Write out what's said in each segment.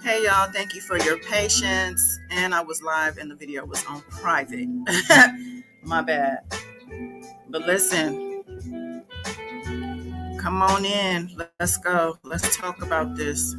Hey y'all, thank you for your patience. And I was live and the video was on private. My bad. But listen, come on in. Let's go. Let's talk about this.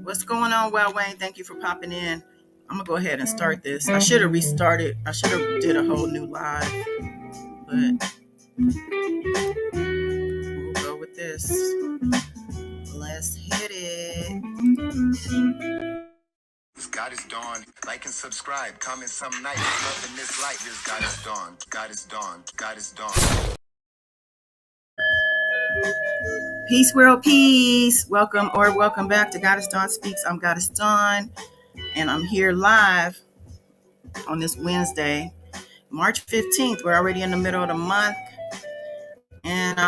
What's going on, Well Wayne? Thank you for popping in. I'm gonna go ahead and start this. I should have restarted. I should have did a whole new live, but we'll go with this. Let's hit it. God is dawn. Like and subscribe. Comment some night. Loving this light. Here's God is dawn. God is dawn. God is dawn. Peace, world, peace. Welcome back to Goddess Dawn Speaks. I'm Goddess Dawn, and I'm here live on this Wednesday, March 15th. We're already in the middle of the month, and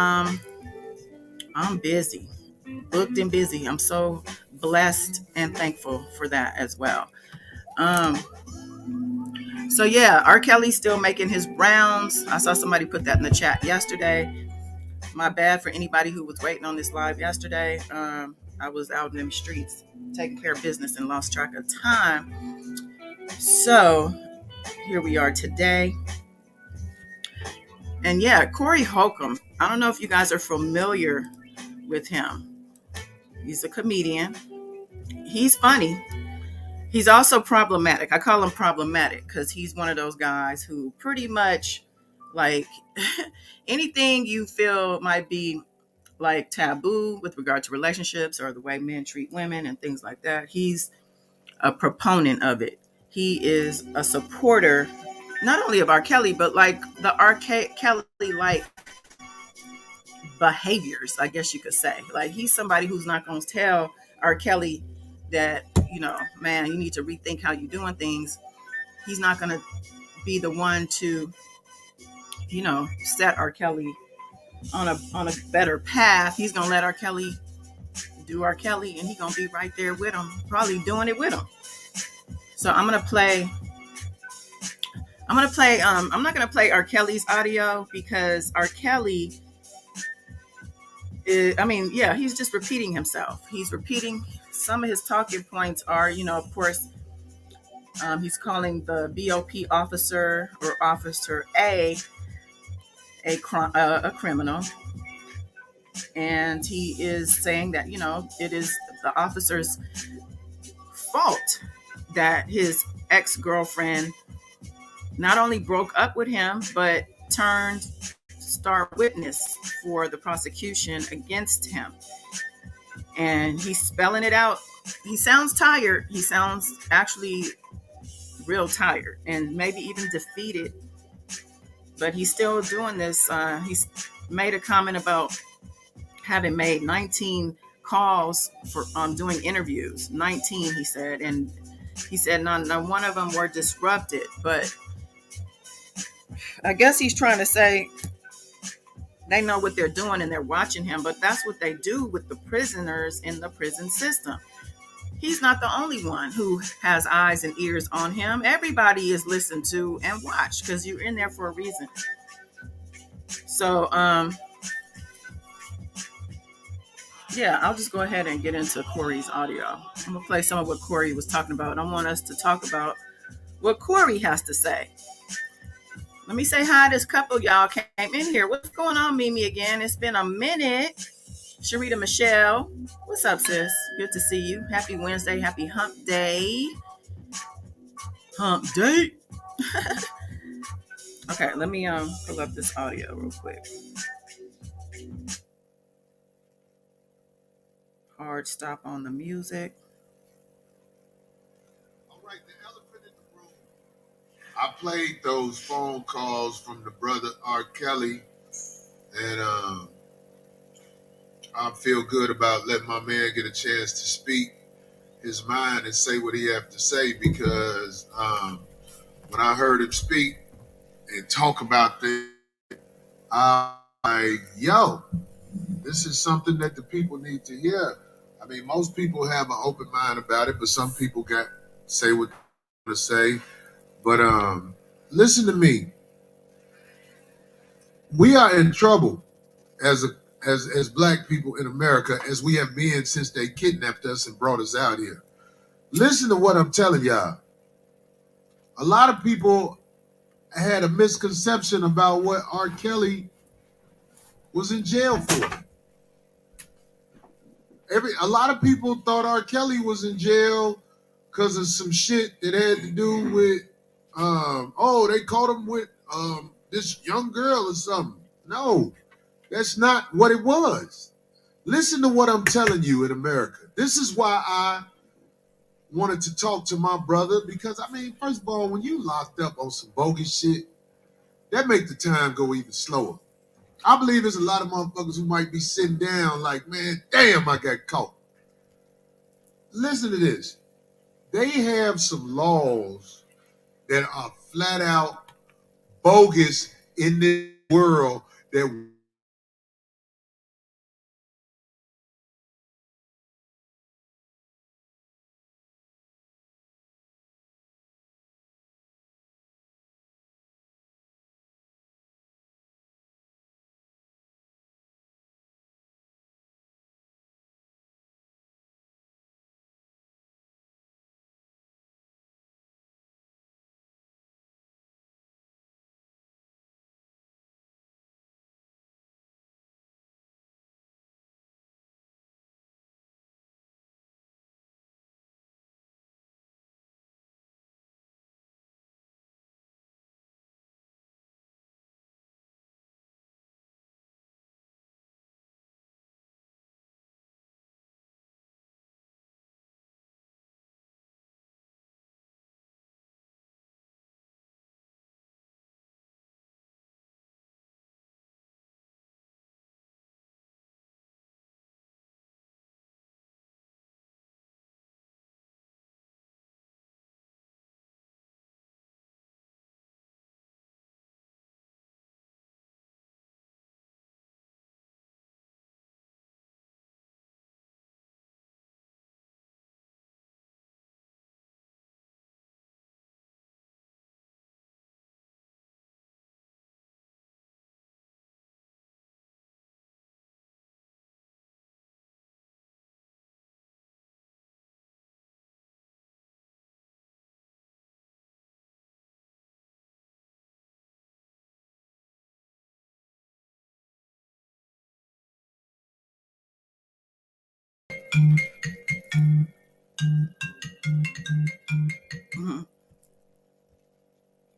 I'm busy, booked and busy. I'm so blessed and thankful for that as well. Um, so yeah, R. Kelly's still making his rounds. I saw somebody put that in the chat yesterday. My bad for anybody who was waiting on this live yesterday. I was out in the streets taking care of business and lost track of time. So here we are today. And yeah, Corey Holcomb. I don't know if you guys are familiar with him. He's a comedian. He's funny. He's also problematic. I call him problematic because he's one of those guys who pretty much like anything you feel might be like taboo with regard to relationships or the way men treat women and things like that. He's a proponent of it. He is a supporter not only of R. Kelly, but like the Kelly like behaviors, I guess you could say. Like he's somebody who's not going to tell R. Kelly that, man, you need to rethink how you're doing things. He's not going to be the one to, set R. Kelly on a better path. He's going to let R. Kelly do R. Kelly, and he's going to be right there with him, probably doing it with him. So I'm going to play. I'm not going to play R. Kelly's audio because R. Kelly he's just repeating himself. He's repeating some of his talking points are, of course, he's calling the BOP officer or Officer a criminal. And he is saying that, it is the officer's fault that his ex-girlfriend not only broke up with him, but turned star witness for the prosecution against him. And he's spelling it out. He sounds tired. He sounds actually real tired and maybe even defeated. But he's still doing this. He's made a comment about having made 19 calls for doing interviews. 19, he said. And he said not one of them were disrupted. But I guess he's trying to say they know what they're doing and they're watching him, but that's what they do with the prisoners in the prison system. He's not the only one who has eyes and ears on him. Everybody is listened to and watched because you're in there for a reason. So, I'll just go ahead and get into Cory's audio. I'm going to play some of what Cory was talking about. I want us to talk about what Cory has to say. Let me say hi to this couple y'all came in here. What's going on, Mimi, again? It's been a minute. Sharita Michelle, what's up, sis? Good to see you. Happy Wednesday. Happy hump day. Hump day. Okay, let me pull up this audio real quick. Hard stop on the music. All right, the elephant in the room. I played those phone calls from the brother R. Kelly, and I feel good about letting my man get a chance to speak his mind and say what he have to say because when I heard him speak and talk about things, I like, yo, this is something that the people need to hear. I mean, most people have an open mind about it, but some people got say what they want to say. But listen to me. We are in trouble as black people in America, as we have been since they kidnapped us and brought us out here. Listen to what I'm telling y'all. A lot of people had a misconception about what R. Kelly was in jail for. A lot of people thought R. Kelly was in jail because of some shit that had to do with they caught him with this young girl or something. No, that's not what it was. Listen to what I'm telling you in America. This is why I wanted to talk to my brother because, I mean, first of all, when you locked up on some bogus shit, that make the time go even slower. I believe there's a lot of motherfuckers who might be sitting down like, man, damn, I got caught. Listen to this. They have some laws that are flat out bogus in this world that Mhm.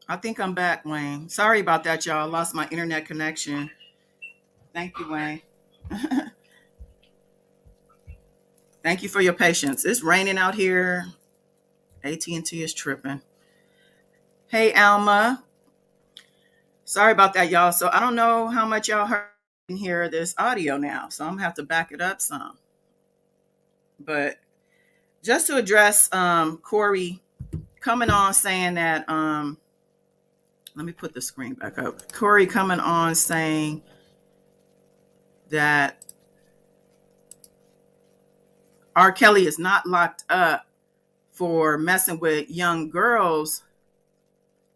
I think I'm back, Wayne. Sorry about that, y'all. I lost my internet connection. Thank you, Wayne. Thank you for your patience. It's raining out here. AT&T is tripping. Hey, Alma. Sorry about that, y'all. So I don't know how much y'all heard and hear this audio now. So I'm going to have to back it up some. But just to address Cory coming on saying that, let me put the screen back up. Cory coming on saying that R. Kelly is not locked up for messing with young girls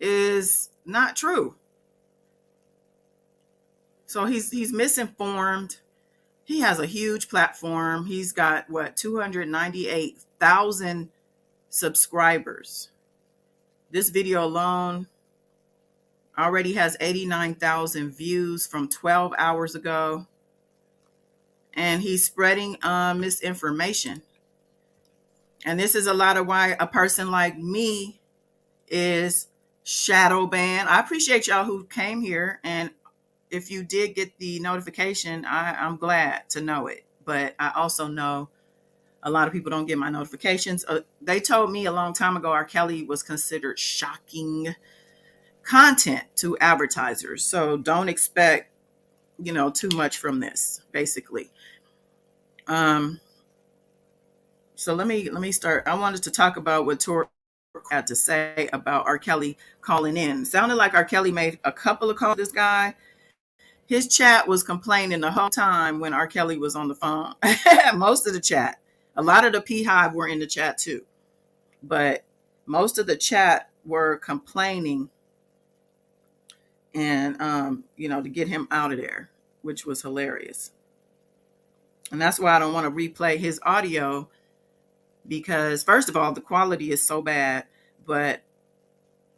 is not true. So he's misinformed. He has a huge platform. He's got what 298,000 subscribers. This video alone already has 89,000 views from 12 hours ago. And he's spreading misinformation. And this is a lot of why a person like me is shadow banned. I appreciate y'all who came here. And if you did get the notification, I'm glad to know it. But I also know a lot of people don't get my notifications. They told me a long time ago R. Kelly was considered shocking content to advertisers. So don't expect, too much from this, basically. So let me start. I wanted to talk about what Tori had to say about R. Kelly calling in. It sounded like R. Kelly made a couple of calls to this guy. His chat was complaining the whole time when R. Kelly was on the phone. Most of the chat. A lot of the Beehive were in the chat too. But most of the chat were complaining and, to get him out of there, which was hilarious. And that's why I don't want to replay his audio because, first of all, the quality is so bad. But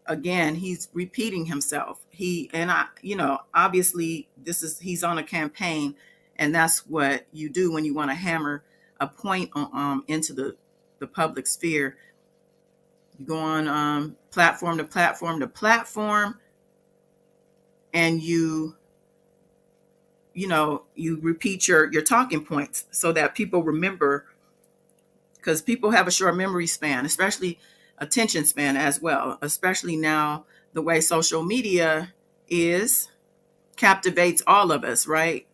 again, he's repeating himself. Obviously he's on a campaign, and that's what you do when you want to hammer a point into the public sphere. You go on platform to platform to platform, and you repeat your talking points so that people remember, because people have a short memory span, especially attention span as well, especially now the way social media captivates all of us, right?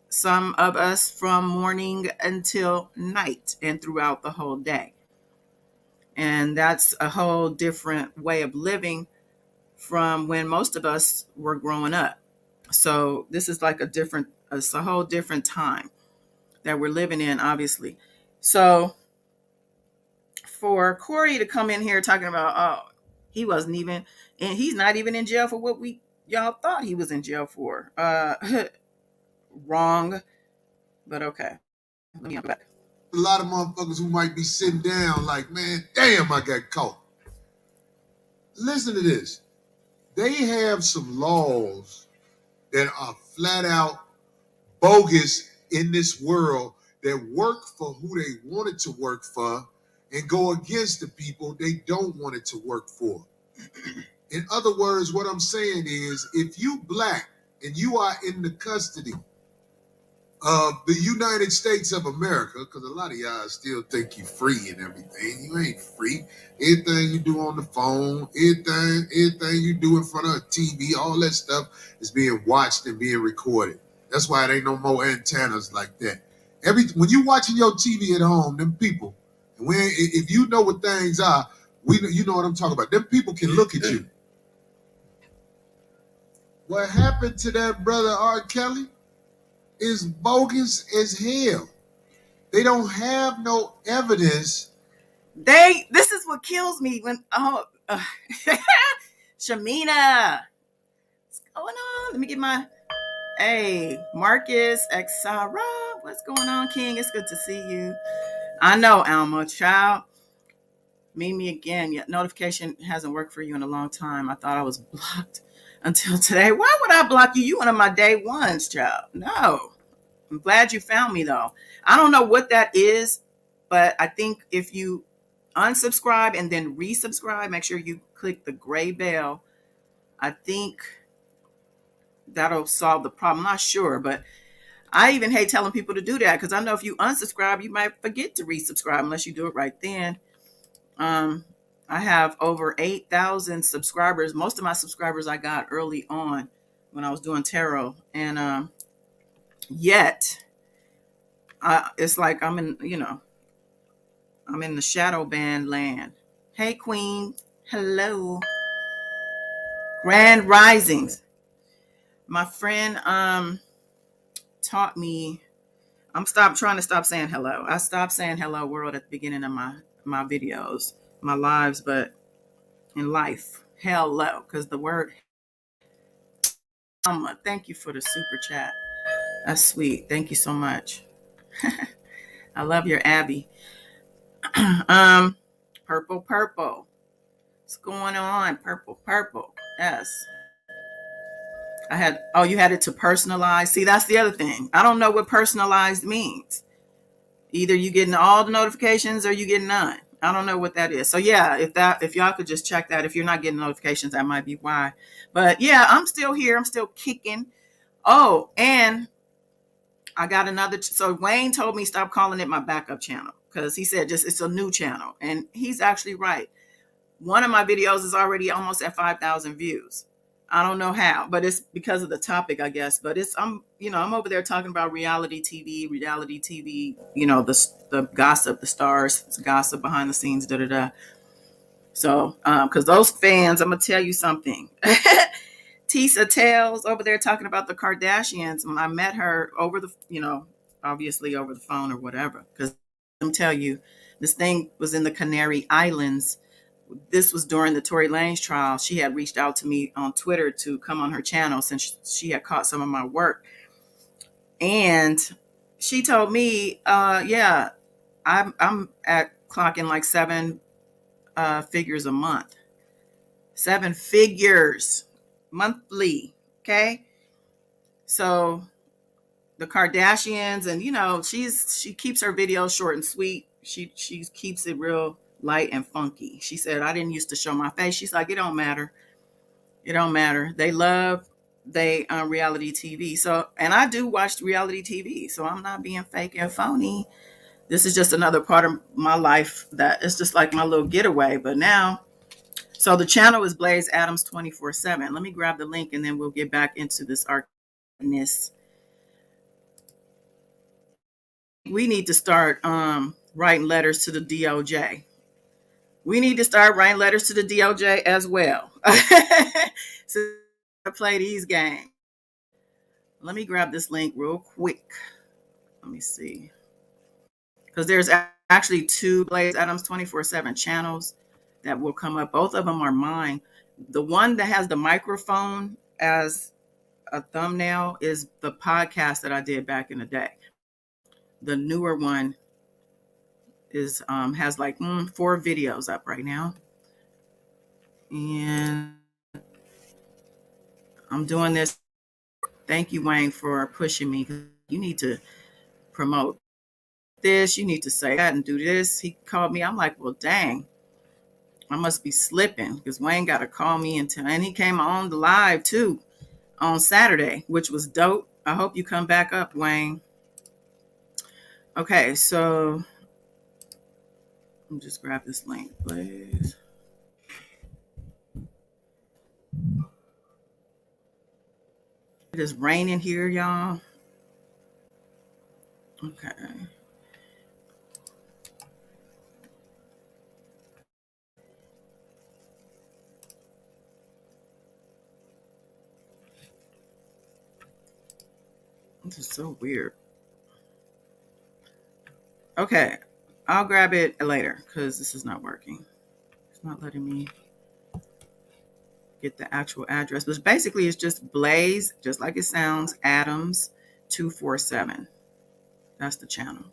Some of us from morning until night and throughout the whole day. And that's a whole different way of living from when most of us were growing up. So this is like it's a whole different time that we're living in, obviously. So for Cory to come in here talking about, he wasn't even, and he's not even in jail for what y'all thought he was in jail for. Wrong, but okay. Let me go back. A lot of motherfuckers who might be sitting down like, man, damn, I got caught. Listen to this. They have some laws that are flat out bogus in this world that work for who they want it to work for and go against the people they don't want it to work for. In other words, what I'm saying is, if you black and you are in the custody of the United States of America, because a lot of y'all still think you free and everything. You ain't free. Everything you do on the phone, everything you do in front of a TV, all that stuff is being watched and being recorded. That's why it ain't no more antennas like that. When you watching your TV at home, them people, and if you know what things are, you know what I'm talking about. Them people can look at you. What happened to that brother R. Kelly is bogus as hell. They don't have no evidence. This is what kills me when Shamina, what's going on? Let me get my Marcus Xara. What's going on, King? It's good to see you. I know, Alma, child. Meet me again. Your notification hasn't worked for you in a long time. I thought I was blocked until today. Why would I block you? You one of my day ones, child. No. I'm glad you found me, though. I don't know what that is. But I think if you unsubscribe and then resubscribe, make sure you click the gray bell. I think that'll solve the problem. I'm not sure, but I even hate telling people to do that because I know if you unsubscribe, you might forget to resubscribe unless you do it right then. Um, I have over 8,000 subscribers. Most of my subscribers I got early on when I was doing tarot, and yet it's like I'm in the shadow band land. Hey, Queen. Hello. Grand Risings. My friend taught me. I'm trying to stop saying hello. I stopped saying hello world at the beginning of my videos, my lives, but in life, hello, because the word. Thank you for the super chat. That's sweet. Thank you so much. I love your Abby. Purple, purple. What's going on? Purple, purple. Yes. You had it to personalize. See, that's the other thing. I don't know what personalized means. Either you getting all the notifications or you getting none. I don't know what that is. So yeah, if y'all could just check that. If you're not getting notifications, that might be why. But yeah, I'm still here. I'm still kicking. Oh, and I got another. So Wayne told me stop calling it my backup channel because he said it's a new channel, and he's actually right. One of my videos is already almost at 5,000 views. I don't know how, but it's because of the topic, I guess. But I'm over there talking about reality TV, the gossip, the stars, gossip behind the scenes, da da da. So, because those fans, I'm gonna tell you something. Tisa Tales over there talking about the Kardashians. When I met her over obviously over the phone or whatever, because I'm tell you, this thing was in the Canary Islands. This was during the Tory Lanez trial. She had reached out to me on Twitter to come on her channel since she had caught some of my work. And she told me, yeah, I'm at clocking like 7 figures a month. 7 figures monthly. Okay. So the Kardashians, and she keeps her videos short and sweet. She keeps it real light and funky. She said, I didn't used to show my face. She's like, it don't matter. It don't matter. They love reality TV. So, and I do watch reality TV. So I'm not being fake and phony. This is just another part of my life that it's just like my little getaway. But now, so the channel is Blaze Adams 24/7. Let me grab the link and then we'll get back into this arcness. We need to start writing letters to the DOJ. We need to start writing letters to the DOJ as well. So I play these games. Let me grab this link real quick. Let me see. Because there's actually 2 Blaze Adams 24/7 channels that will come up. Both of them are mine. The one that has the microphone as a thumbnail is the podcast that I did back in the day. The newer one is has like 4 videos up right now. And I'm doing this. Thank you, Wayne, for pushing me. You need to promote this. You need to say that and do this. He called me. I'm like, well, dang. I must be slipping because Wayne got to call me and he came on the live too on Saturday, which was dope. I hope you come back up, Wayne. Okay, so let me just grab this link, please. It is raining here, y'all. Okay. This is so weird. Okay, I'll grab it later because this is not working. It's not letting me get the actual address. But basically, it's just Blaze, just like it sounds, Adams 247. That's the channel.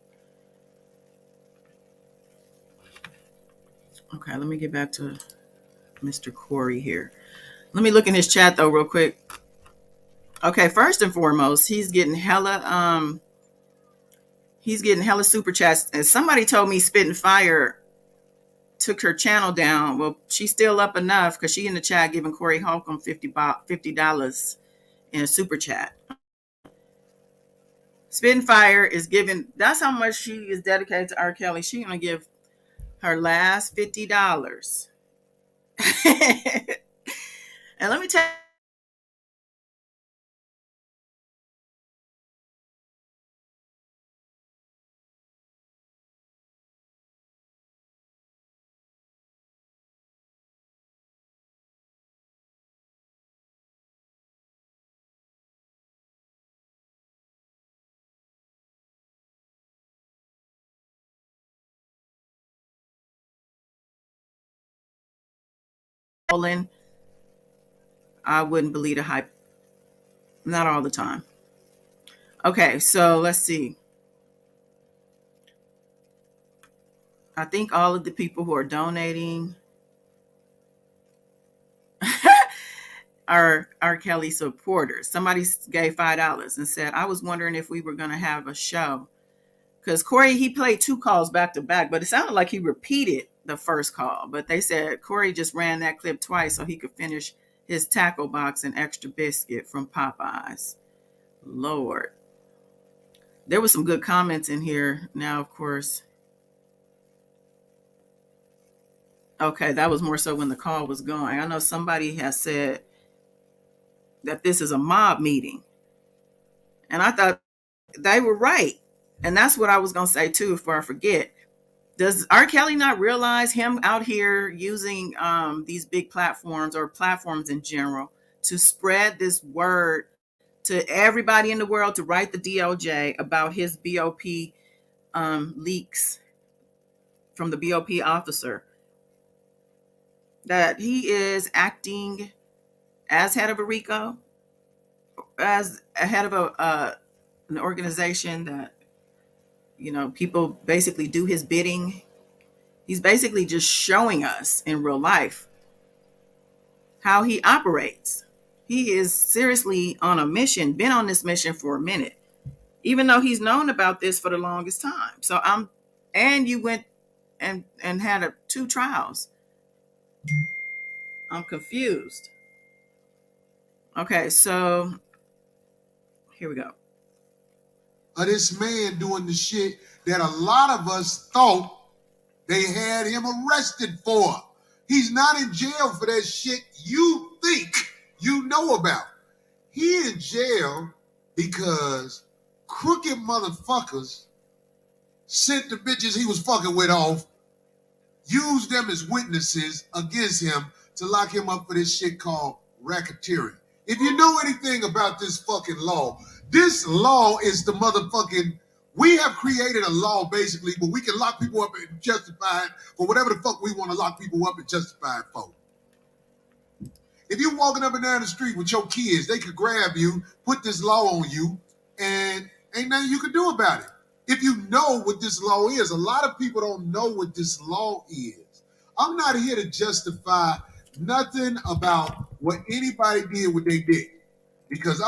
Okay, let me get back to Mr. Cory here. Let me look in his chat though real quick. Okay, first and foremost, he's getting hella He's getting hella super chats. And somebody told me Spitting Fire took her channel down. Well, she's still up enough because she in the chat giving Cory Holcomb $50 in a super chat. Spitting Fire is giving, that's how much she is dedicated to R. Kelly. She's going to give her last $50. And let me tell you, I wouldn't believe the hype. Not all the time. Okay, so let's see. I think all of the people who are donating are R. Kelly supporters. Somebody gave $5 and said, I was wondering if we were going to have a show. Because Cory, he played 2 calls back to back, but it sounded like he repeated the first call. But they said Cory just ran that clip twice so he could finish his tackle box and extra biscuit from Popeyes. Lord. There was some good comments in here. Now, of course. Okay, that was more so when the call was going. I know somebody has said that this is a mob meeting. And I thought they were right. And that's what I was going to say too, before I forget. Does R. Kelly not realize him out here using these big platforms or platforms in general to spread this word to everybody in the world, to write the DOJ about his BOP leaks from the BOP officer, that he is acting as head of a RICO, as a head of an organization that, you know, people basically do his bidding. He's basically just showing us in real life how he operates. He is seriously on a mission, been on this mission for a minute, even though he's known about this for the longest time. So and you went and had 2 trials. I'm confused. Okay, so here we go. This man doing the shit that a lot of us thought they had him arrested for. He's not in jail for that shit you think you know about. He in jail because crooked motherfuckers sent the bitches he was fucking with off, used them as witnesses against him to lock him up for this shit called racketeering. If you know anything about this fucking law, this law is the motherfucking, we have created a law basically, but we can lock people up and justify it for whatever the fuck we want to lock people up and justify it for. If you're walking up and down the street with your kids, they could grab you, put this law on you, and ain't nothing you can do about it. If you know what this law is, a lot of people don't know what this law is. I'm not here to justify nothing about what anybody did with their dick. Because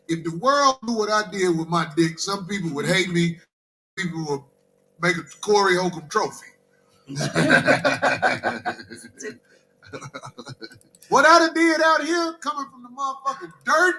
if the world knew what I did with my dick, some people would hate me. People would make a Cory Holcomb trophy. What I done did out here, coming from the motherfucking dirt,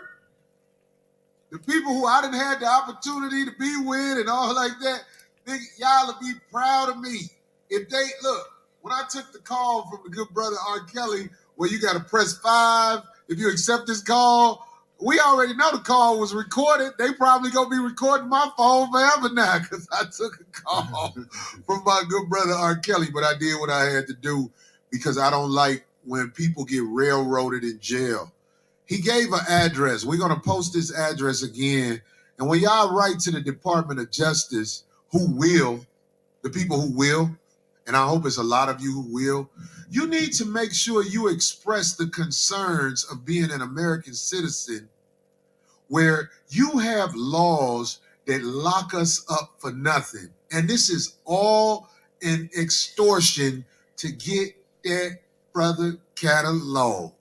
the people who I done had the opportunity to be with and all like that, nigga, y'all will be proud of me. If they, look, when I took the call from the good brother R. Kelly, where you got to press 5 if you accept this call, we already know the call was recorded. They probably going to be recording my phone forever now because I took a call from my good brother R. Kelly, but I did what I had to do because I don't like when people get railroaded in jail. He gave an address. We're going to post this address again. And when y'all write to the Department of Justice, the people who will, and I hope it's a lot of you who will, you need to make sure you express the concerns of being an American citizen where you have laws that lock us up for nothing. And this is all an extortion to get that brother catalog.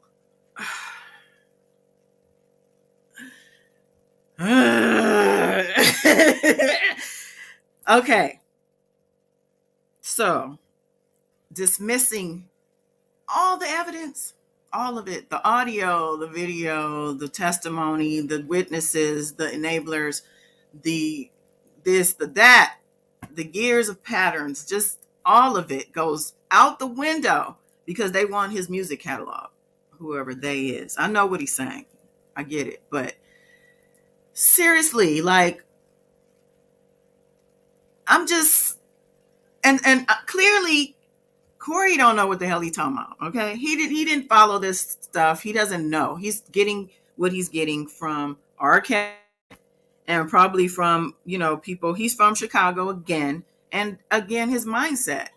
Okay, so dismissing all the evidence, all of it, the audio, the video, the testimony, the witnesses, the enablers, the this, the that, the years of patterns, just all of it goes out the window because they want his music catalog, whoever they is. I know what he's saying. I get it. But seriously, like, I'm just, and clearly Cory don't know what the hell he talking about. Okay, he didn't follow this stuff. He doesn't know. He's getting what he's getting from R. Kelly and probably from people. He's from Chicago again, and again his mindset.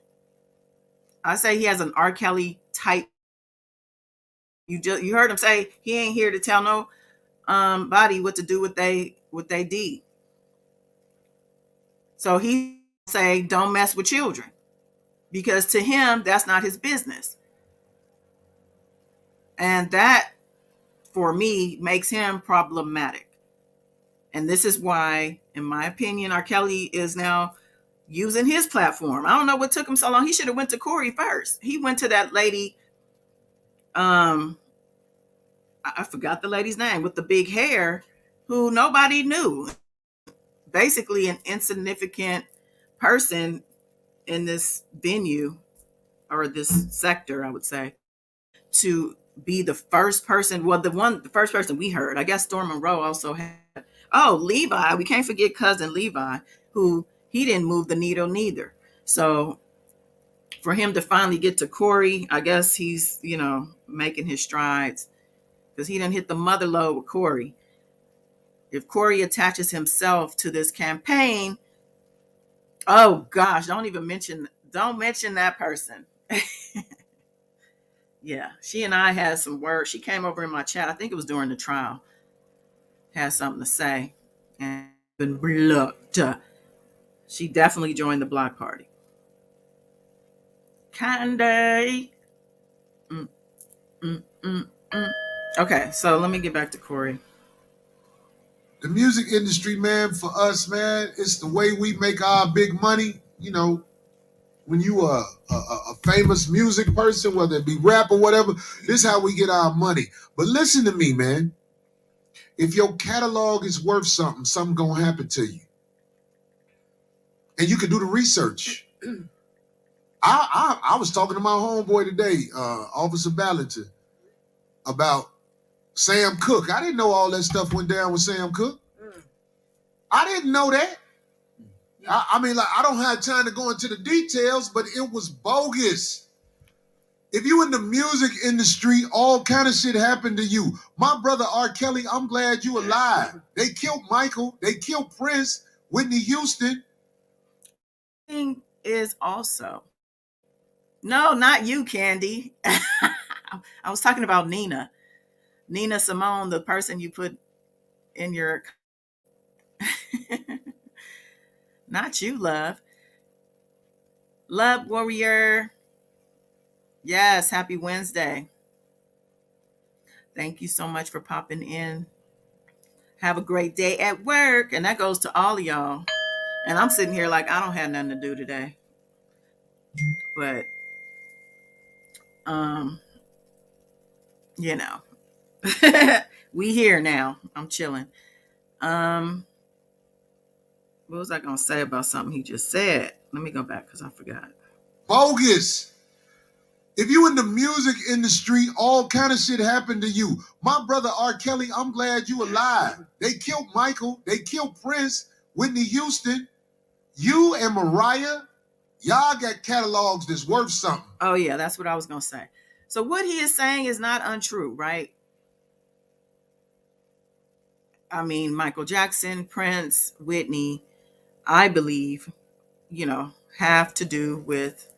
I say he has an R. Kelly type. You heard him say he ain't here to tell no body what to do with they deed. So he say don't mess with children because to him that's not his business, and that for me makes him problematic. And this is why, in my opinion, R. Kelly is now using his platform. I don't know what took him so long. He should have went to Cory first. He went to that lady. I forgot the lady's name with the big hair, who nobody knew. Basically, an insignificant person in this venue or this sector, I would say, to be the first person. Well, the first person we heard. I guess Storm Monroe also had. Oh, Levi. We can't forget cousin Levi, who he didn't move the needle neither. So for him to finally get to Cory, I guess he's making his strides because he didn't hit the mother load with Cory. If Cory attaches himself to this campaign, oh gosh, don't mention that person. Yeah, she and I had some words. She came over in my chat. I think it was during the trial. Had something to say and been blocked. She definitely joined the block party. Candy. Mm, mm, mm, mm. Okay, so let me get back to Cory. The music industry, man, for us, man, it's the way we make our big money. When you are a famous music person, whether it be rap or whatever, this is how we get our money. But listen to me, man. If your catalog is worth something, something gonna happen to you. And you can do the research. I was talking to my homeboy today, Officer Ballenter, about Sam Cooke. I didn't know all that stuff went down with Sam Cooke. I didn't know that. I mean, like, I don't have time to go into the details, but it was bogus. If you in the music industry, all kind of shit happened to you. My brother R. Kelly, I'm glad you alive. They killed Michael. They killed Prince, Whitney Houston. Thing is also, no, not you, Candy. I was talking about Nina Simone, the person you put in your. Not you, love warrior. Yes, happy Wednesday. Thank you so much for popping in. Have a great day at work. And that goes to all of y'all. And I'm sitting here like I don't have nothing to do today. But you know. We here now. I'm chilling. What was I gonna say about something he just said? Let me go back because I forgot. Bogus. If you in the music industry, all kind of shit happened to you. My brother R. Kelly, I'm glad you alive. They killed Michael. They killed Prince, Whitney Houston. You and Mariah, y'all got catalogs that's worth something. Oh yeah, that's what I was gonna say. So what he is saying is not untrue, right? I mean, Michael Jackson, Prince, Whitney, I believe, have to do with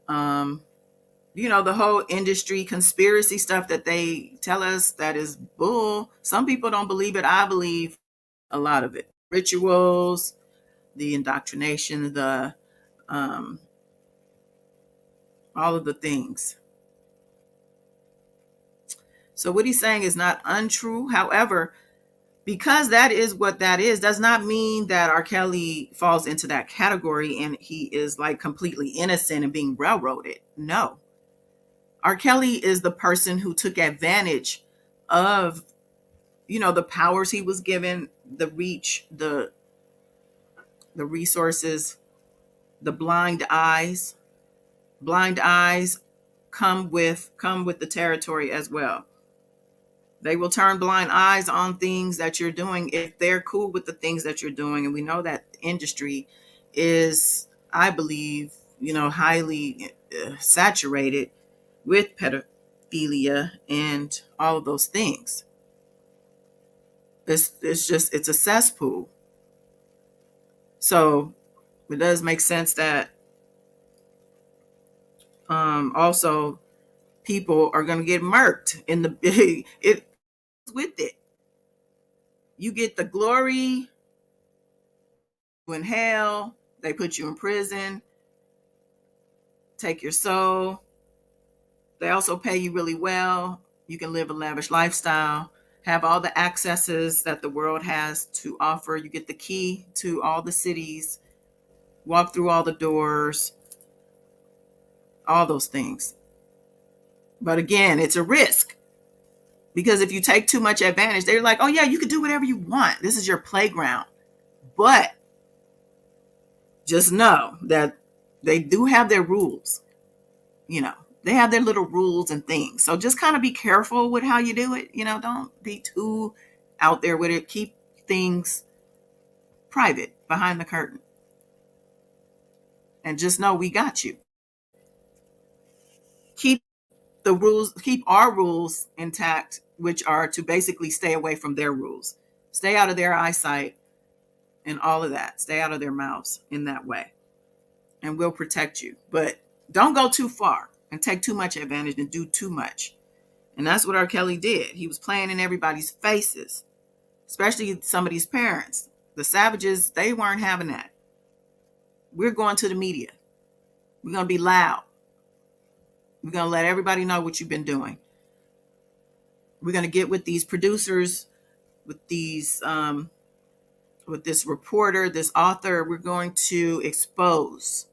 the whole industry conspiracy stuff that they tell us that is bull. Some people don't believe it. I believe a lot of it. Rituals, the indoctrination, the all of the things. So what he's saying is not untrue. However, because that is what that is, does not mean that R. Kelly falls into that category and he is like completely innocent and being railroaded. No. R. Kelly is the person who took advantage of, the powers he was given, the reach, the resources, the blind eyes. Blind eyes come with the territory as well. They will turn blind eyes on things that you're doing if they're cool with the things that you're doing. And we know that industry is, I believe, highly saturated with pedophilia and all of those things. It's a cesspool. So it does make sense that also people are going to get murked in the it with it. You get the glory in hell, they put you in prison, take your soul. They also pay you really well. You can live a lavish lifestyle, have all the accesses that the world has to offer. You get the key to all the cities, walk through all the doors, all those things. But again, it's a risk. Because if you take too much advantage, they're like, oh yeah, you can do whatever you want. This is your playground. But just know that they do have their rules. They have their little rules and things. So just kind of be careful with how you do it. Don't be too out there with it. Keep things private, behind the curtain. And just know we got you. Keep the rules, keep our rules intact, which are to basically stay away from their rules. Stay out of their eyesight and all of that. Stay out of their mouths in that way. And we'll protect you. But don't go too far and take too much advantage and do too much. And that's what R. Kelly did. He was playing in everybody's faces, especially somebody's parents. The Savages, they weren't having that. We're going to the media. We're going to be loud. We're going to let everybody know what you've been doing. We're going to get with these producers, with these, with this reporter, this author. We're going to expose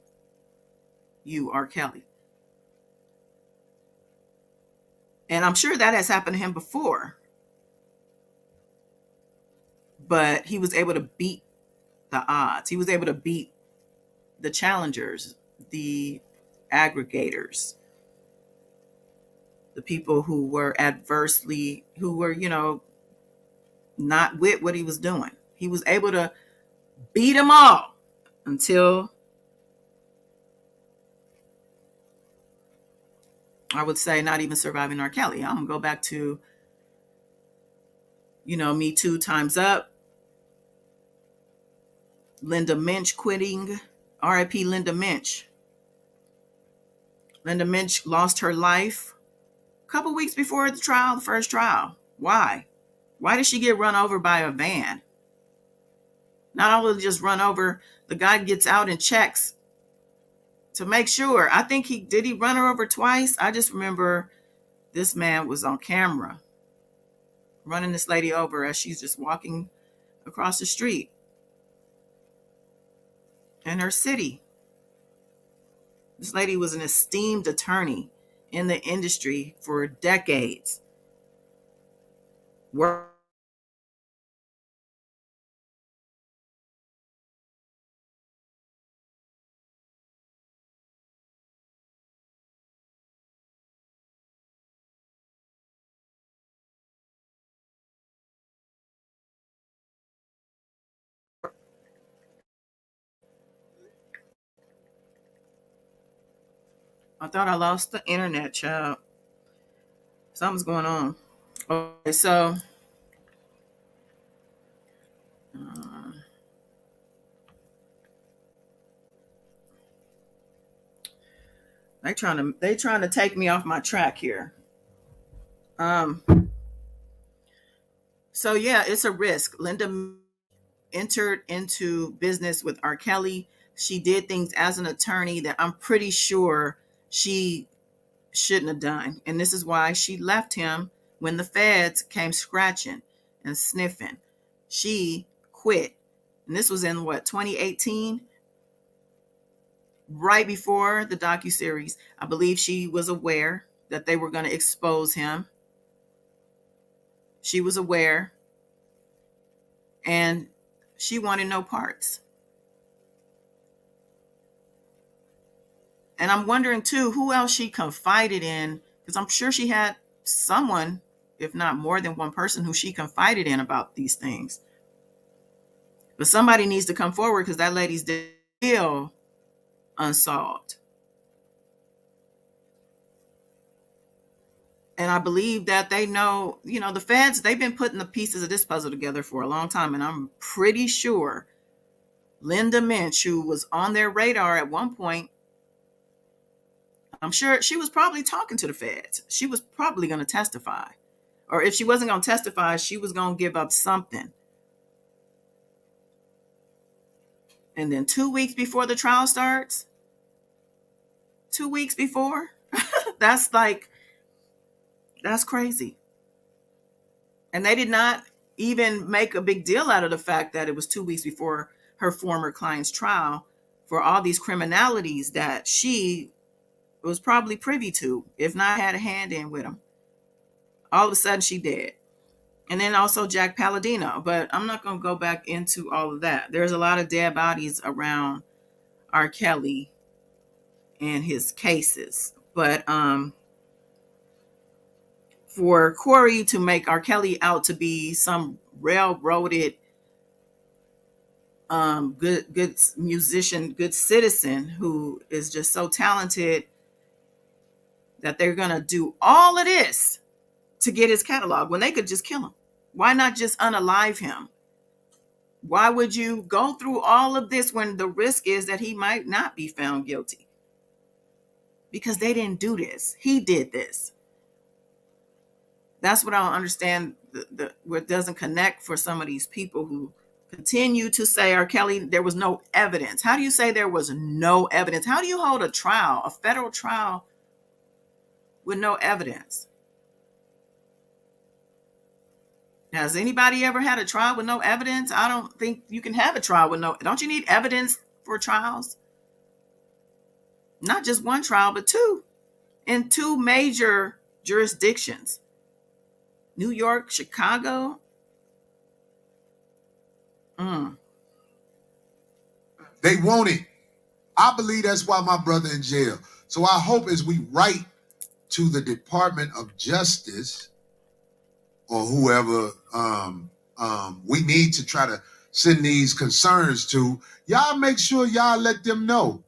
you, R. Kelly. And I'm sure that has happened to him before. But he was able to beat the odds. He was able to beat the challengers, the aggregators, the people who were not with what he was doing. He was able to beat them all until, I would say, not even surviving R. Kelly. I'm going to go back to, Me Too Time's Up. Linda Minch quitting. R.I.P. Linda Minch. Linda Minch lost her life a couple weeks before the first trial. Why? Why did she get run over by a van? Not only just run over, the guy gets out and checks to make sure. I think he run her over twice? I just remember this man was on camera running this lady over as she's just walking across the street in her city. This lady was an esteemed attorney in the industry for decades. I thought I lost the internet, child. Something's going on. Okay, so they trying to take me off my track here. So yeah, it's a risk. Linda entered into business with R. Kelly. She did things as an attorney that I'm pretty sure she shouldn't have done. And this is why she left him when the feds came scratching and sniffing. she quit. And this was in 2018, right before the docuseries. I believe she was aware that they were going to expose him. She was aware, and she wanted no parts. And I'm wondering too, who else she confided in, because I'm sure she had someone, if not more than one person, who she confided in about these things. But somebody needs to come forward, because that lady's still unsolved. And I believe that they know, the feds, they've been putting the pieces of this puzzle together for a long time. And I'm pretty sure Linda Minch, who was on their radar at one point, I'm sure she was probably talking to the feds. She was probably going to testify. Or if she wasn't going to testify, she was going to give up something. And then 2 weeks before the trial starts, 2 weeks before, that's crazy. And they did not even make a big deal out of the fact that it was 2 weeks before her former client's trial for all these criminalities that she was probably privy to, if not had a hand in with them. All of a sudden she dead. And then also Jack Palladino. But I'm not going to go back into all of that. There's a lot of dead bodies around R. Kelly and his cases. But for Cory to make R. Kelly out to be some railroaded good musician, good citizen who is just so talented that they're going to do all of this to get his catalog when they could just kill him. Why not just unalive him? Why would you go through all of this when the risk is that he might not be found guilty? Because they didn't do this. He did this. That's what I don't understand, where it doesn't connect for some of these people who continue to say, R. Kelly, there was no evidence. How do you say there was no evidence? How do you hold a trial, a federal trial, with no evidence? Has anybody ever had a trial with no evidence? I don't think you can have a trial with no. Don't you need evidence for trials? Not just one trial, but two, in two major jurisdictions. New York, Chicago. They want it. I believe that's why my brother in jail. So I hope as we write to the Department of Justice or whoever we need to try to send these concerns to, y'all make sure y'all let them know.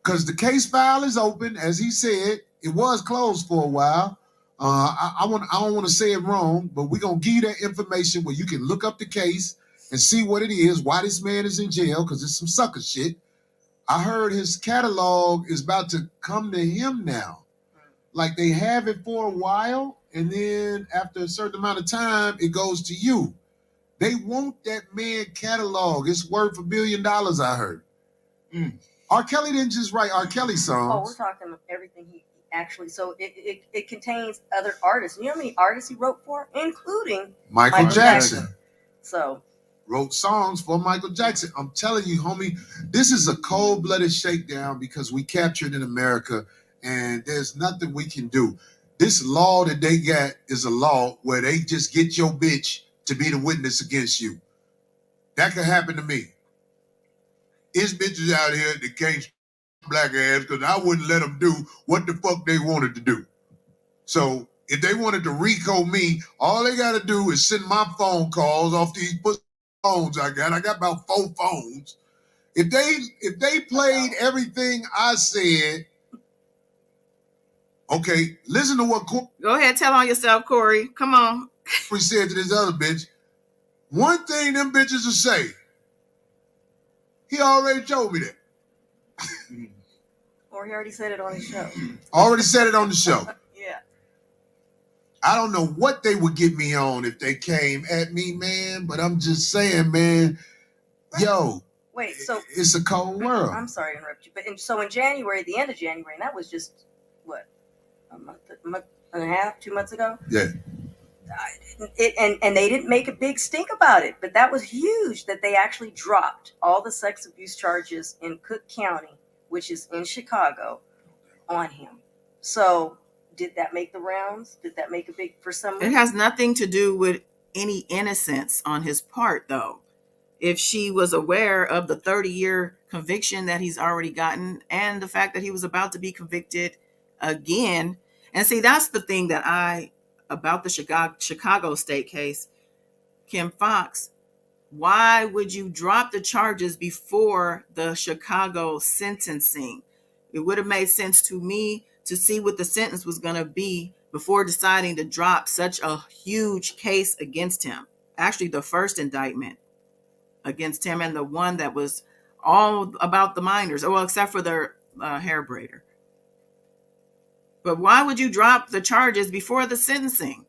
Because the case file is open, as he said. It was closed for a while. I don't want to say it wrong, but we're going to give you that information where you can look up the case and see what it is, why this man is in jail, because it's some sucker shit. I heard his catalog is about to come to him now. Like they have it for a while, and then after a certain amount of time, it goes to you. They want that man catalog. It's worth $1 billion, I heard. R. Kelly didn't just write R. Kelly songs. Oh, we're talking everything he actually. So it contains other artists. You know how many artists he wrote for, including Michael Jackson. So wrote songs for Michael Jackson. I'm telling you, homie, this is a cold-blooded shakedown because we captured in America, and there's nothing we can do. This law that they got is a law where they just get your bitch to be the witness against you. That could happen to me. It's bitches out here that can't black ass because I wouldn't let them do what the fuck they wanted to do. So if they wanted to RICO me, all they got to do is send my phone calls off these phones I got. I got about 4 phones. If they played everything I said, okay, listen to what Cory. Go ahead, tell on yourself, Cory. Come on. We said to this other bitch, one thing them bitches will say, he already told me that. Or he already said it on his show. Already said it on the show. Yeah. I don't know what they would get me on if they came at me, man, but I'm just saying, man, yo. Wait, so it's a cold world. I'm sorry to interrupt you, but so in January, the end of January, and that was just, what, a month and a half, 2 months ago? Yeah. And they didn't make a big stink about it, but that was huge that they actually dropped all the sex abuse charges in Cook County, which is in Chicago, on him. So did that make the rounds? Did that make a big for some? It has nothing to do with any innocence on his part, though. If she was aware of the 30-year conviction that he's already gotten and the fact that he was about to be convicted again. And see, that's the thing about the Chicago state case, Kim Fox. Why would you drop the charges before the Chicago sentencing? It would have made sense to me to see what the sentence was going to be before deciding to drop such a huge case against him. Actually, the first indictment against him and the one that was all about the minors, well, except for the hair braider. But why would you drop the charges before the sentencing?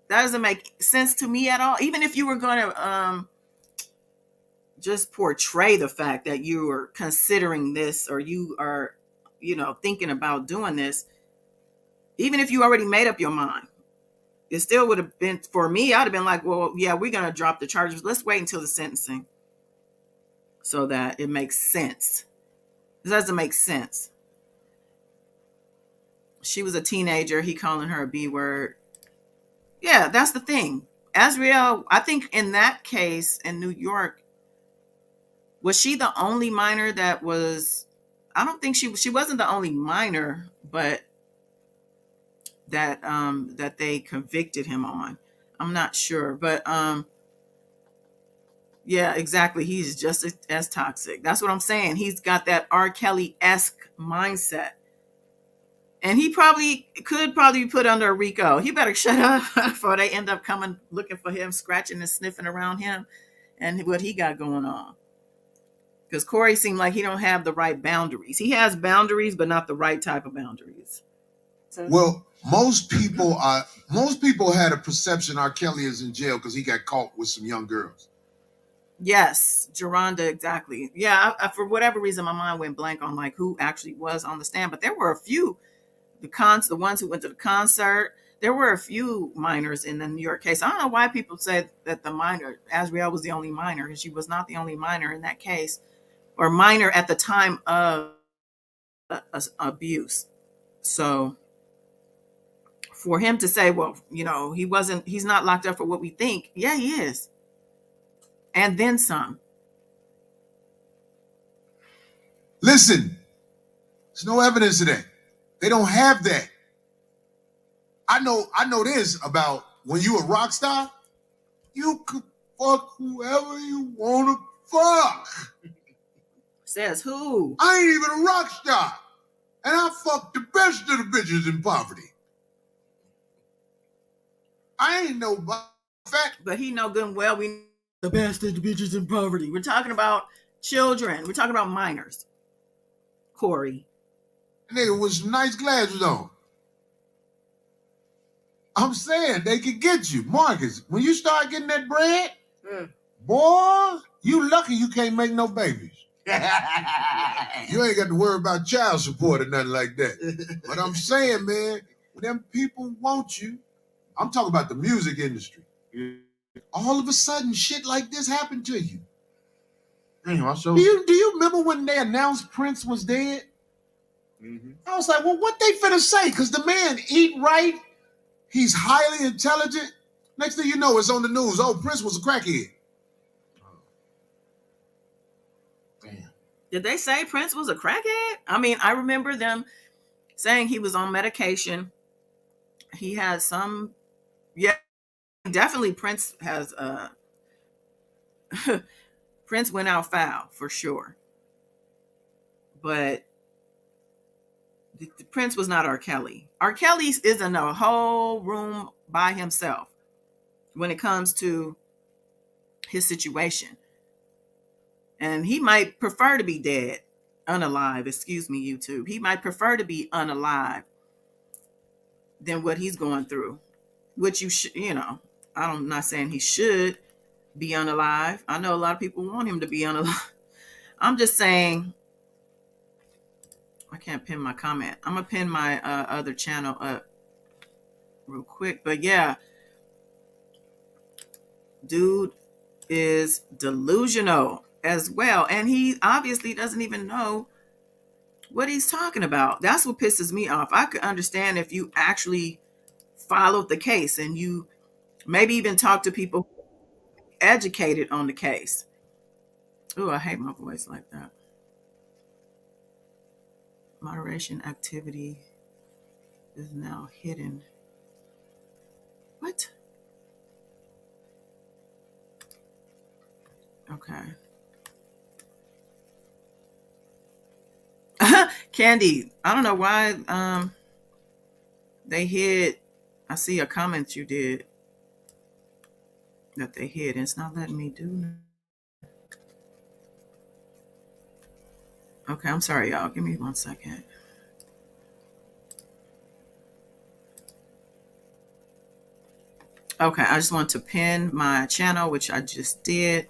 That doesn't make sense to me at all. Even if you were going to just portray the fact that you are considering this, or you are, thinking about doing this, even if you already made up your mind, it still would have been, for me, I'd have been like, well, yeah, we're going to drop the charges. Let's wait until the sentencing so that it makes sense. It doesn't make sense. She was a teenager. He calling her a B word. Yeah, that's the thing. Azriel, I think in that case in New York, was she the only minor that was, I don't think she wasn't the only minor, but that they convicted him on. I'm not sure, but yeah, exactly. He's just as toxic. That's what I'm saying. He's got that R. Kelly-esque mindset. And he could be put under a RICO. He better shut up before they end up coming looking for him, scratching and sniffing around him and what he got going on. Because Cory seemed like he don't have the right boundaries. He has boundaries, but not the right type of boundaries. Well, most people had a perception R. Kelly is in jail because he got caught with some young girls. Yes, Geronda, exactly. Yeah, for whatever reason, my mind went blank on like who actually was on the stand, but there were a few. The ones who went to the concert, there were a few minors in the New York case. I don't know why people say that the minor, Azriel, was the only minor, and she was not the only minor in that case, or minor at the time of abuse. So for him to say, well, he's not locked up for what we think. Yeah, he is. And then some. Listen, there's no evidence of that. They don't have that. I know this about when you a rock star, you could fuck whoever you want to fuck. Says who? I ain't even a rock star. And I fuck the best of the bitches in poverty. I ain't no fat. But he know good and well we the best of the bitches in poverty. We're talking about children. We're talking about minors. Cory. Nigga with some nice glasses on. I'm saying they could get you. Marcus, when you start getting that bread, boy, you lucky you can't make no babies. You ain't got to worry about child support or nothing like that. But I'm saying, man, when them people want you, I'm talking about the music industry. All of a sudden, shit like this happened to you. Do you remember when they announced Prince was dead? Mm-hmm. I was like, well, what they finna say? Because the man eat right. He's highly intelligent. Next thing you know, it's on the news. Oh, Prince was a crackhead. Damn. Did they say Prince was a crackhead? I mean, I remember them saying he was on medication. He has some, yeah, definitely Prince has, Prince went out foul for sure. But the Prince was not R. Kelly. R. Kelly is in a whole room by himself when it comes to his situation. And he might prefer to be dead, unalive, excuse me, YouTube. He might prefer to be unalive than what he's going through, which I'm not saying he should be unalive. I know a lot of people want him to be unalive. I'm just saying, I can't pin my comment. I'm going to pin my other channel up real quick. But yeah, Dude is delusional as well. And he obviously doesn't even know what he's talking about. That's what pisses me off. I could understand if you actually followed the case and you maybe even talked to people educated on the case. Oh, I hate my voice like that. Moderation activity is now hidden. What? Okay. Candy, I don't know why they hid. I see a comment you did that they hid, and it's not letting me do that. Okay, I'm sorry, y'all. Give me 1 second. Okay, I just want to pin my channel, which I just did.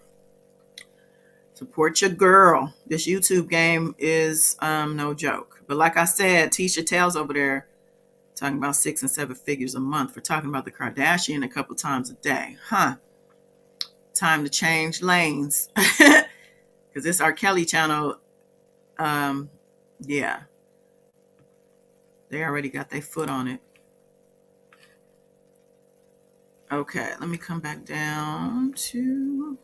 Support your girl. This YouTube game is no joke. But like I said, Tisha Tales over there talking about 6 and 7 figures a month for talking about the Kardashian a couple times a day. Huh. Time to change lanes. Because this R. Kelly channel, yeah. They already got their foot on it. Okay, let me come back down to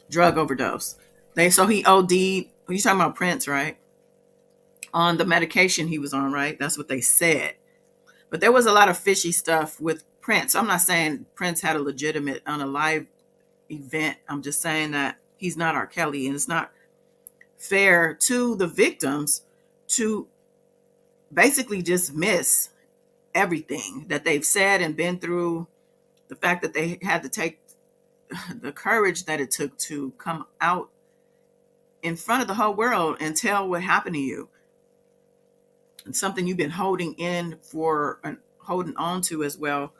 drug overdose. So he OD'd. You talking about Prince, right? On the medication he was on, right? That's what they said. But there was a lot of fishy stuff with Prince. I'm not saying Prince had a legitimate on a live event. I'm just saying that he's not R. Kelly, and it's not fair to the victims to basically dismiss everything that they've said and been through. The fact that they had to take the courage that it took to come out in front of the whole world and tell what happened to you, and something you've been holding in for and holding on to as well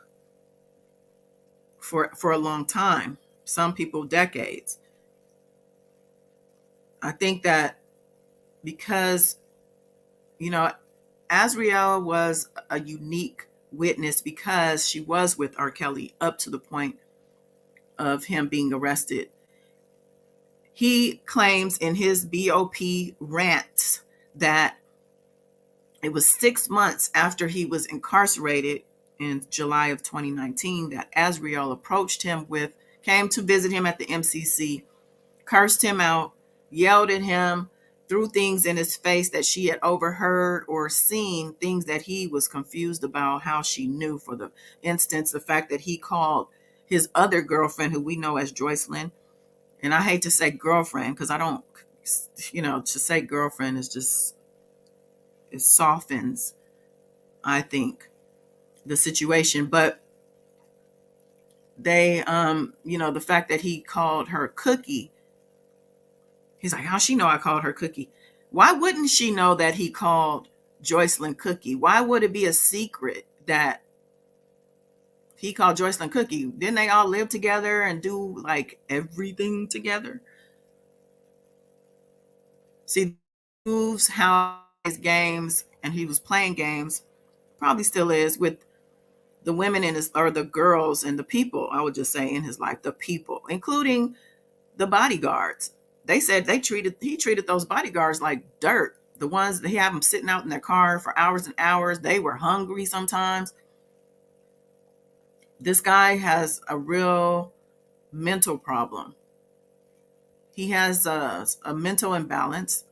for a long time, some people decades. I think that because, you know, Azriel was a unique witness because she was with R. Kelly up to the point of him being arrested. He claims in his BOP rants that it was 6 months after he was incarcerated in July of 2019 that Azriel approached him came to visit him at the MCC, cursed him out, yelled at him, threw things in his face that she had overheard or seen, things that he was confused about how she knew. For the instance, the fact that he called his other girlfriend, who we know as Joycelyn, and I hate to say girlfriend because I don't, to say girlfriend is just, it softens, I think, the situation. But they, the fact that he called her Cookie, he's like, how she know I called her Cookie? Why wouldn't she know that he called Joycelyn Cookie? Why would it be a secret that he called Joycelyn Cookie? Didn't they all live together and do like everything together? See, moves how his games, and he was playing games, probably still is, with the women in his, or the girls and the people, I would just say, in his life, the people, including the bodyguards. They said he treated those bodyguards like dirt. The ones that he had them sitting out in their car for hours and hours. They were hungry sometimes. This guy has a real mental problem. He has a mental imbalance,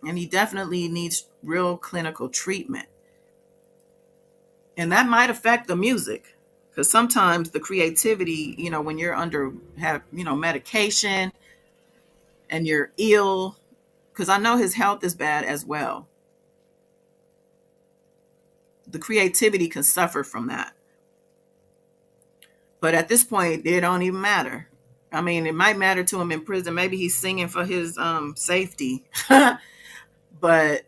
and he definitely needs real clinical treatment. And that might affect the music, because sometimes the creativity, when you're have medication and you're ill, because I know his health is bad as well, the creativity can suffer from that. But at this point, it don't even matter. I mean, it might matter to him in prison. Maybe he's singing for his safety. But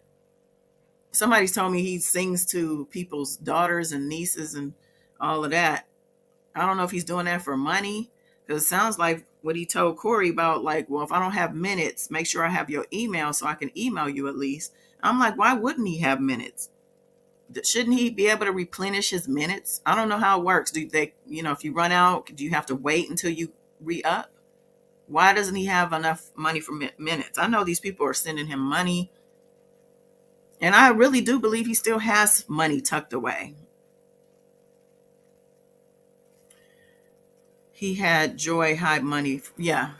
somebody told me he sings to people's daughters and nieces and all of that. I don't know if he's doing that for money, because it sounds like what he told Cory about, like, well, if I don't have minutes, make sure I have your email so I can email you at least. I'm like, why wouldn't he have minutes? Shouldn't he be able to replenish his minutes? I don't know how it works. Do they, if you run out, do you have to wait until you re-up? Why doesn't he have enough money for minutes? I know these people are sending him money, and I really do believe he still has money tucked away. He had Joy hide money. Yeah,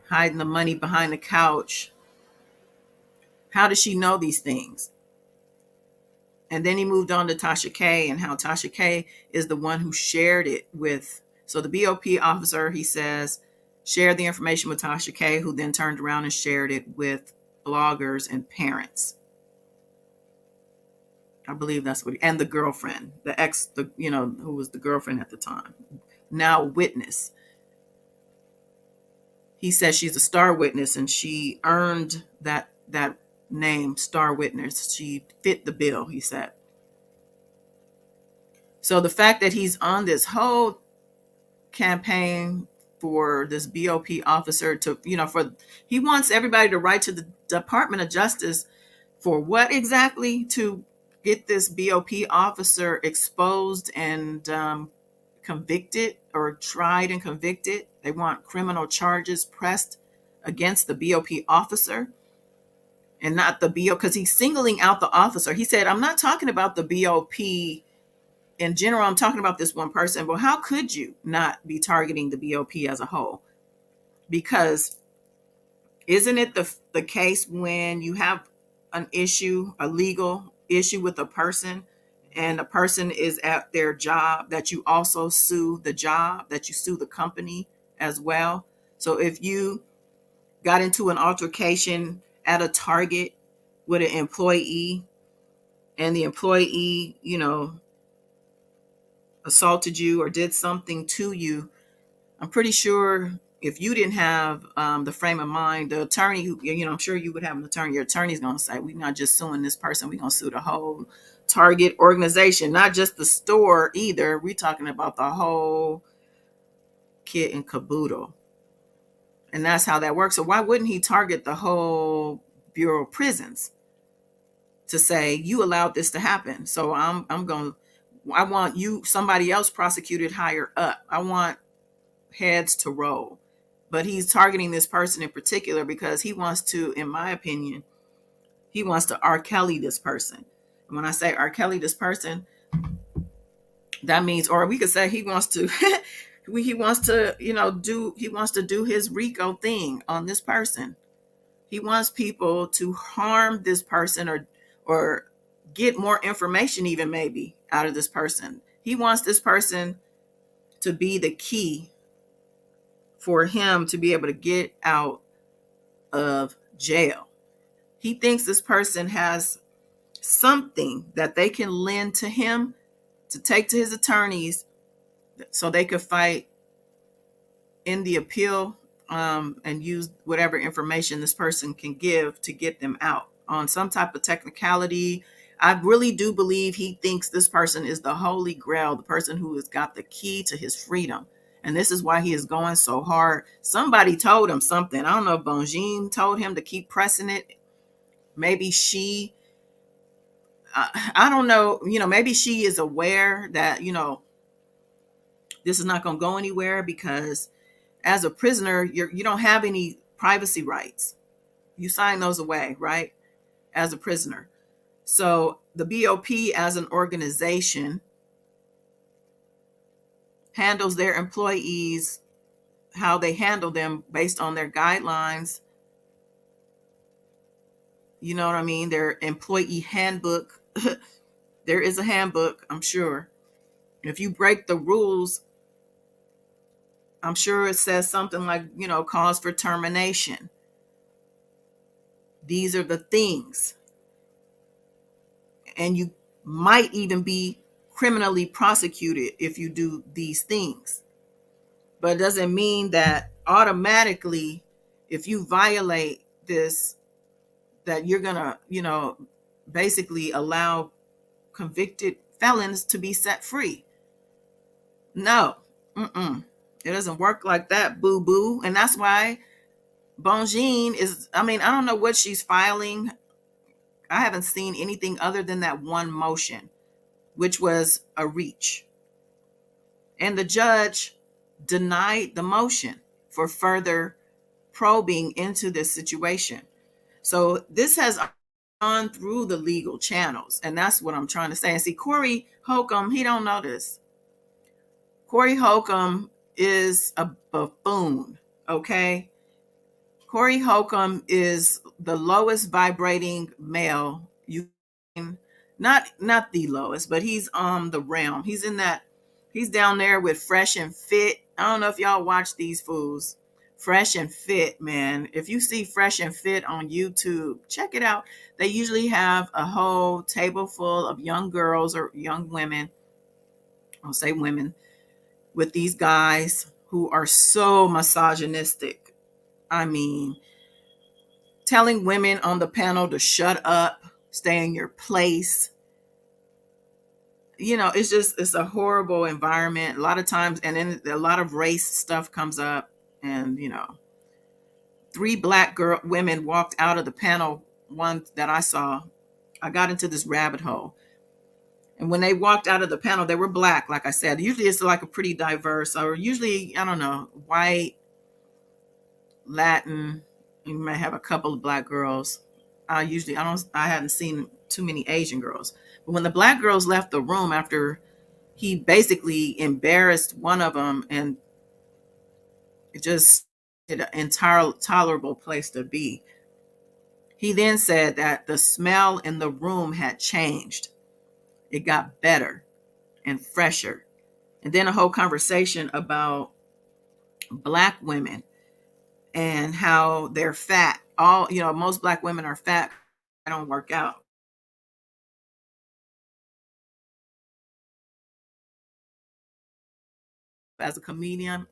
hiding the money behind the couch. How does she know these things? And then he moved on to Tasha K, and how Tasha K is the one who shared it with. So the BOP officer, he says, shared the information with Tasha K, who then turned around and shared it with bloggers and parents. I believe that's what, and the girlfriend, the ex, who was the girlfriend at the time, now witness. He says she's a star witness, and she earned that name, star witness. She fit the bill, he said. So the fact that he's on this whole campaign for this BOP officer to, he wants everybody to write to the Department of Justice for what exactly? To get this BOP officer exposed and convicted, or tried and convicted. They want criminal charges pressed against the BOP officer and not the BOP, because he's singling out the officer. He said, I'm not talking about the BOP in general, I'm talking about this one person. Well, how could you not be targeting the BOP as a whole? Because isn't it the case when you have an issue, a legal issue with a person, and a person is at their job, that you also sue the job, that you sue the company as well? So if you got into an altercation at a Target with an employee, and the employee, assaulted you or did something to you, I'm pretty sure if you didn't have the frame of mind, the attorney, I'm sure you would have an attorney. Your attorney's going to say, we're not just suing this person, we're going to sue the whole Target organization, not just the store either. We're talking about the whole kit and caboodle. And that's how that works. So why wouldn't he target the whole Bureau of Prisons to say, you allowed this to happen? So I want you, somebody else prosecuted higher up. I want heads to roll. But he's targeting this person in particular because he wants to, in my opinion, he wants to R. Kelly this person. And when I say R. Kelly this person, that means, or we could say he wants to, he wants to do his RICO thing on this person. He wants people to harm this person, or get more information even maybe out of this person. He wants this person to be the key for him to be able to get out of jail. He thinks this person has something that they can lend to him to take to his attorneys so they could fight in the appeal, and use whatever information this person can give to get them out on some type of technicality. I really do believe he thinks this person is the holy grail, the person who has got the key to his freedom. And this is why he is going so hard. Somebody told him something. I don't know if Bonjean told him to keep pressing it. Maybe she, I don't know, maybe she is aware that, this is not going to go anywhere, because as a prisoner, you don't have any privacy rights. You sign those away, right? As a prisoner. So the BOP as an organization handles their employees, how they handle them based on their guidelines. You know what I mean? Their employee handbook. There is a handbook, I'm sure. If you break the rules, I'm sure it says something like, cause for termination. These are the things. And you might even be criminally prosecuted if you do these things. But it doesn't mean that automatically, if you violate this, that you're going to, basically allow convicted felons to be set free. No. It doesn't work like that, boo-boo. And that's why Bonjean is, I don't know what she's filing. I haven't seen anything other than that one motion, which was a reach. And the judge denied the motion for further probing into this situation. So this has gone through the legal channels, and that's what I'm trying to say. And see, Cory Holcomb, he don't know this. Cory Holcomb is a buffoon, okay? Cory Holcomb is the lowest vibrating male you can, not the lowest, but he's on the realm. He's down there with Fresh and Fit. I don't know if y'all watch these fools. Fresh and Fit, man. If you see Fresh and Fit on YouTube, check it out. They usually have a whole table full of young girls or young women. I'll say women, with these guys who are so misogynistic. I mean, telling women on the panel to shut up, stay in your place. You know, it's a horrible environment a lot of times. And then a lot of race stuff comes up. And, 3 black women walked out of the panel, one that I saw. I got into this rabbit hole. And when they walked out of the panel, they were black, like I said. Usually it's like a pretty diverse, or usually, I don't know, white, Latin. You might have a couple of black girls. I hadn't seen too many Asian girls. But when the black girls left the room after he basically embarrassed one of them, and it just an intolerable place to be. He then said that the smell in the room had changed. It got better and fresher. And then a whole conversation about black women and how they're fat. Most black women are fat. They don't work out. As a comedian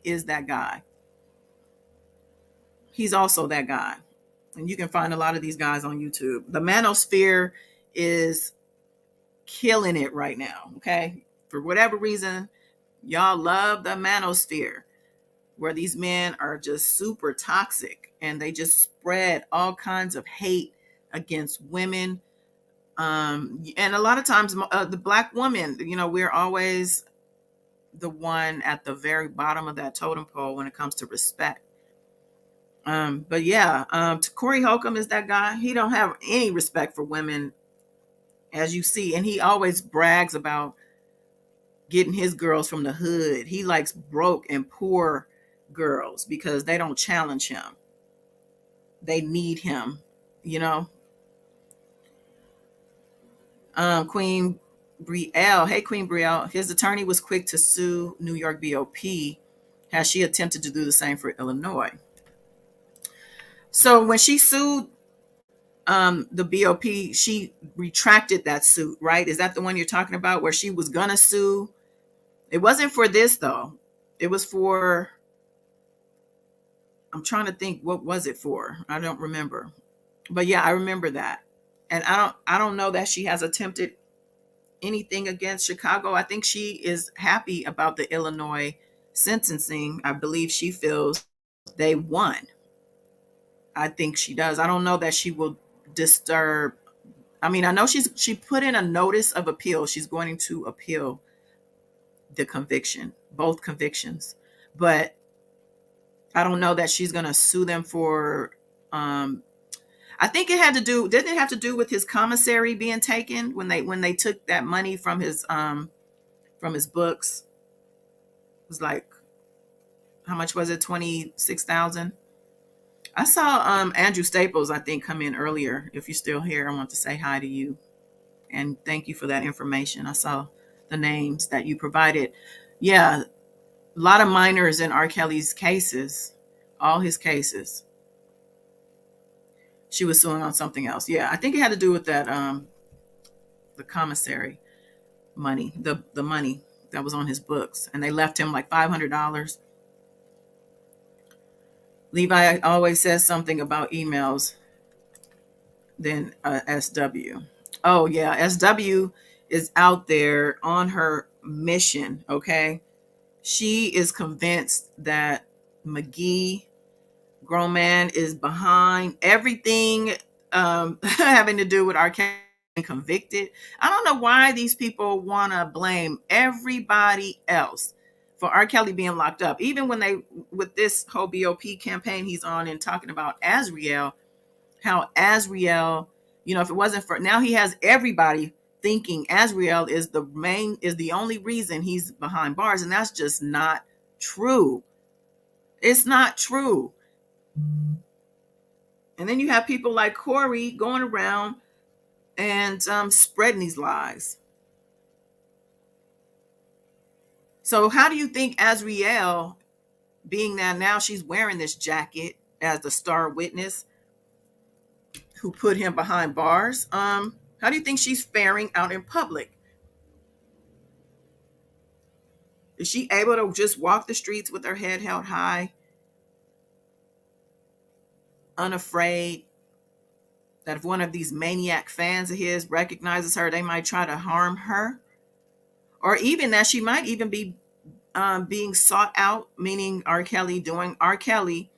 is that guy. He's also that guy. And you can find a lot of these guys on YouTube. The manosphere is killing it right now, okay? For whatever reason, y'all love the manosphere, where these men are just super toxic and they just spread all kinds of hate against women. And a lot of times, the black woman, we're always the one at the very bottom of that totem pole when it comes to respect. But yeah, Cory Holcomb is that guy. He don't have any respect for women, as you see, and he always brags about getting his girls from the hood. He likes broke and poor girls because they don't challenge him. They need him, Queen Brielle. Hey, Queen Brielle. His attorney was quick to sue New York BOP. Has she attempted to do the same for Illinois? So when she sued the BOP, she retracted that suit, right? Is that the one you're talking about, where she was gonna sue? It wasn't for this though. It was for, I'm trying to think, what was it for? I don't remember. But yeah, I remember that. And I don't know that she has attempted anything against Chicago. I think she is happy about the Illinois sentencing. I believe she feels they won. I think she does. I don't know that she will disturb. I mean, I know she put in a notice of appeal. She's going to appeal the conviction, both convictions. But I don't know that she's going to sue them for I think it had to do, didn't it have to do with his commissary being taken when they took that money from his books? It was like, how much was it? 26,000. I saw Andrew Staples, I think, come in earlier. If you're still here, I want to say hi to you and thank you for that information. I saw the names that you provided. Yeah, a lot of minors in R. Kelly's cases, all his cases. She was suing on something else. Yeah, I think it had to do with that, the commissary money, the money that was on his books, and they left him like $500. Levi always says something about emails. Then SW. Oh yeah, SW is out there on her mission. Okay, she is convinced that McGee, grown man, is behind everything having to do with R. Kelly being convicted. I don't know why these people want to blame everybody else for R. Kelly being locked up. Even when they, with this whole BOP campaign he's on and talking about Azriel, how Azriel, if it wasn't for, now he has everybody thinking Azriel is the only reason he's behind bars. And that's just not true. It's not true. And then you have people like Cory going around and spreading these lies. So how do you think Azriel, being that now she's wearing this jacket as the star witness who put him behind bars, how do you think she's faring out in public? Is she able to just walk the streets with her head held high, unafraid that if one of these maniac fans of his recognizes her, they might try to harm her? Or even that she might even be being sought out, meaning R. Kelly doing R. Kelly,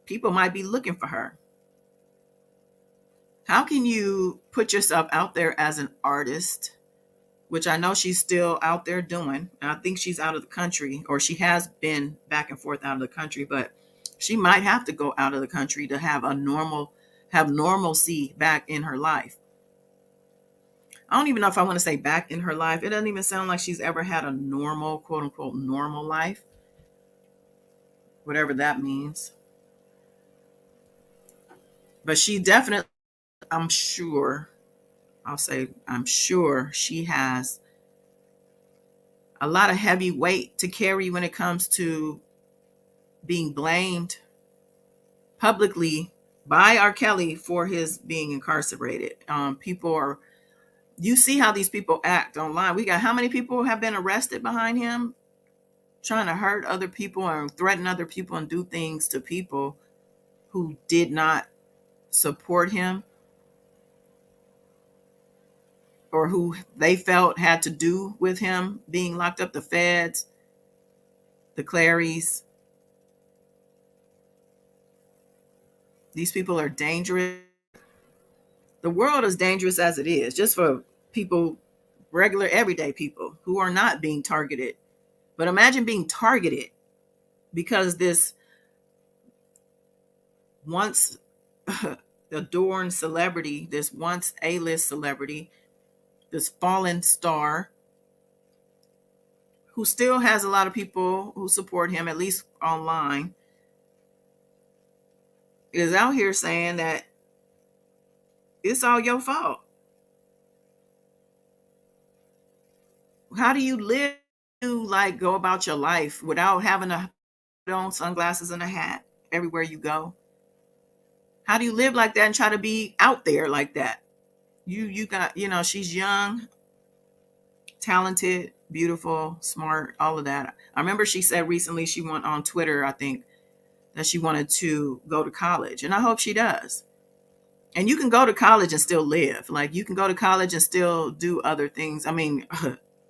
people might be looking for her. How can you put yourself out there as an artist, which I know she's still out there doing? And I think she's out of the country, or she has been back and forth out of the country, but she might have to go out of the country to have normalcy back in her life. I don't even know if I want to say back in her life. It doesn't even sound like she's ever had a normal, quote unquote, normal life, whatever that means. But she definitely, I'm sure she has a lot of heavy weight to carry when it comes to being blamed publicly by R. Kelly for his being incarcerated. You see how these people act online. We got how many people have been arrested behind him trying to hurt other people and threaten other people and do things to people who did not support him or who they felt had to do with him being locked up. The feds, the Clarys. These people are dangerous. The world is dangerous as it is, just for people, regular, everyday people who are not being targeted. But imagine being targeted because this once adorned celebrity, this once A-list celebrity, this fallen star, who still has a lot of people who support him, at least online, is out here saying that it's all your fault. How do you live, like, go about your life without having to put on sunglasses and a hat everywhere you go? How do you live like that and try to be out there like that? You got, she's young, talented, beautiful, smart, all of that. I remember she said recently, she went on Twitter, I think, that she wanted to go to college, and I hope she does. And you can go to college and still live. Like, you can go to college and still do other things. I mean,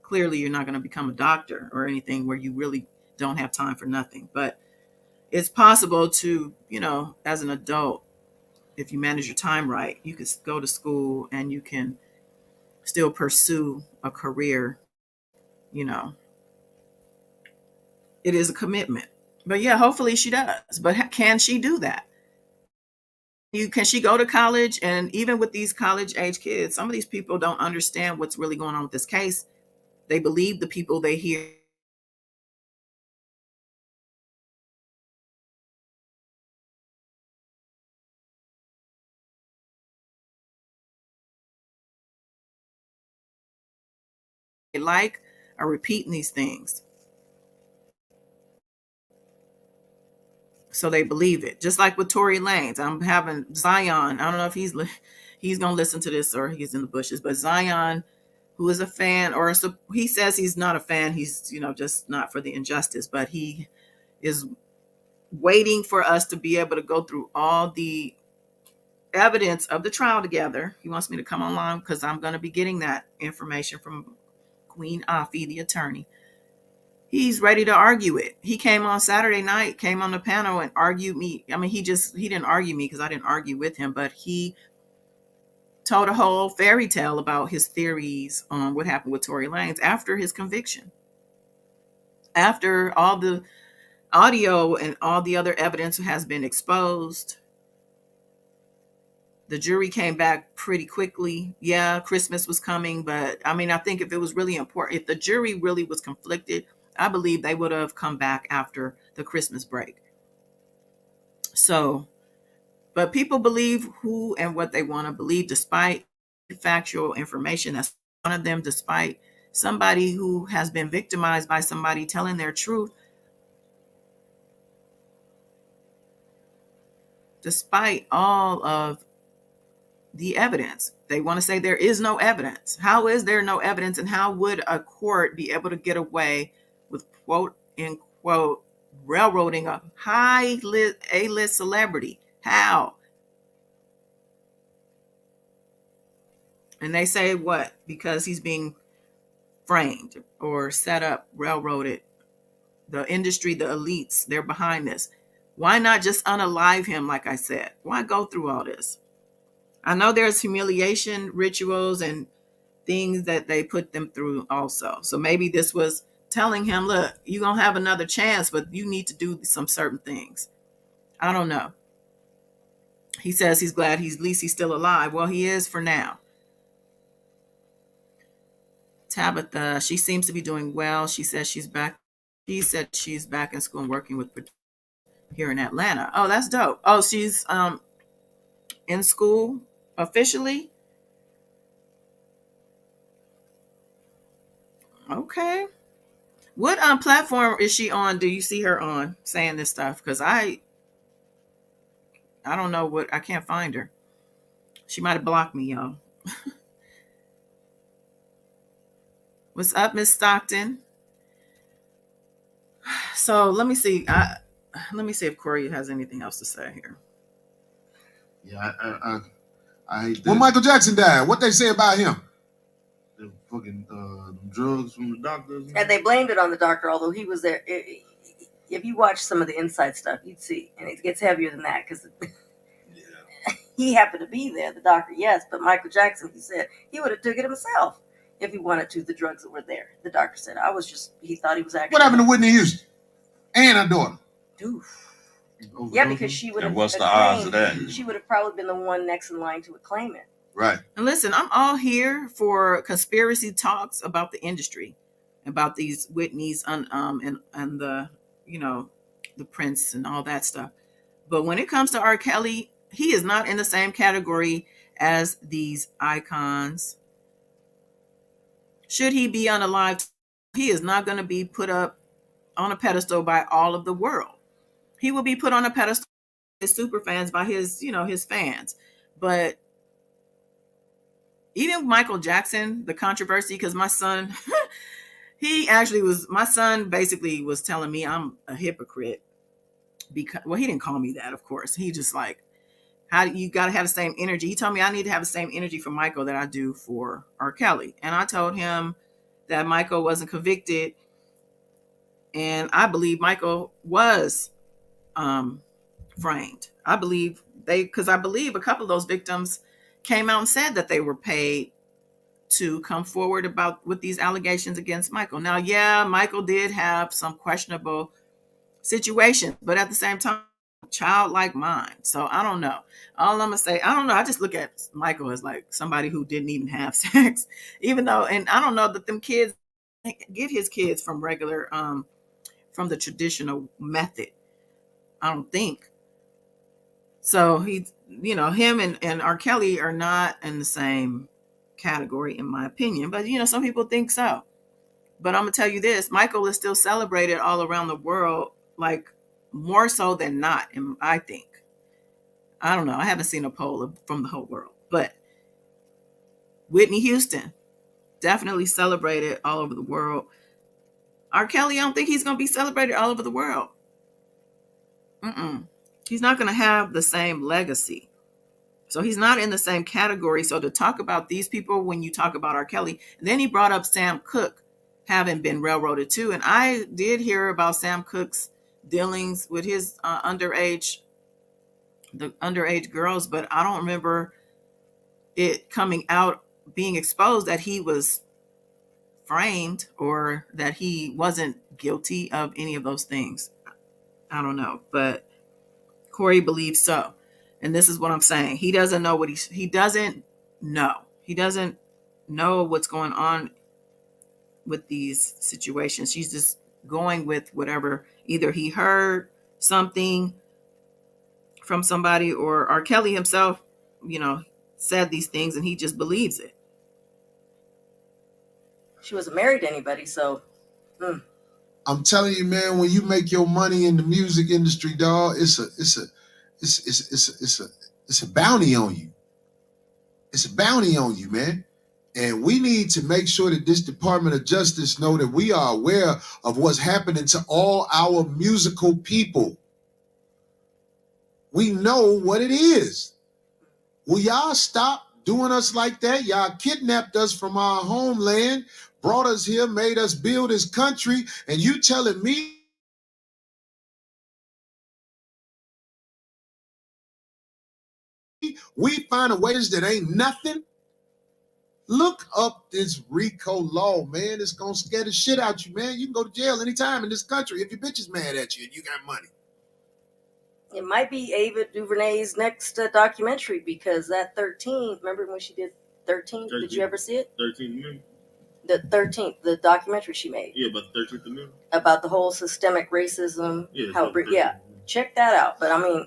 clearly you're not going to become a doctor or anything where you really don't have time for nothing. But it's possible to, as an adult, if you manage your time right, you can go to school and you can still pursue a career. It is a commitment. But yeah, hopefully she does. But can she do that? Can she go to college? And even with these college age kids, some of these people don't understand what's really going on with this case. They believe the people they hear. They like are repeating these things. So they believe it. Just like with Tory Lanez. I'm having Zion. I don't know if he's going to listen to this or he's in the bushes, but Zion, who is a fan, or he says he's not a fan. He's, just not for the injustice, but he is waiting for us to be able to go through all the evidence of the trial together. He wants me to come online because I'm going to be getting that information from Queen Afi, the attorney. He's ready to argue it. He came on Saturday night, came on the panel and argued me. I mean, he didn't argue me because I didn't argue with him, but he told a whole fairy tale about his theories on what happened with Tory Lanez after his conviction. After all the audio and all the other evidence has been exposed, the jury came back pretty quickly. Yeah, Christmas was coming, but I mean, I think if it was really important, if the jury really was conflicted, I believe they would have come back after the Christmas break. So, but people believe who and what they want to believe, despite factual information that's one of them, despite somebody who has been victimized by somebody telling their truth, despite all of the evidence. They want to say there is no evidence. How is there no evidence? And how would a court be able to get away with quote unquote railroading a high A-list celebrity? How? And they say what? Because he's being framed or set up, railroaded. The industry, the elites, they're behind this. Why not just unalive him, like I said? Why go through all this? I know there's humiliation rituals and things that they put them through also. So maybe this was telling him, look, you're going to have another chance, but you need to do some certain things. I don't know. He says he's glad at least he's still alive. Well, he is for now. Tabitha, she seems to be doing well. She says she's back. She said she's back in school and working with here in Atlanta. Oh, that's dope. Oh, she's in school officially. Okay. What platform is she on? Do you see her on saying this stuff? Because I don't know what, I can't find her. She might have blocked me, y'all. What's up, Miss Stockton? So let me see. Let me see if Cory has anything else to say here. Yeah, I hate that. When Michael Jackson died, what they say about him? The fucking drugs from the doctors. And they blamed it on the doctor, although he was there. If you watch some of the inside stuff, you'd see, and it gets heavier than that because he happened to be there. The doctor, yes, but Michael Jackson, he said he would have took it himself if he wanted to. The drugs that were there, the doctor said, he thought he was actually. What happened to Whitney Houston and her daughter? Dude. Yeah, because she would have. And what's the odds of that? She would have probably been the one next in line to acclaim it. Right. And listen, I'm all here for conspiracy talks about the industry, about these Whitneys and the the Prince and all that stuff. But when it comes to R. Kelly, he is not in the same category as these icons. Should he be unalive, he is not going to be put up on a pedestal by all of the world. He will be put on a pedestal by his super fans, by his his fans. But even Michael Jackson, the controversy, because my son, my son basically was telling me I'm a hypocrite because, well, he didn't call me that, of course. He just like, how do you got to have the same energy? He told me I need to have the same energy for Michael that I do for R. Kelly. And I told him that Michael wasn't convicted. And I believe Michael was framed. I believe because I believe a couple of those victims came out and said that they were paid to come forward with these allegations against Michael. Now, yeah, Michael did have some questionable situations, but at the same time, childlike mind. So I don't know. All I'm gonna say, I don't know. I just look at Michael as like somebody who didn't even have sex, even though, and I don't know that them kids get his kids from regular, from the traditional method. I don't think. So he, him and R. Kelly are not in the same category, in my opinion. But, some people think so. But I'm going to tell you this, Michael is still celebrated all around the world, like more so than not, I think. I don't know. I haven't seen a poll from the whole world. But Whitney Houston, definitely celebrated all over the world. R. Kelly, I don't think he's going to be celebrated all over the world. He's not going to have the same legacy. So he's not in the same category. So to talk about these people when you talk about R. Kelly, and then he brought up Sam Cooke. haven't been railroaded too. And I did hear about Sam Cooke's dealings with his the underage girls, but I don't remember it coming out, being exposed that he was framed or that he wasn't guilty of any of those things. I don't know, but Cory believes so. And this is what I'm saying. He doesn't know what he doesn't know. He doesn't know what's going on with these situations. She's just going with whatever either he heard something from somebody or R. Kelly himself, said these things and he just believes it. She wasn't married to anybody, so. I'm telling you, man, when you make your money in the music industry, dog, it's a bounty on you. It's a bounty on you, man. And we need to make sure that this Department of Justice know that we are aware of what's happening to all our musical people. We know what it is. Will y'all stop doing us like that? Y'all kidnapped us from our homeland, brought us here, made us build this country, and you telling me we find a ways that ain't nothing? Look up this RICO law, man. It's gonna scare the shit out you, man. You can go to jail anytime in this country if your bitch is mad at you and you got money. It might be Ava DuVernay's next documentary, because that 13, remember when she did 13? Did you ever see it? 13th. The 13th, the documentary she made. Yeah, but 13th Amendment. About the whole systemic racism. Yeah, Check that out. But I mean,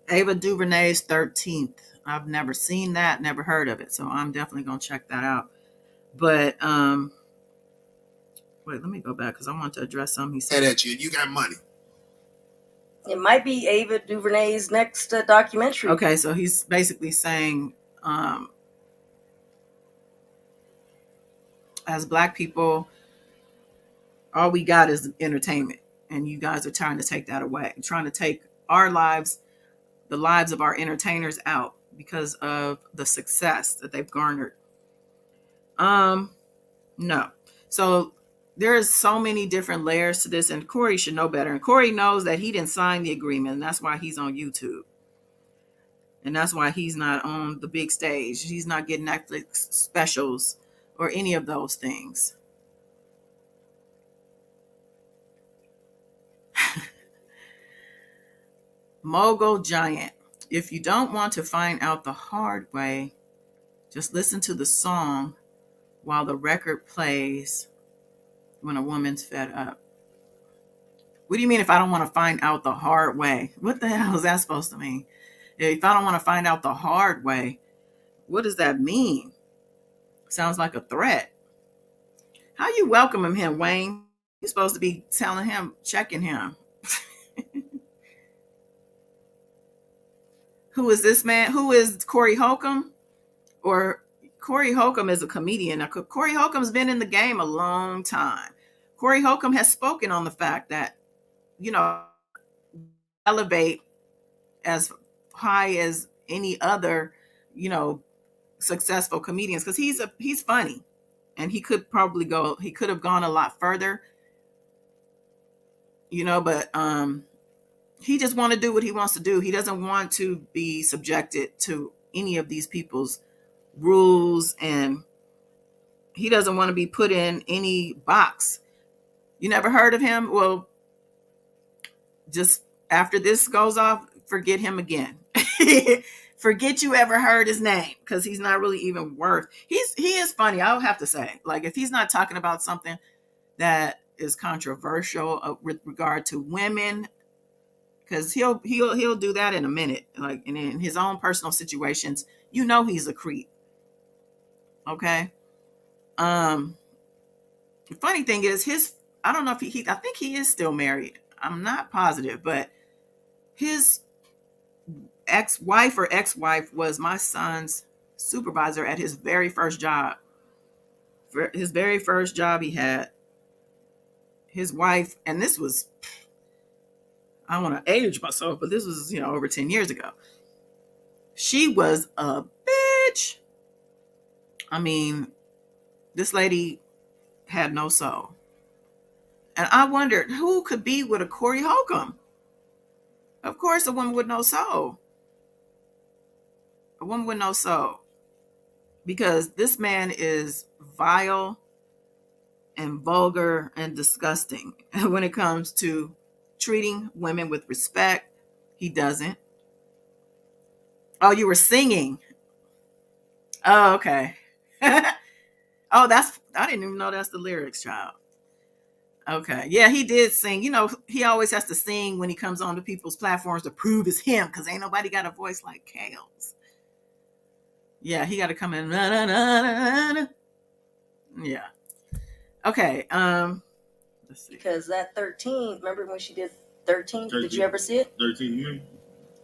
Ava DuVernay's 13th. I've never seen that, never heard of it. So I'm definitely going to check that out. But, wait, let me go back because I want to address something he said. At you, you got money. It might be Ava DuVernay's next documentary. Okay, so he's basically saying, as Black people, all we got is entertainment. And you guys are trying to take that away. Trying to take our lives, the lives of our entertainers out because of the success that they've garnered. No. So there's so many different layers to this, and Cory should know better. And Cory knows that he didn't sign the agreement, and that's why he's on YouTube. And that's why he's not on the big stage. He's not getting Netflix specials or any of those things. Mogul Giant. If you don't want to find out the hard way, just listen to the song while the record plays when a woman's fed up. What do you mean if I don't want to find out the hard way? What the hell is that supposed to mean? If I don't want to find out the hard way, what does that mean? Sounds like a threat. How you welcoming him, Wayne? You're supposed to be telling him, checking him. Who is this man? Who is Cory Holcomb? Or Cory Holcomb is a comedian. Now, Cory Holcomb's been in the game a long time. Cory Holcomb has spoken on the fact that, elevate as high as any other, successful comedians, because he's funny, and he could have gone a lot further, but he just want to do what he wants to do. He doesn't want to be subjected to any of these people's rules, and he doesn't want to be put in any box. You never heard of him? Well, just after this goes off, forget him again. Forget you ever heard his name, because he's not really even worth. He is funny, I'll have to say. Like, if he's not talking about something that is controversial with regard to women, because he'll do that in a minute. Like, and in his own personal situations, he's a creep. Okay. The funny thing is I don't know if I think he is still married. I'm not positive, but his ex-wife was my son's supervisor at his very first job. For his very first job he had, his wife, and this was, I don't want to age myself, but this was, over 10 years ago. She was a bitch. I mean, this lady had no soul. And I wondered who could be with a Cory Holcomb. Of course, a woman with no soul. A woman with no soul. Because this man is vile and vulgar and disgusting when it comes to treating women with respect. He doesn't. Oh, you were singing. Oh, okay. Oh, I didn't even know that's the lyrics, child. Okay. Yeah, he did sing. He always has to sing when he comes onto people's platforms to prove it's him because ain't nobody got a voice like Kale's. Yeah, he got to come in. Na, na, na, na, na. Yeah. Okay. Let's see. Because that 13, remember when she did 13? Did you ever see it? 13th.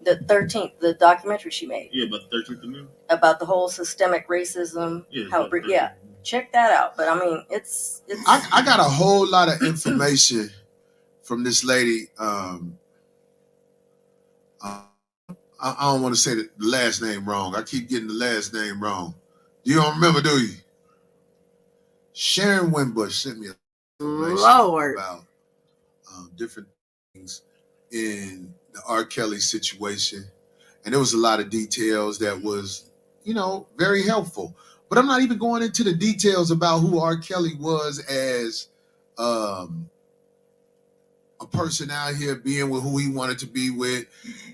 The 13th, the documentary she made. Yeah, about the 13th Amendment. About the whole systemic racism. Yeah. Check that out. But I mean, it's. I got a whole lot of information from this lady. I don't want to say the last name wrong. I keep getting the last name wrong. You don't remember, do you? Sharon Winbush sent me information about different things in the R. Kelly situation. And there was a lot of details that was, very helpful. But I'm not even going into the details about who R. Kelly was as a person out here being with who he wanted to be with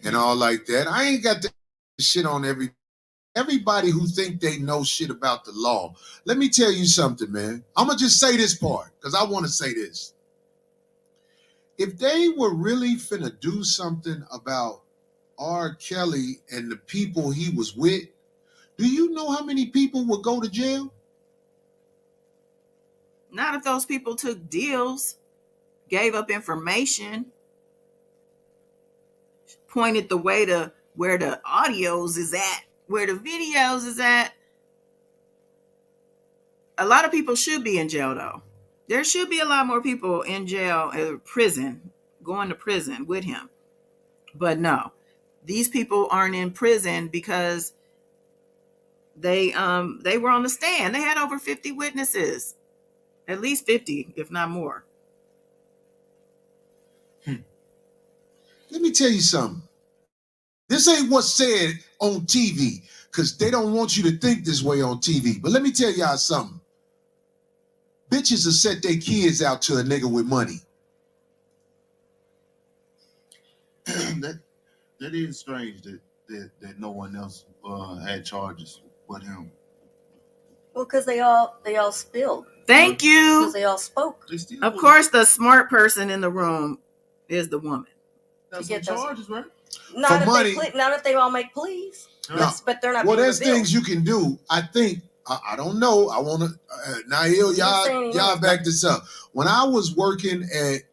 and all like that. I ain't got the shit on everybody who think they know shit about the law. Let me tell you something, man. I'm going to just say this part because I want to say this. If they were really finna do something about R. Kelly and the people he was with, do you know how many people would go to jail? Not if those people took deals, gave up information, pointed the way to where the audios is at, where the videos is at. A lot of people should be in jail, though. There should be a lot more people in jail, prison, going to prison with him. But no, these people aren't in prison because they were on the stand. They had over 50 witnesses, at least 50, if not more. Let me tell you something. This ain't what's said on TV because they don't want you to think this way on TV. But let me tell y'all something. Bitches will set their kids out to a nigga with money. That is strange that no one else had charges but him. Well, because they all spilled. Thank you. Because they all spoke. Of course, the smart person in the room is the woman. That's some charges, right? Not For if they all make pleas. No. But they're not. Well, being there's revealed. things you can do. I think. I don't know. I want to. Nail, y'all back this up. When I was working at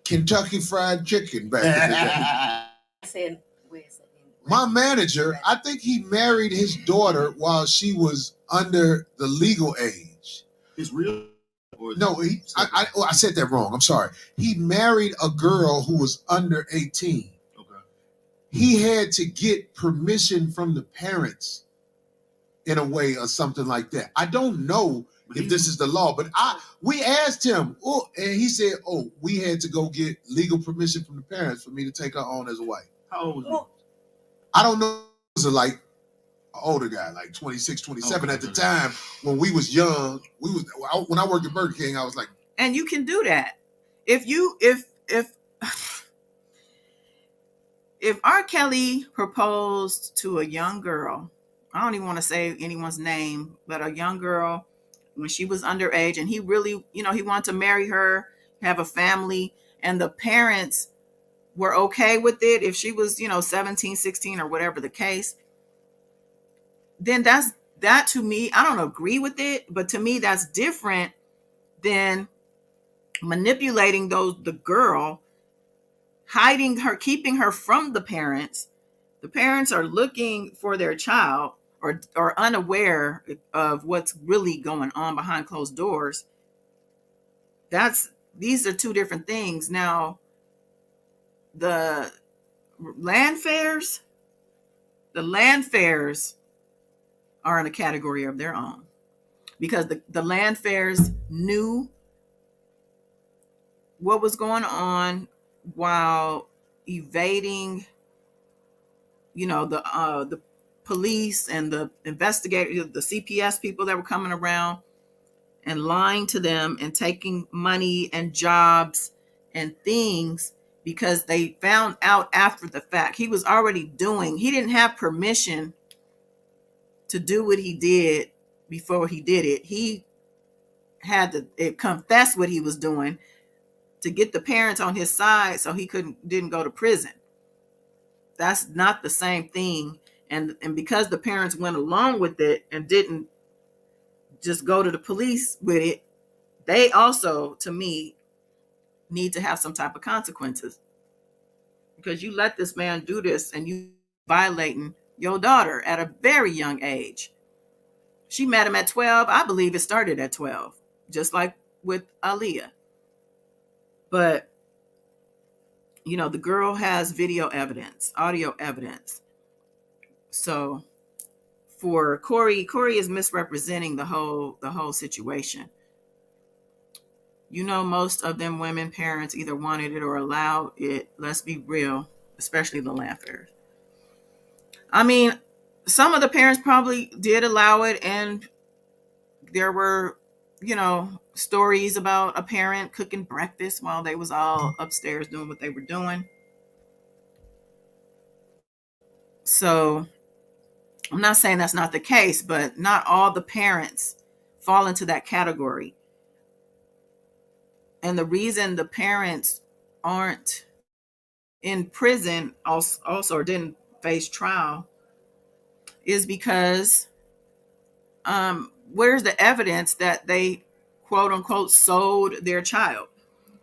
Kentucky Fried Chicken back in the day, I said, wait a second. my manager, I think he married his daughter while she was under the legal age. It's real. No, I said that wrong. I'm sorry. He married a girl who was under 18. Okay. He had to get permission from the parents in a way or something like that. I don't know if this is the law, but we asked him, and he said, we had to go get legal permission from the parents for me to take her on as a wife. How old was he? I don't know. It was like an older guy, like 26, 27 at the time when we was young. When I worked at Burger King, I was like, and you can do that. If R. Kelly proposed to a young girl, I don't even want to say anyone's name, but a young girl when she was underage, and he really, he wanted to marry her, have a family, and the parents were okay with it. If she was, 17, 16 or whatever the case, then that to me, I don't agree with it, but to me, that's different than manipulating the girl, hiding her, keeping her from the parents. The parents are looking for their child or unaware of what's really going on behind closed doors. These are two different things. Now, the land fairs are in a category of their own. because the Landfares knew what was going on while evading, the police and the investigators, the CPS people that were coming around and lying to them and taking money and jobs and things because they found out after the fact. He didn't have permission to do what he did before he did it. He had to confess what he was doing to get the parents on his side so he didn't go to prison. That's not the same thing. And because the parents went along with it and didn't just go to the police with it, they also, to me, need to have some type of consequences. Because you let this man do this and you violating your daughter at a very young age. She met him at 12. I believe it started at 12, just like with Aaliyah. But, the girl has video evidence, audio evidence. So for Cory is misrepresenting the whole situation. Most of them women parents either wanted it or allowed it. Let's be real, especially the Landfares. I mean, some of the parents probably did allow it, and there were, stories about a parent cooking breakfast while they was all upstairs doing what they were doing. So I'm not saying that's not the case, but not all the parents fall into that category. And the reason the parents aren't in prison also or didn't face trial is because where's the evidence that they quote unquote sold their child?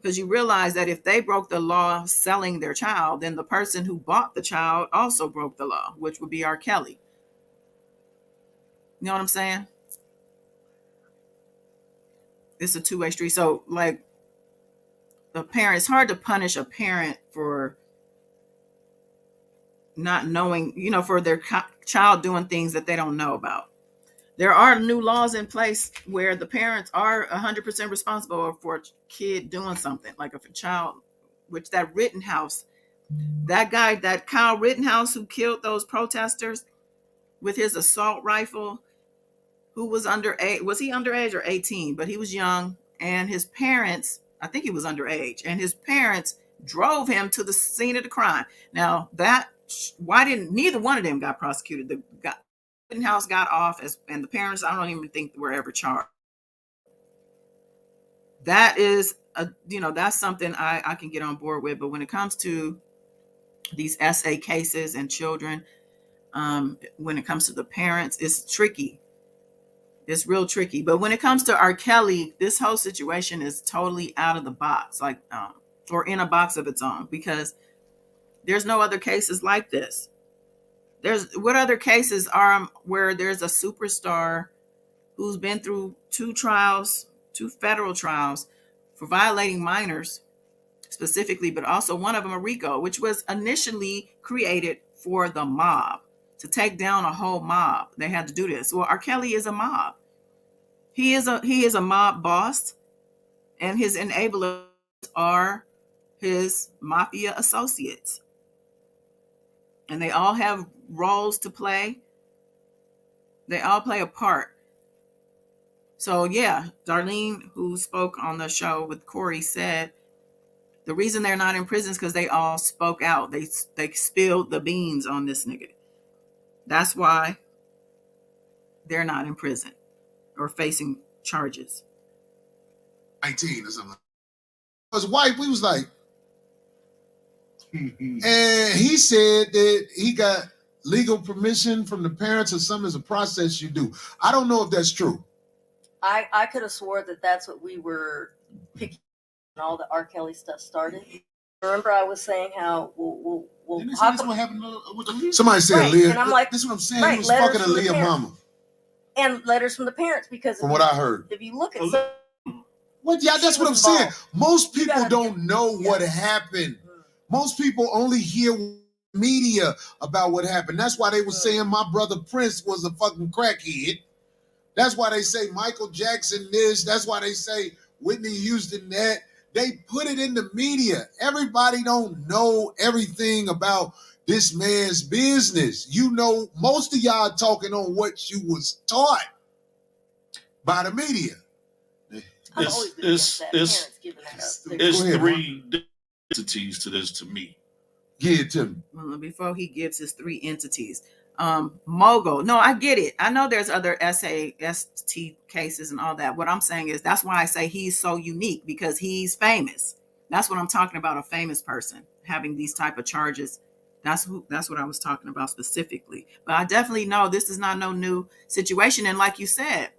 Because you realize that if they broke the law selling their child, then the person who bought the child also broke the law, which would be R. Kelly. You know what I'm saying? It's a two-way street. So like it's hard to punish a parent for not knowing, for their child doing things that they don't know about. There are new laws in place where the parents are 100% responsible for a kid doing something. Like if a child, which that Rittenhouse, that guy, that Kyle Rittenhouse who killed those protesters with his assault rifle, who was underage. Was he underage or 18? But he was young, and his parents, I think he was underage, and his parents drove him to the scene of the crime. Now why didn't neither one of them got prosecuted? The Rittenhouse got off, and the parents, I don't even think were ever charged. That is that's something I can get on board with. But when it comes to these SA cases and children, when it comes to the parents, it's tricky. It's real tricky. But when it comes to R. Kelly, this whole situation is totally out of the box, or in a box of its own, because there's no other cases like this. What other cases are where there's a superstar who's been through two federal trials for violating minors specifically, but also one of them a RICO, which was initially created for the mob, to take down a whole mob. They had to do this. Well, R. Kelly is a mob. He is a mob boss, and his enablers are his mafia associates. And they all have roles to play. They all play a part. So yeah, Darlene, who spoke on the show with Cory, said the reason they're not in prison is because they all spoke out. They spilled the beans on this nigga. That's why they're not in prison or facing charges. 19 or something. His wife, we was like, and he said that he got legal permission from the parents or something. As a process you do. I don't know if that's true. I could have swore that that's what we were picking when all the R. Kelly stuff started. Remember I was saying how we'll that's what happened with Aaliyah. Somebody said right. Aaliyah. And I'm like, this is what I'm saying. Right, He was fucking letters from the Aaliyah parents. mama. And letters from the parents, because From what I heard. if you look at What? Yeah, that's what I'm saying. Most people don't know what happened. Most people only hear media about what happened. That's why they were saying my brother Prince was a fucking crackhead. That's why they say Michael Jackson this. That's why they say Whitney Houston that. They put it in the media. Everybody don't know everything about this man's business. You know, most of y'all talking on what you was taught by the media. I've always been against that. Parents giving that up. It's Go ahead, three entities to this to me. Give it to me. Well, before he gives his three entities, mogul. No, I get it. I know there's other SAST cases and all that. What I'm saying is that's why I say he's so unique, because he's famous. That's what I'm talking about, a famous person having these type of charges. That's what I was talking about specifically. But I definitely know this is not no new situation. And like you said,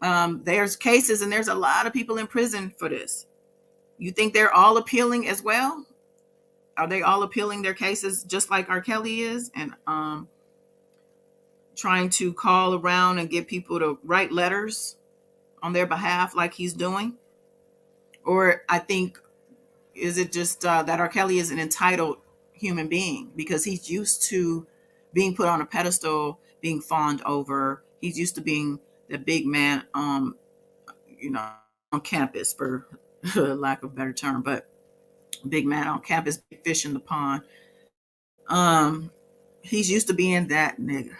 there's cases and there's a lot of people in prison for this. You think they're all appealing as well? Are they all appealing their cases just like R. Kelly is, and trying to call around and get people to write letters on their behalf like he's doing? Or I think, is it just that R. Kelly is an entitled human being because he's used to being put on a pedestal, being fawned over. He's used to being the big man, on campus, for lack of a better term, but big man on campus, big fish in the pond. He's used to being that nigga.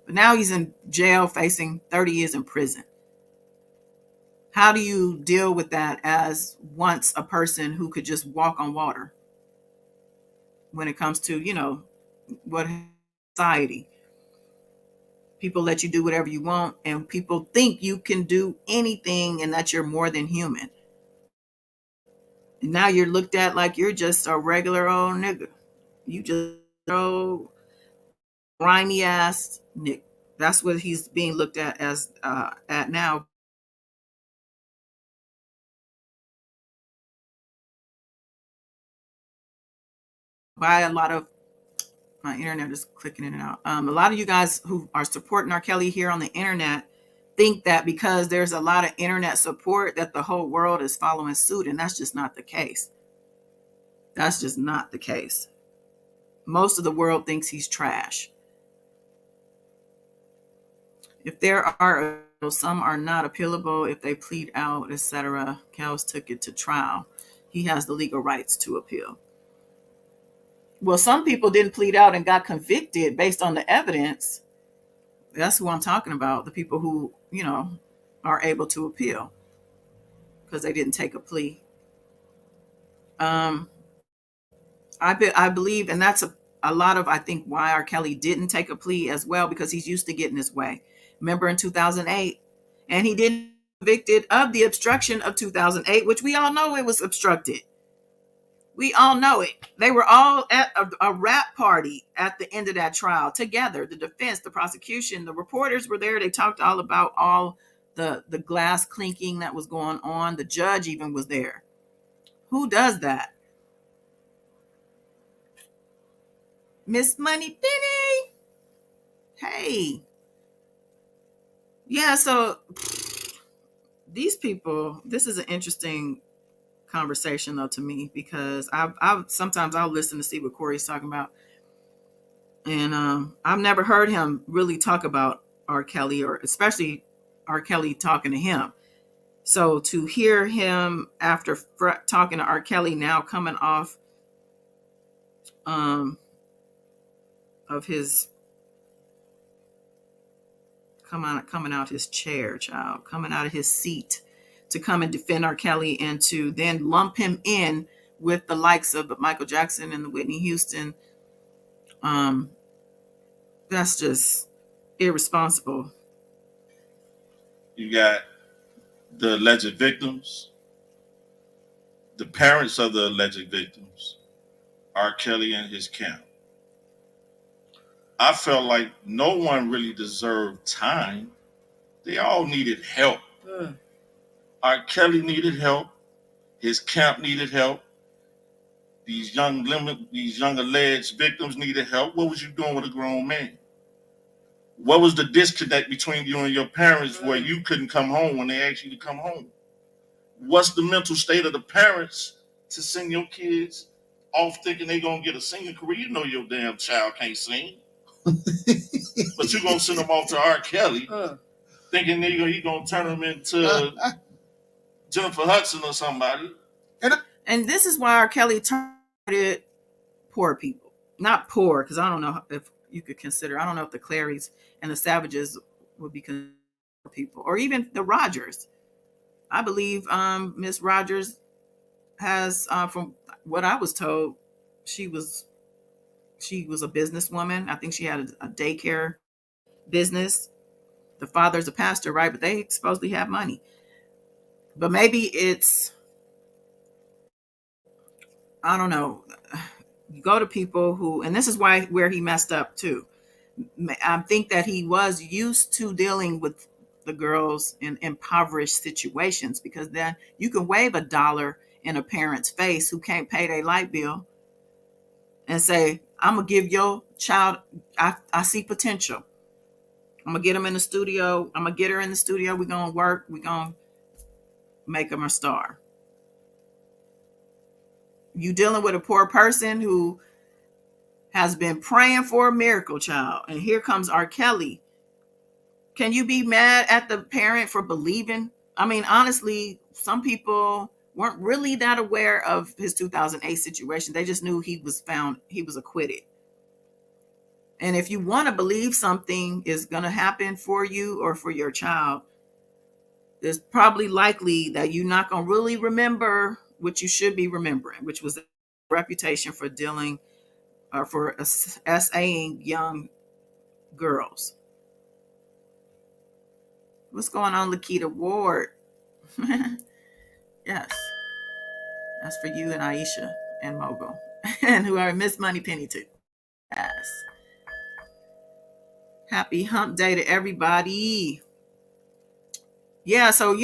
But now he's in jail facing 30 years in prison. How do you deal with that as once a person who could just walk on water when it comes to, what society? People let you do whatever you want, and people think you can do anything and that you're more than human. And now you're looked at like you're just a regular old nigga. You just old grimy ass nigga. That's what he's being looked at as at now. By a lot of, my internet is clicking in and out. A lot of you guys who are supporting R. Kelly here on the internet think that because there's a lot of internet support that the whole world is following suit, and that's just not the case. That's just not the case. Most of the world thinks he's trash. If there are, some are not appealable if they plead out, etc. Kells took it to trial. He has the legal rights to appeal. Well, some people didn't plead out and got convicted based on the evidence. That's who I'm talking about. The people who, are able to appeal because they didn't take a plea. I believe, and that's a lot of, I think, why R. Kelly didn't take a plea as well, because he's used to getting his way. Remember in 2008, and he didn't convicted of the obstruction of 2008, which we all know it was obstructed. We all know it. They were all at a rap party at the end of that trial together. The defense, the prosecution, the reporters were there. They talked all about all the glass clinking that was going on. The judge even was there. Who does that? Miss Money Penny. Hey. Yeah, so these people, this is an interesting conversation though to me, because I've sometimes I'll listen to see what Cory's talking about, and I've never heard him really talk about R. Kelly, or especially R. Kelly talking to him. So to hear him after talking to R. Kelly now coming off of his coming out his chair, coming out of his seat to come and defend R. Kelly, and to then lump him in with the likes of Michael Jackson and the Whitney Houston. That's just irresponsible. You got the alleged victims, the parents of the alleged victims, R. Kelly and his camp. I felt like no one really deserved time. They all needed help. R. Kelly needed help. His camp needed help. These young alleged victims needed help. What was you doing with a grown man? What was the disconnect between you and your parents where you couldn't come home when they asked you to come home? What's the mental state of the parents to send your kids off thinking they're going to get a singing career? You know your damn child can't sing. But you're gonna send him off to R. Kelly, thinking he gonna turn him into Jennifer Hudson or somebody. And this is why R. Kelly targeted poor people. Not poor, because I don't know if you could consider, I don't know if the Clarys and the Savages would be considered people, or even the Rogers. I believe Miss Rogers has, from what I was told, she was a businesswoman. I think she had a daycare business. The father's a pastor, right? But they supposedly have money. But maybe it's, I don't know. You go to people who, and this is where he messed up too. I think that he was used to dealing with the girls in impoverished situations, because then you can wave $1 in a parent's face who can't pay their light bill and say, I'm gonna give your child, I see potential. I'm gonna get him in the studio. I'm gonna get her in the studio. We're gonna work. We're gonna make him a star. You dealing with a poor person who has been praying for a miracle child, and here comes R. Kelly. Can you be mad at the parent for believing? I mean, honestly, some people weren't really that aware of his 2008 situation. They just knew he was acquitted. And if you want to believe something is going to happen for you or for your child, it's probably likely that you're not going to really remember what you should be remembering, which was a reputation for dealing or for SAing young girls. What's going on, Lakita Ward? Yes, that's for you and Aisha and Mogul and whoever, Miss Money Penny too. Yes. Happy hump day to everybody. Yeah, so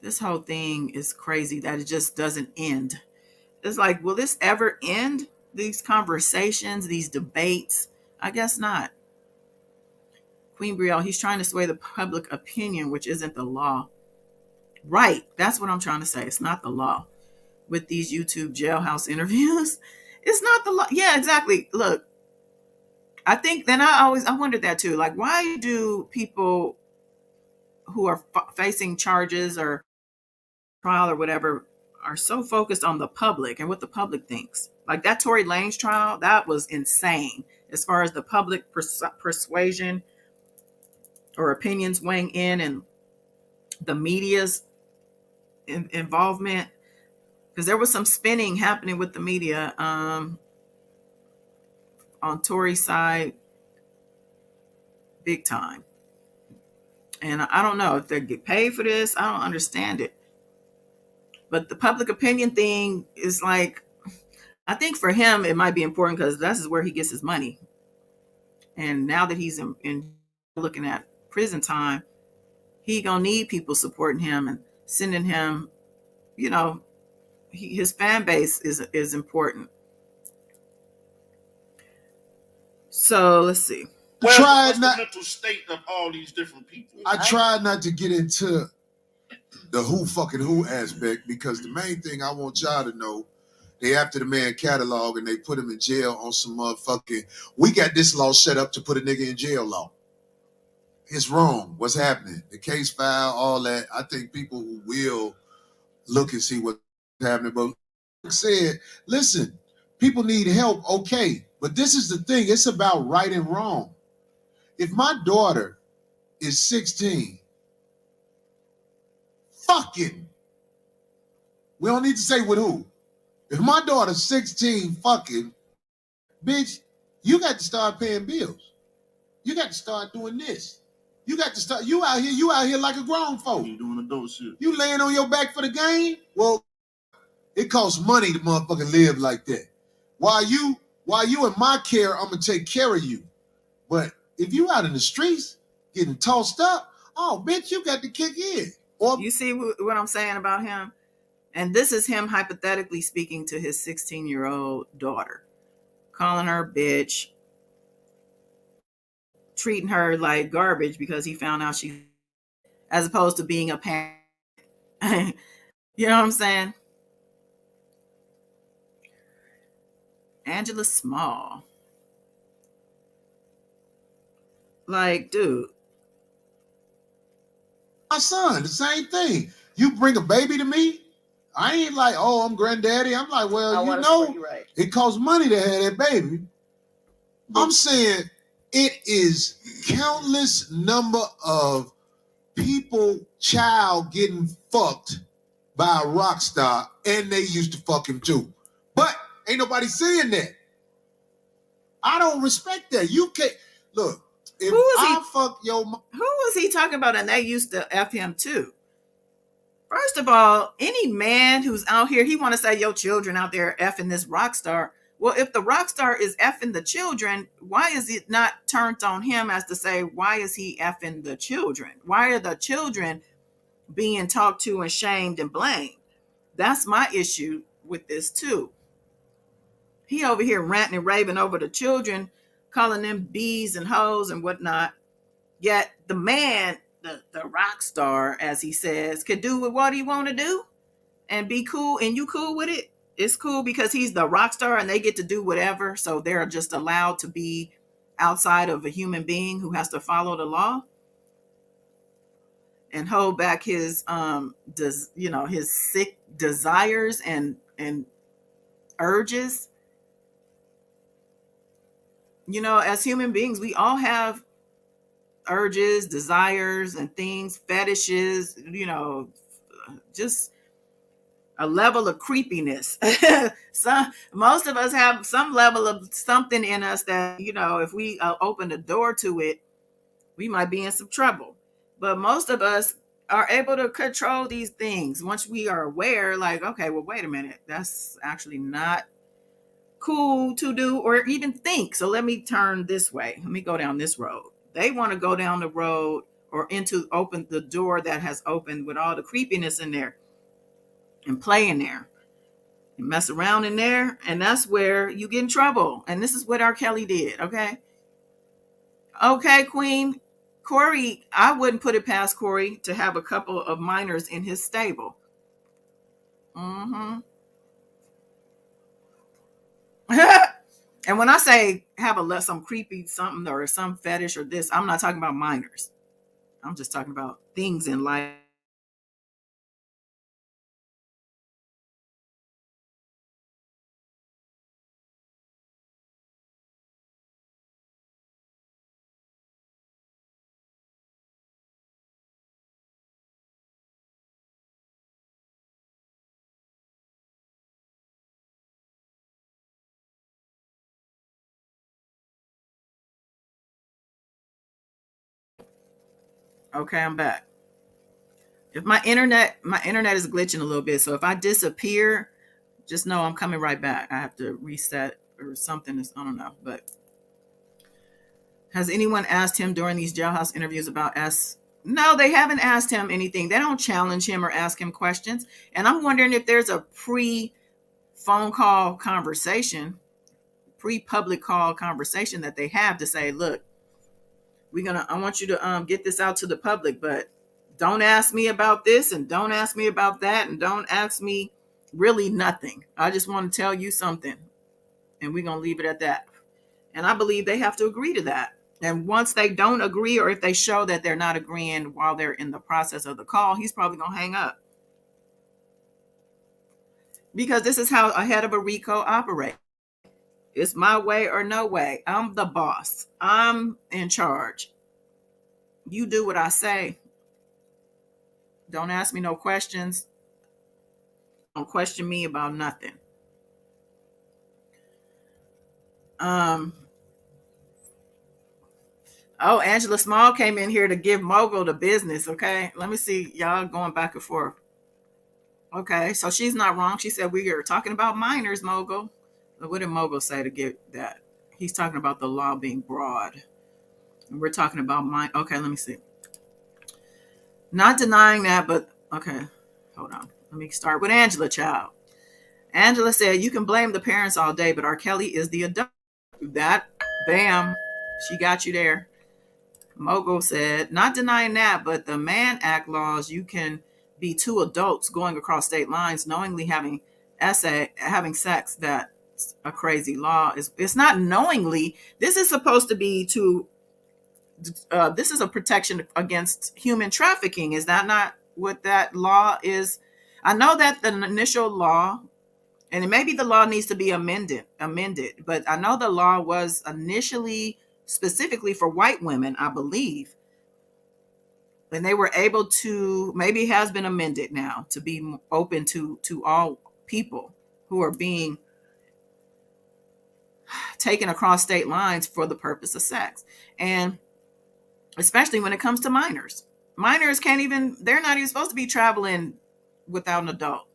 this whole thing is crazy that it just doesn't end. It's like, will this ever end? These conversations, these debates? I guess not. Queen Brielle, he's trying to sway the public opinion, which isn't the law. Right. That's what I'm trying to say. It's not the law. With these YouTube jailhouse interviews, it's not the law. Yeah, exactly. Look, I think then I wondered that too. Like, why do people who are facing charges or trial or whatever are so focused on the public and what the public thinks? Like that Tory Lanez trial, that was insane as far as the public persuasion or opinions weighing in and the media's involvement, because there was some spinning happening with the media on Tory's side big time. And I don't know if they get paid for this. I don't understand it. But the public opinion thing is like, I think for him it might be important because this is where he gets his money. And now that he's in looking at prison time, he gonna need people supporting him and sending him, his fan base is important. So let's see. What's the mental state of all these different people? I tried not to get into the who aspect, because the main thing I want y'all to know, they after the man catalog and they put him in jail on some motherfucking, we got this law set up to put a nigga in jail law. It's wrong. What's happening? The case file, all that. I think people who will look and see what's happening. But like I said, listen, people need help, okay. But this is the thing. It's about right and wrong. If my daughter is 16, fucking, we don't need to say with who. If my daughter's 16 fucking, bitch, you got to start paying bills. You got to start doing this. You got to start, you out here like a grown folk. You doing adult shit. You laying on your back for the game? Well, it costs money to motherfucking live like that. While you in my care, I'm gonna take care of you. But if you out in the streets getting tossed up, oh, bitch, you got to kick in. Or you see what I'm saying about him? And this is him hypothetically speaking to his 16-year-old daughter, calling her bitch, treating her like garbage because he found out she, as opposed to being a parent. You know what I'm saying? Angela Small. Like, dude. My son, the same thing. You bring a baby to me, I ain't like, oh, I'm granddaddy. I'm like, well, you know, right. it costs money to have that baby. I'm saying it is countless number of people, child getting fucked by a rock star, and they used to fuck him too. But ain't nobody saying that. I don't respect that. You can't look. If I fuck your who was he talking about? And they used to F him too. First of all, any man who's out here, he want to say your children out there effing this rock star. Well, if the rock star is effing the children, why is it not turned on him as to say, why is he effing the children? Why are the children being talked to and shamed and blamed? That's my issue with this too. He over here ranting and raving over the children, calling them bees and hoes and whatnot. Yet the man, the rock star, as he says, could do what he want to do and be cool. And you cool with it? It's cool because he's the rock star and they get to do whatever. So they're just allowed to be outside of a human being who has to follow the law and hold back his his sick desires and urges. You know, as human beings, we all have urges, desires, and things, fetishes, you know, just a level of creepiness. Most of us have some level of something in us that, you know, if we open the door to it, we might be in some trouble. But most of us are able to control these things once we are aware, like, okay, well, wait a minute, that's actually not cool to do or even think. So let me turn this way. Let me go down this road. They want to go down the road or open the door that has opened with all the creepiness in there and play in there and mess around in there. And that's where you get in trouble. And this is what R. Kelly did. Okay. Okay, Queen. Cory, I wouldn't put it past Cory to have a couple of minors in his stable. Mm-hmm. And when I say have some creepy something or some fetish or this, I'm not talking about minors. I'm just talking about things in life. Okay, I'm back. If my internet is glitching a little bit, so if I disappear, just know I'm coming right back. I have to reset or something. I don't know. But has anyone asked him during these jailhouse interviews about S? No, they haven't asked him anything. They don't challenge him or ask him questions. And I'm wondering if there's a pre-phone call conversation, pre-public call conversation that they have to say, look, I want you to get this out to the public, but don't ask me about this and don't ask me about that and don't ask me really nothing. I just want to tell you something and we're going to leave it at that. And I believe they have to agree to that. And once they don't agree, or if they show that they're not agreeing while they're in the process of the call, he's probably going to hang up. Because this is how a head of a RICO operates. It's my way or no way. I'm the boss. I'm in charge. You do what I say. Don't ask me no questions. Don't question me about nothing. Oh, Angela Small came in here to give Mogul the business. Okay, let me see. Y'all going back and forth. Okay, so she's not wrong. She said we are talking about minors, Mogul. What did Mogul say to get that? He's talking about the law being broad. And we're talking about Okay, let me see. Not denying that, but okay, hold on. Let me start with Angela, child. Angela said, you can blame the parents all day, but R. Kelly is the adult. That, bam, she got you there. Mogul said, not denying that, but the Mann Act laws, you can be two adults going across state lines, knowingly having sex that a crazy law. It's not knowingly. This is supposed to be this is a protection against human trafficking. Is that not what that law is? I know that the initial law, and maybe the law needs to be amended, but I know the law was initially specifically for white women, I believe. And they were able to, maybe it has been amended now to be open to all people who are being taken across state lines for the purpose of sex. And especially when it comes to minors. Minors can't even, they're not even supposed to be traveling without an adult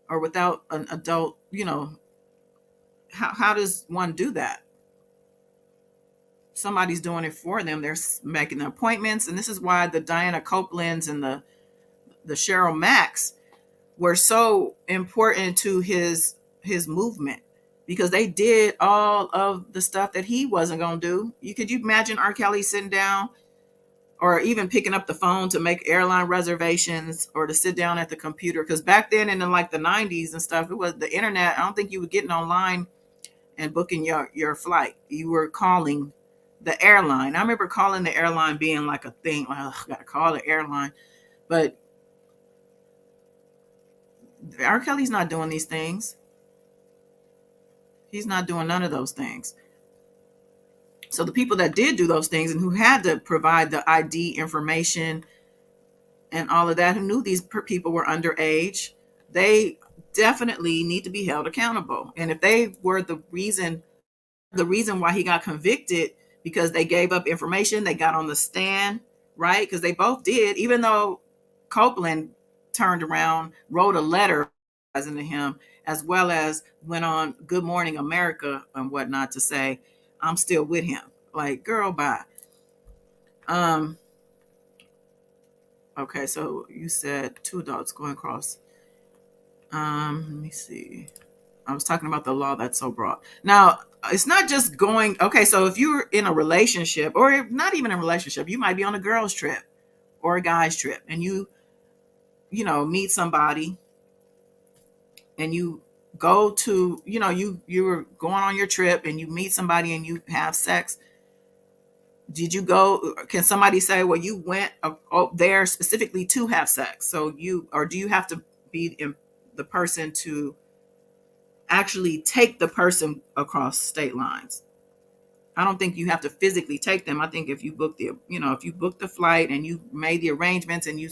or without an adult, how does one do that? Somebody's doing it for them. They're making the appointments. And this is why the Diana Copelands and the Cheryl Max were so important to his movement, because they did all of the stuff that he wasn't going to do. Could you imagine R. Kelly sitting down or even picking up the phone to make airline reservations or to sit down at the computer? Because back then in like the 90s and stuff, it was the internet. I don't think you were getting online and booking your flight. You were calling the airline. I remember calling the airline being like a thing. Like, I got to call the airline. But R. Kelly's not doing these things. He's not doing none of those things. So the people that did do those things and who had to provide the ID information and all of that, who knew these people were underage, they definitely need to be held accountable. And if they were the reason why he got convicted, because they gave up information, they got on the stand, right? Because they both did, even though Copeland turned around, wrote a letter to him, as well as went on Good Morning America and whatnot to say, I'm still with him. Like, girl, bye. Okay, so you said 2 adults going across. Let me see. I was talking about the law that's so broad. Now, it's not just going, okay, so if you're in a relationship, or not even a relationship, you might be on a girl's trip or a guy's trip, and you meet somebody, and you go to, you were going on your trip and you meet somebody and you have sex. Did you go, can somebody say, well, you went there specifically to have sex? So or do you have to be the person to actually take the person across state lines? I don't think you have to physically take them. I think if you book the flight and you made the arrangements and you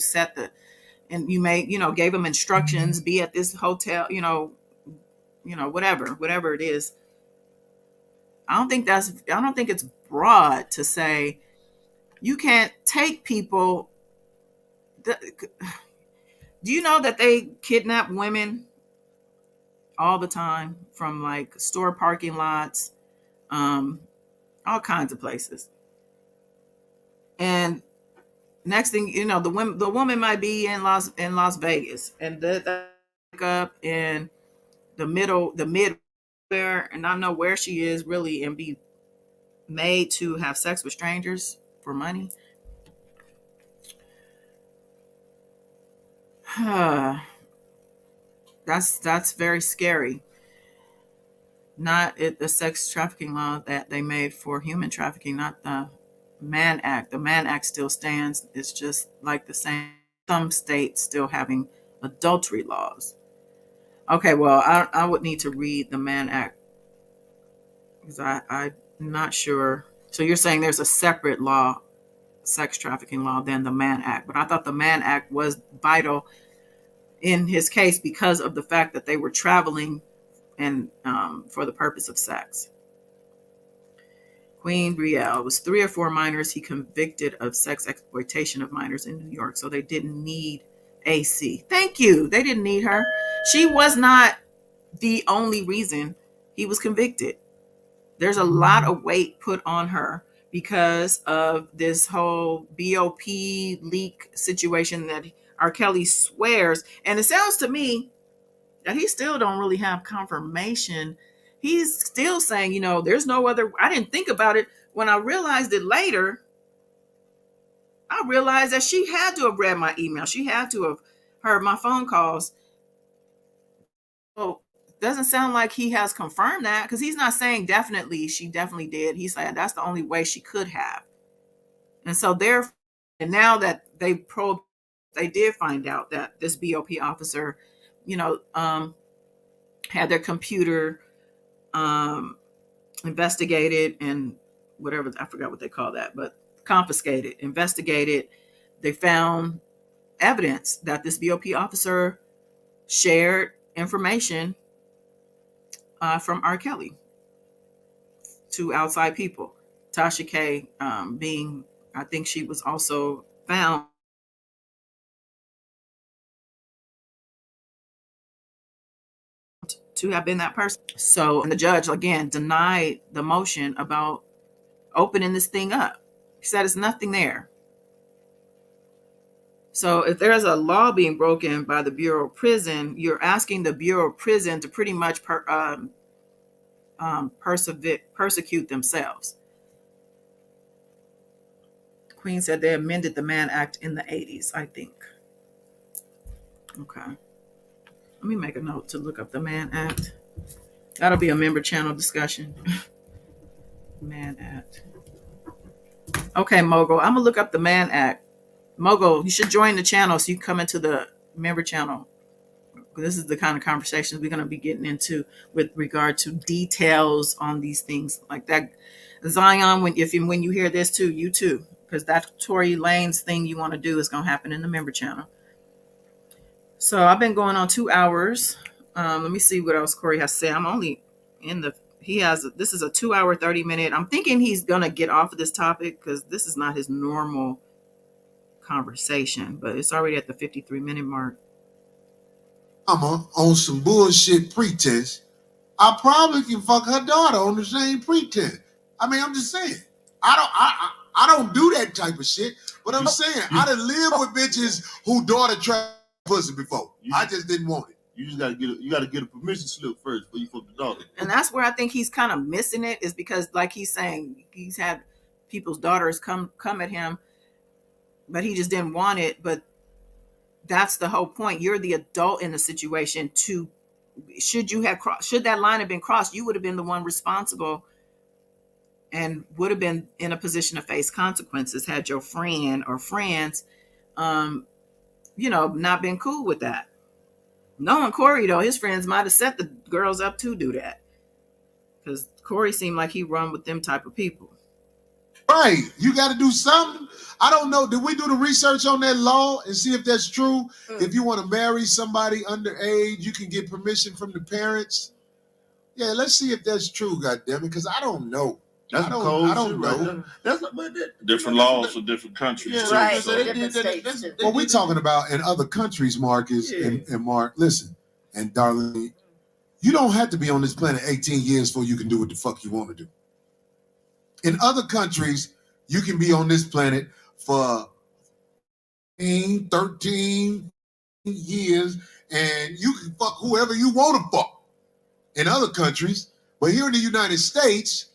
and you made, gave them instructions, be at this hotel, whatever it is. I don't think it's broad to say you can't take people. Do you know that they kidnap women all the time from like store parking lots, all kinds of places? And next thing you know, the woman might be in Las Vegas, and the up in the mid and I know where she is really, and be made to have sex with strangers for money. That's very scary. Not the sex trafficking law that they made for human trafficking, not the Mann Act. The Mann Act still stands. It's just like the same. Some states still having adultery laws. Okay, well, I would need to read the Mann Act, because I'm not sure. So you're saying there's a separate law, sex trafficking law, than the Mann Act. But I thought the Mann Act was vital in his case because of the fact that they were traveling and for the purpose of sex. Queen Brielle was 3 or 4 minors he convicted of sex exploitation of minors in New York. So they didn't need AC. Thank you. They didn't need her. She was not the only reason he was convicted. There's a lot of weight put on her because of this whole BOP leak situation that R. Kelly swears. And it sounds to me that he still don't really have confirmation. He's still saying, there's no other. I didn't think about it. When I realized it later, I realized that she had to have read my email. She had to have heard my phone calls. So doesn't sound like he has confirmed that, because he's not saying definitely she definitely did. He said that's the only way she could have. And so and now that they did find out that this BOP officer, had their computer investigated and whatever, I forgot what they call that, but confiscated, investigated. They found evidence that this BOP officer shared information from R. Kelly to outside people. Tasha K being, I think she was also found to have been that person. So, and the judge again denied the motion about opening this thing up. He said it's nothing there. So if there's a law being broken by the Bureau of Prison, you're asking the Bureau of Prison to pretty much persecute themselves. Queen said they amended the Mann Act in the 80s, I think. Okay. Let me make a note to look up the Mann Act. That'll be a member channel discussion. Mann Act. Okay, Mogul. I'm going to look up the Mann Act. Mogul, you should join the channel so you can come into the member channel. This is the kind of conversations we're going to be getting into with regard to details on these things like that. Zion, when you hear this too, you too, because that Tory Lanez thing you want to do is going to happen in the member channel. So I've been going on 2 hours. Let me see what else Cory has to say. I'm only in the, this is a 2 hour, 30-minute. I'm thinking he's going to get off of this topic because this is not his normal conversation, but it's already at the 53-minute mark. On some bullshit pretense, I probably can fuck her daughter on the same pretense. I mean, I'm just saying. I don't do that type of shit, but I'm saying I done lived with bitches who daughter tried pussy before. I just didn't want it. You just gotta get a permission slip first before you fuck the daughter. And that's where I think he's kind of missing it, is because, like he's saying, he's had people's daughters come at him, but he just didn't want it. But that's the whole point. You're the adult in the situation. Should that line have been crossed, you would have been the one responsible and would have been in a position to face consequences had your friend or friends, not been cool with that. Knowing Cory, though, his friends might have set the girls up to do that, because Cory seemed like he run with them type of people. Right. You got to do something. I don't know. Did we do the research on that law and see if that's true? If you want to marry somebody underage, you can get permission from the parents. Yeah, let's see if that's true, goddammit, because I don't know. That's I don't know. Right? That's different laws for different countries. Yeah, too, right. so. Different states. What we're talking about in other countries, Marcus and Mark, listen, and Darlene, you don't have to be on this planet 18 years before you can do what the fuck you want to do. In other countries, you can be on this planet for 13 years, and you can fuck whoever you want to fuck in other countries. But here in the United States,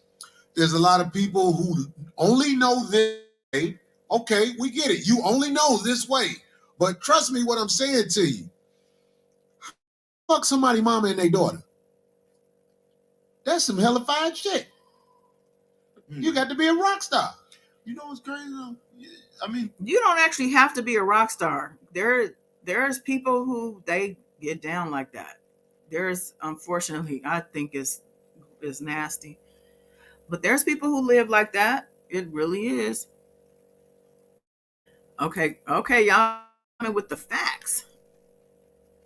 there's a lot of people who only know this way. Okay, we get it. You only know this way. But trust me what I'm saying to you. Fuck somebody, mama, and their daughter. That's some hellified shit. You got to be a rock star. You know what's crazy though? I mean, you don't actually have to be a rock star. There's people who they get down like that. There's, unfortunately, I think it's nasty, but there's people who live like that. It really is. Okay, y'all with the facts.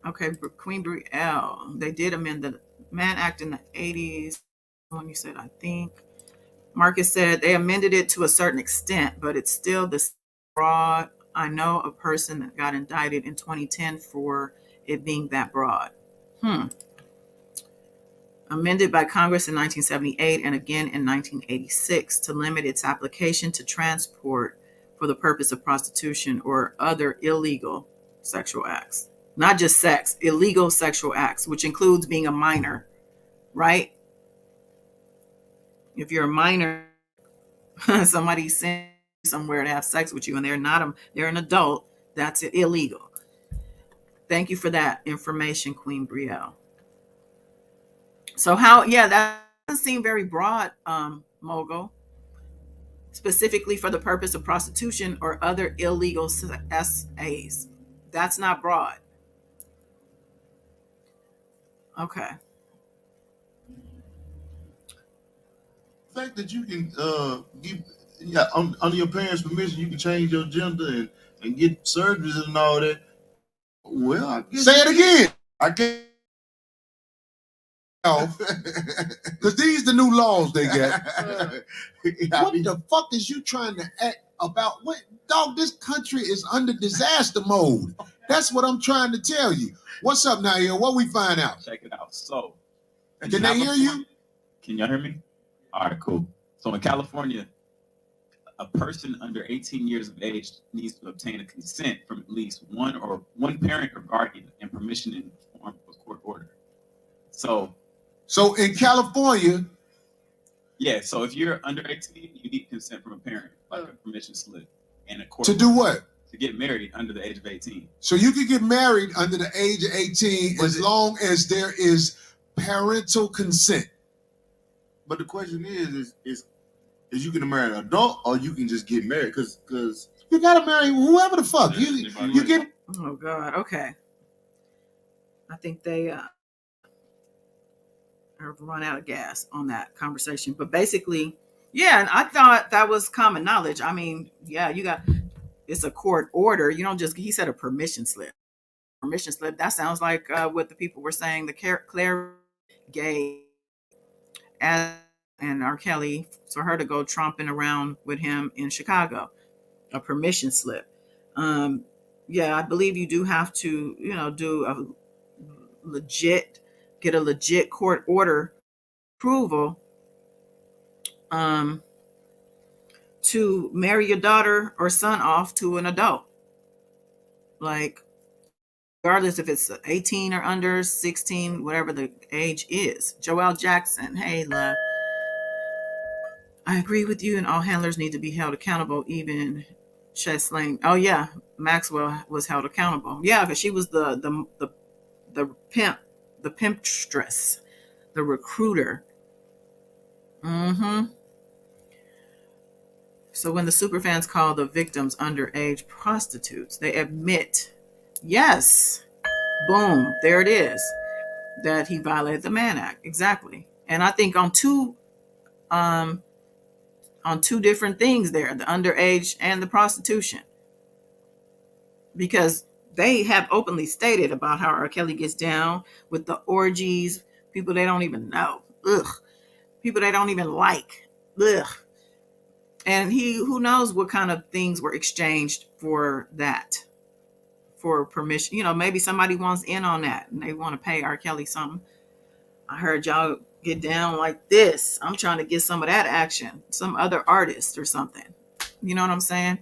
Okay, Queen Brielle, they did amend the Mann Act in the 80s. When you said, I think. Marcus said they amended it to a certain extent, but it's still this broad. I know a person that got indicted in 2010 for it being that broad. Amended by Congress in 1978 and again in 1986 to limit its application to transport for the purpose of prostitution or other illegal sexual acts. Not just sex, illegal sexual acts, which includes being a minor, right? If you're a minor, somebody sent you somewhere to have sex with you and they're an adult, that's illegal. Thank you for that information, Queen Brielle. So how? Yeah, that doesn't seem very broad, mogul. Specifically for the purpose of prostitution or other illegal SAs. That's not broad. Okay. The fact that you can give, yeah, under your parents' permission, you can change your gender and get surgeries and all that. Well, I guess Say it again. I can't. Because these the new laws they got. What the fuck is you trying to act about? What, dog? This country is under disaster mode. That's what I'm trying to tell you. What's up, Nair? What we find out? Check it out. So, Can they hear you? Can y'all hear me? All right, cool. So in California, a person under 18 years of age needs to obtain a consent from at least one parent or guardian and permission in the form of a court order. So in California, yeah, so if you're under 18, you need consent from a parent, like a permission slip and a court to do what? To get married under the age of 18. So you can get married under the age of 18 as long as there is parental consent. But the question is you can marry an adult or you can just get married? Because you gotta marry whoever the fuck you get. Oh God. Okay. I think they have run out of gas on that conversation. But basically, yeah, and I thought that was common knowledge. I mean, yeah, it's a court order. You don't just, he said a permission slip. Permission slip. That sounds like what the people were saying. The Claire gave and R. Kelly for her to go tromping around with him in Chicago, a permission slip. Yeah, I believe you do have to, get a legit court order approval to marry your daughter or son off to an adult. Like, regardless if it's 18 or under, 16, whatever the age is. Joelle Jackson, hey, love. I agree with you, and all handlers need to be held accountable, even Chess Lane. Oh, yeah, Maxwell was held accountable. Yeah, because she was the pimp, the pimpstress, the recruiter. So when the superfans call the victims underage prostitutes, they admit, yes, boom, there it is, that he violated the Mann Act. Exactly. And I think on two different things there, the underage and the prostitution, because they have openly stated about how R. Kelly gets down with the orgies, people they don't even know, people they don't even like, and who knows what kind of things were exchanged for that, for permission. Maybe somebody wants in on that and they want to pay R. Kelly something. I heard y'all get down like this. I'm trying to get some of that action, some other artist or something. You know what I'm saying?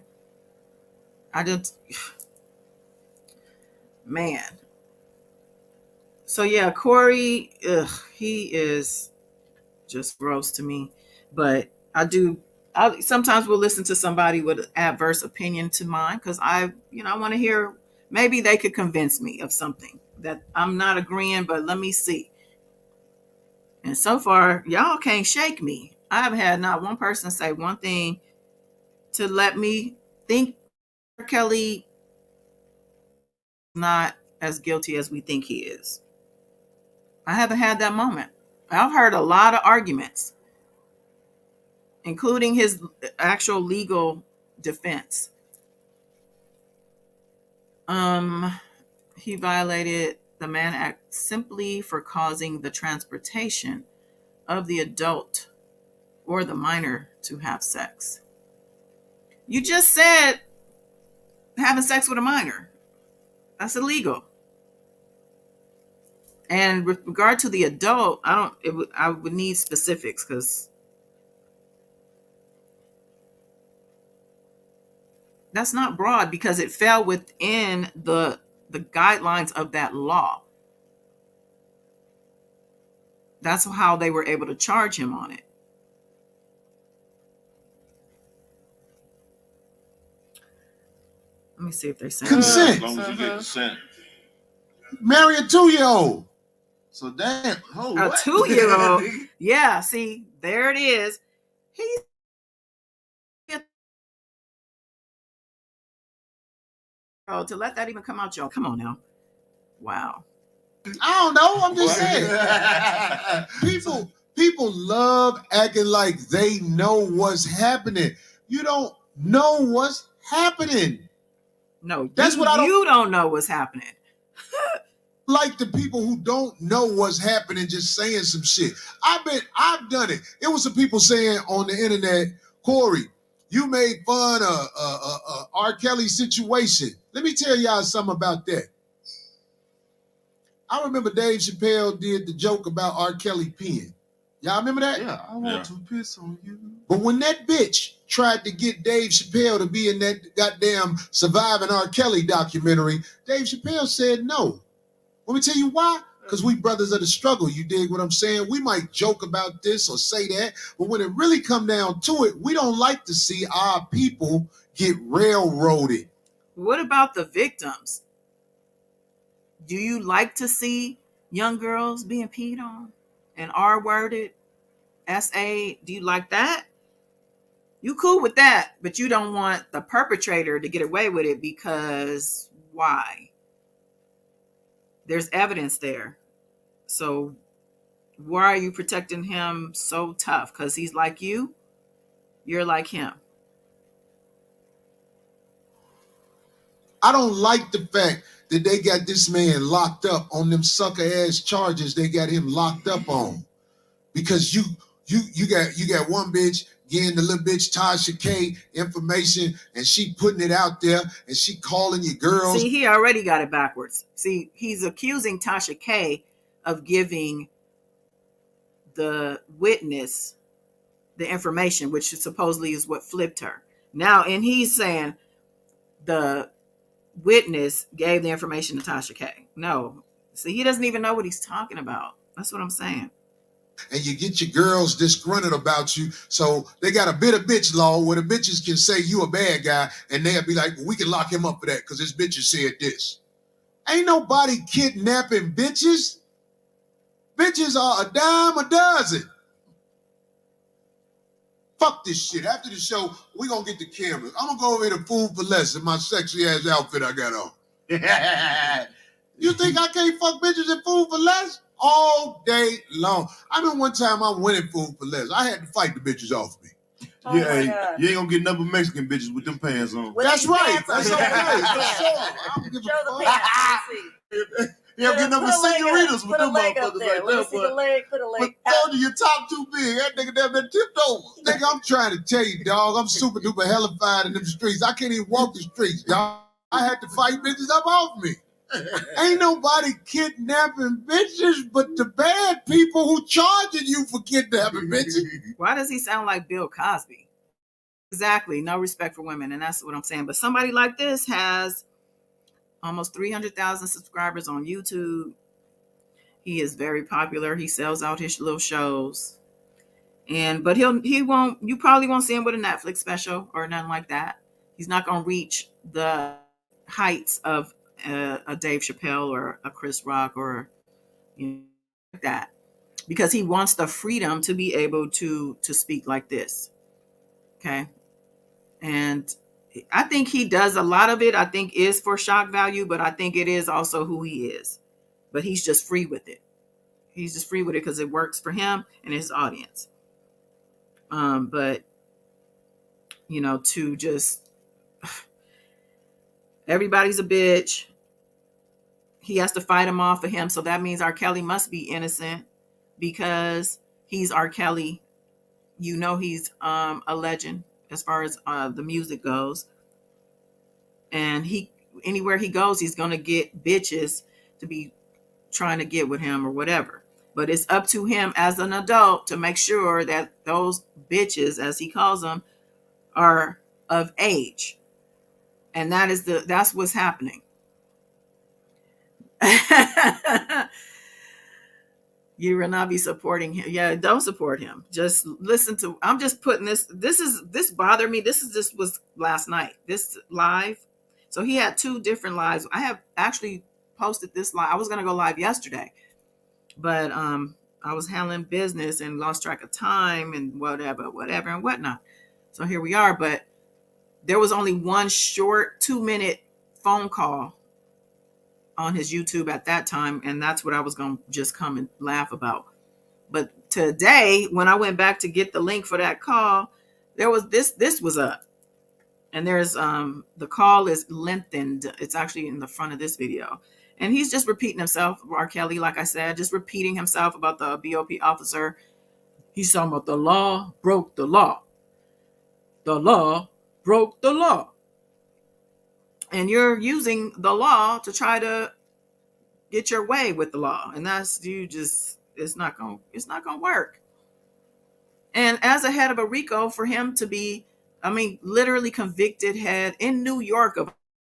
Man. So yeah, Cory, he is just gross to me. But I sometimes will listen to somebody with an adverse opinion to mine because I want to hear, maybe they could convince me of something that I'm not agreeing, but let me see. And so far, y'all can't shake me. I've had not one person say one thing to let me think R. Kelly not as guilty as we think he is. I haven't had that moment. I've heard a lot of arguments, including his actual legal defense. He violated the Mann Act simply for causing the transportation of the adult or the minor to have sex. You just said having sex with a minor. That's illegal. And with regard to the adult, I would need specifics because that's not broad because it fell within the guidelines of that law. That's how they were able to charge him on it. Let me see if they say consent. As long as you get consent. Marry a 2-year-old. So damn, a 2-year-old. Yeah, see, there it is. He's to let that even come out, Joe. Come on now. Wow. I don't know. I'm just saying. People love acting like they know what's happening. You don't know what's happening. No, That's what I don't. You don't know what's happening. Like the people who don't know what's happening just saying some shit. I've done it. It was some people saying on the internet, Cory, you made fun of R. Kelly's situation. Let me tell y'all something about that. I remember Dave Chappelle did the joke about R. Kelly peeing. Y'all remember that? Yeah, I want to piss on you. But when that bitch tried to get Dave Chappelle to be in that goddamn Surviving R. Kelly documentary, Dave Chappelle said no. Let me tell you why. Because we brothers of the struggle, you dig what I'm saying? We might joke about this or say that, but when it really come down to it, we don't like to see our people get railroaded. What about the victims? Do you like to see young girls being peed on and R-worded, S-A? Do you like that? You cool with that, but you don't want the perpetrator to get away with it because why? There's evidence there. So why are you protecting him so tough? Because he's like you? You're like him. I don't like the fact that they got this man locked up on them sucker ass charges they got him locked up on. Because you got one bitch getting the little bitch Tasha K information and she putting it out there and she calling your girls. See, he already got it backwards. See, he's accusing Tasha K of giving the witness the information, which supposedly is what flipped her. Now, and he's saying the witness gave the information to Tasha K. No. See, he doesn't even know what he's talking about. That's what I'm saying. And you get your girls disgruntled about you. So they got a bit of bitch law where the bitches can say you a bad guy and they'll be like, well, we can lock him up for that because this bitch said this. Ain't nobody kidnapping bitches. Bitches are a dime a dozen. Fuck this shit. After the show, we gonna get the cameras. I'm gonna go over here to Food for Less in my sexy ass outfit I got on. You think I can't fuck bitches at Food for Less? All day long. I remember one time I went in Food for Less. I had to fight the bitches off me. Oh Yeah, my you God. ain't gonna get nothing but Mexican bitches with them pants on. With That's these right. pants That's on. okay. Yeah. For sure. I don't give Show a the fuck. pants. Let me see. You don't get nothing but senoritas with Put a them leg up motherfuckers there. like Let me that, see the boy. leg. Put a But leg told you your top too big. That nigga damn near tipped over. Nigga, I'm trying to tell you, dog. I'm super duper hellified in them streets. I can't even walk the streets, dog. I had to fight bitches up off me. Ain't nobody kidnapping bitches but the bad people who charging you for kidnapping bitches. Why does he sound like Bill Cosby? Exactly. No respect for women. And that's what I'm saying. But somebody like this has almost 300,000 subscribers on YouTube. He is very popular. He sells out his little shows. But he won't, you probably won't see him with a Netflix special or nothing like that. He's not going to reach the heights of a Dave Chappelle or a Chris Rock or like that, because he wants the freedom to be able to speak like this. Okay. And I think he does a lot of it, I think, is for shock value, but I think it is also who he is. But he's just free with it. He's just free with it because it works for him and his audience. But to just everybody's a bitch. He has to fight him off of him. So that means R. Kelly must be innocent because he's R. Kelly. He's a legend as far as the music goes. And anywhere he goes, he's going to get bitches to be trying to get with him or whatever. But it's up to him as an adult to make sure that those bitches, as he calls them, are of age. And that's what's happening. You will not be supporting him. Yeah, don't support him. Just listen to. I'm just putting this. This bothered me. This was last night. This live. So he had two different lives. I have actually posted this live. I was gonna go live yesterday, but I was handling business and lost track of time and whatever and whatnot. So here we are. But there was only one short 2-minute phone call on his YouTube at that time, and that's what I was going to just come and laugh about. But today, when I went back to get the link for that call, there was this was up. And there's the call is lengthened. It's actually in the front of this video. And he's just repeating himself, R. Kelly, like I said, just repeating himself about the BOP officer. He's talking about the law broke the law. The law broke the law. And you're using the law to try to get your way with the law. And that's it's not gonna work. And as a head of a RICO, for him to be, literally convicted head in New York of,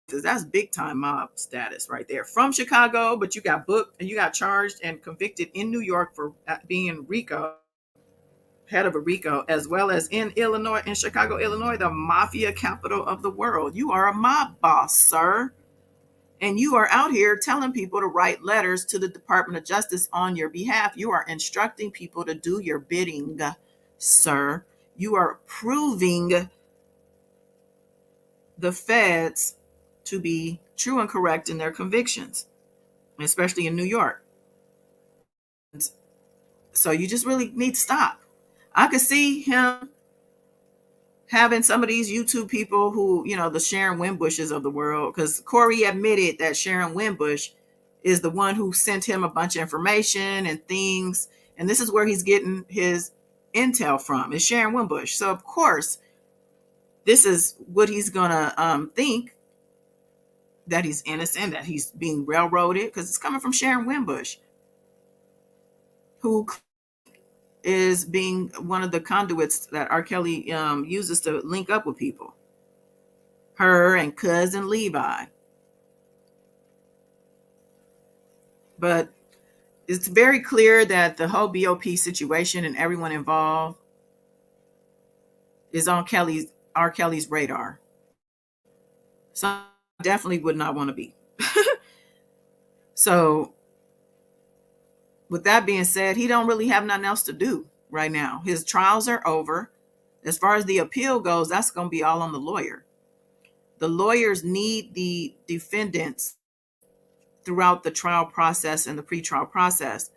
that's big time mob status right there. From Chicago, but you got booked and you got charged and convicted in New York for being RICO, head of a RICO, as well as in Illinois, in Chicago, Illinois, the mafia capital of the world. You are a mob boss, sir. And you are out here telling people to write letters to the Department of Justice on your behalf. You are instructing people to do your bidding, sir. You are proving the feds to be true and correct in their convictions, especially in New York. So you just really need to stop. I could see him having some of these YouTube people who, the Sharon Winbushes of the world, because Cory admitted that Sharon Winbush is the one who sent him a bunch of information and things. And this is where he's getting his intel from, is Sharon Winbush. So, of course, this is what he's going to think, that he's innocent, that he's being railroaded, because it's coming from Sharon Winbush, who is being one of the conduits that R. Kelly uses to link up with people. Her and cousin Levi. But it's very clear that the whole BOP situation and everyone involved is on R. Kelly's radar. So I definitely would not want to be. So with that being said, he don't really have nothing else to do right now. His trials are over. As far as the appeal goes, that's going to be all on the lawyer. The lawyers need the defendants throughout the trial process and the pretrial process.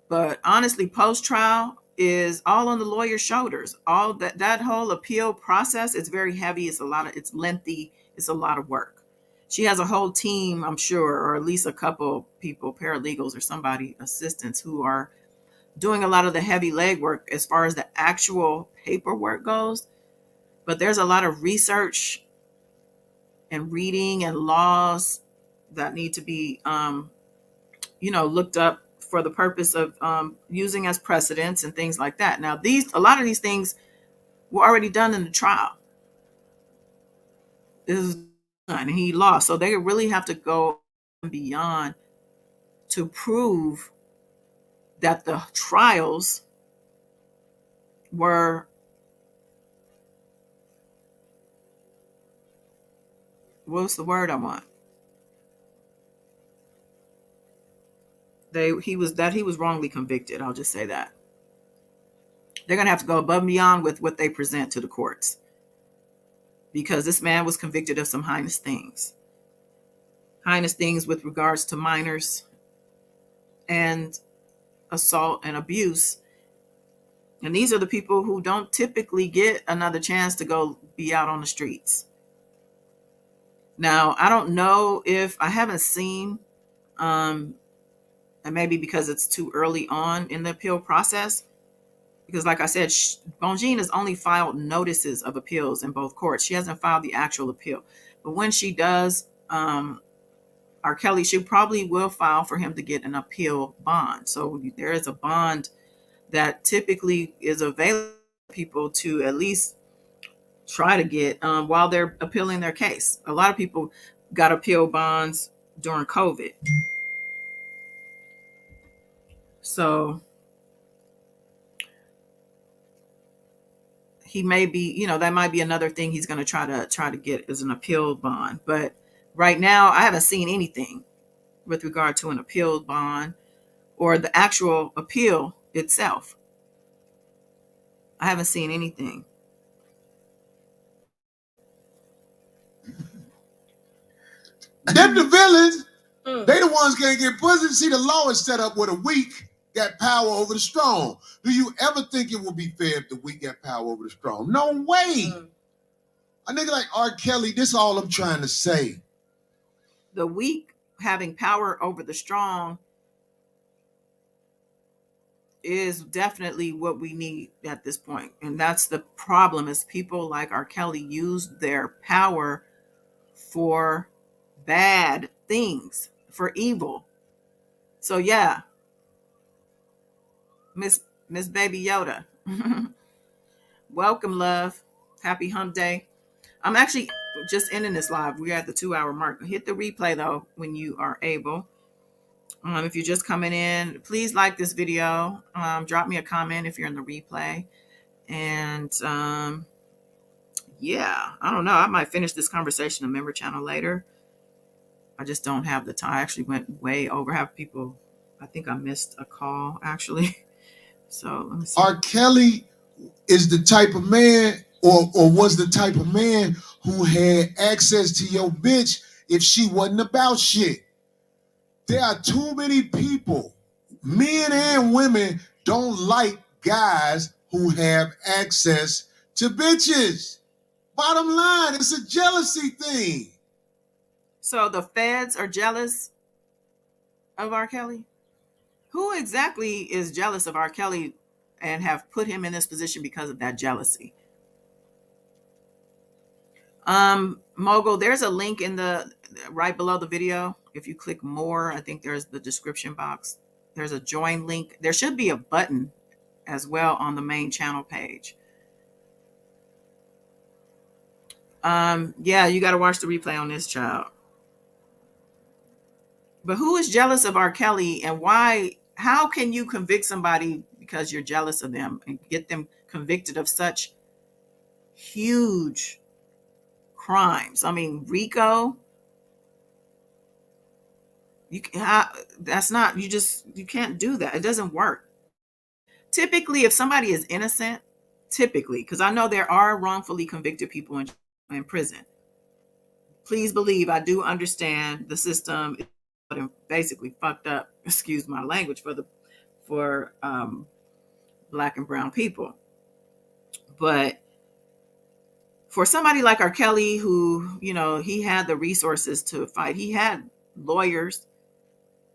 But honestly, post-trial is all on the lawyer's shoulders. All that whole appeal process is very heavy. It's lengthy. It's a lot of work. She has a whole team, I'm sure, or at least a couple people, paralegals or somebody, assistants, who are doing a lot of the heavy legwork as far as the actual paperwork goes. But there's a lot of research and reading and laws that need to be, looked up for the purpose of using as precedents and things like that. Now, a lot of these things were already done in the trial. This is and he lost. So they really have to go beyond to prove that the trials were, what's the word I want? He was wrongly convicted. I'll just say that. They're going to have to go above and beyond with what they present to the courts, because this man was convicted of some heinous things with regards to minors and assault and abuse. And these are the people who don't typically get another chance to go be out on the streets. Now, I don't know if I haven't seen, and maybe because it's too early on in the appeal process, because like I said, Bongine has only filed notices of appeals in both courts. She hasn't filed the actual appeal. But when she does, R. Kelly, she probably will file for him to get an appeal bond. So there is a bond that typically is available to people to at least try to get while they're appealing their case. A lot of people got appeal bonds during COVID. So he may be, that might be another thing he's going to try to get as an appeal bond. But right now, I haven't seen anything with regard to an appeal bond or the actual appeal itself? I haven't seen anything. Them the villains. They the ones can't get pussy. See, the law is set up where the weak got power over the strong. Do you ever think it would be fair if the weak got power over the strong? No way. A nigga like R. Kelly, this all I'm trying to say. The weak having power over the strong is definitely what we need at this point. And that's the problem, is people like R. Kelly use their power for bad things, for evil. So yeah, Miss Baby Yoda. Welcome, love. Happy hump day. I'm actually just ending this live. We're at the 2-hour mark. Hit the replay though when you are able. If you're just coming in, please like this video. Drop me a comment if you're in the replay. And yeah, I don't know. I might finish this conversation on member channel later. I just don't have the time. I actually went way over. Have people, I think I missed a call actually. So let me see. R. Kelly is the type of man, or was the type of man who had access to your bitch if she wasn't about shit. There are too many people, men and women, don't like guys who have access to bitches. Bottom line, it's a jealousy thing. So the feds are jealous of R. Kelly? Who exactly is jealous of R. Kelly and have put him in this position because of that jealousy? Mogul, there's a link in the right below the video. If you click more, I think there's the description box. There's a join link. There should be a button as well on the main channel page. Yeah, you got to watch the replay on this, child. But who is jealous of R. Kelly, and why? How can you convict somebody because you're jealous of them and get them convicted of such huge crimes? I mean, RICO. You can't do that. It doesn't work. Typically, if somebody is innocent, because I know there are wrongfully convicted people in prison. Please believe I do understand the system is basically fucked up. Excuse my language for Black and brown people. But for somebody like R. Kelly, who, he had the resources to fight, he had lawyers,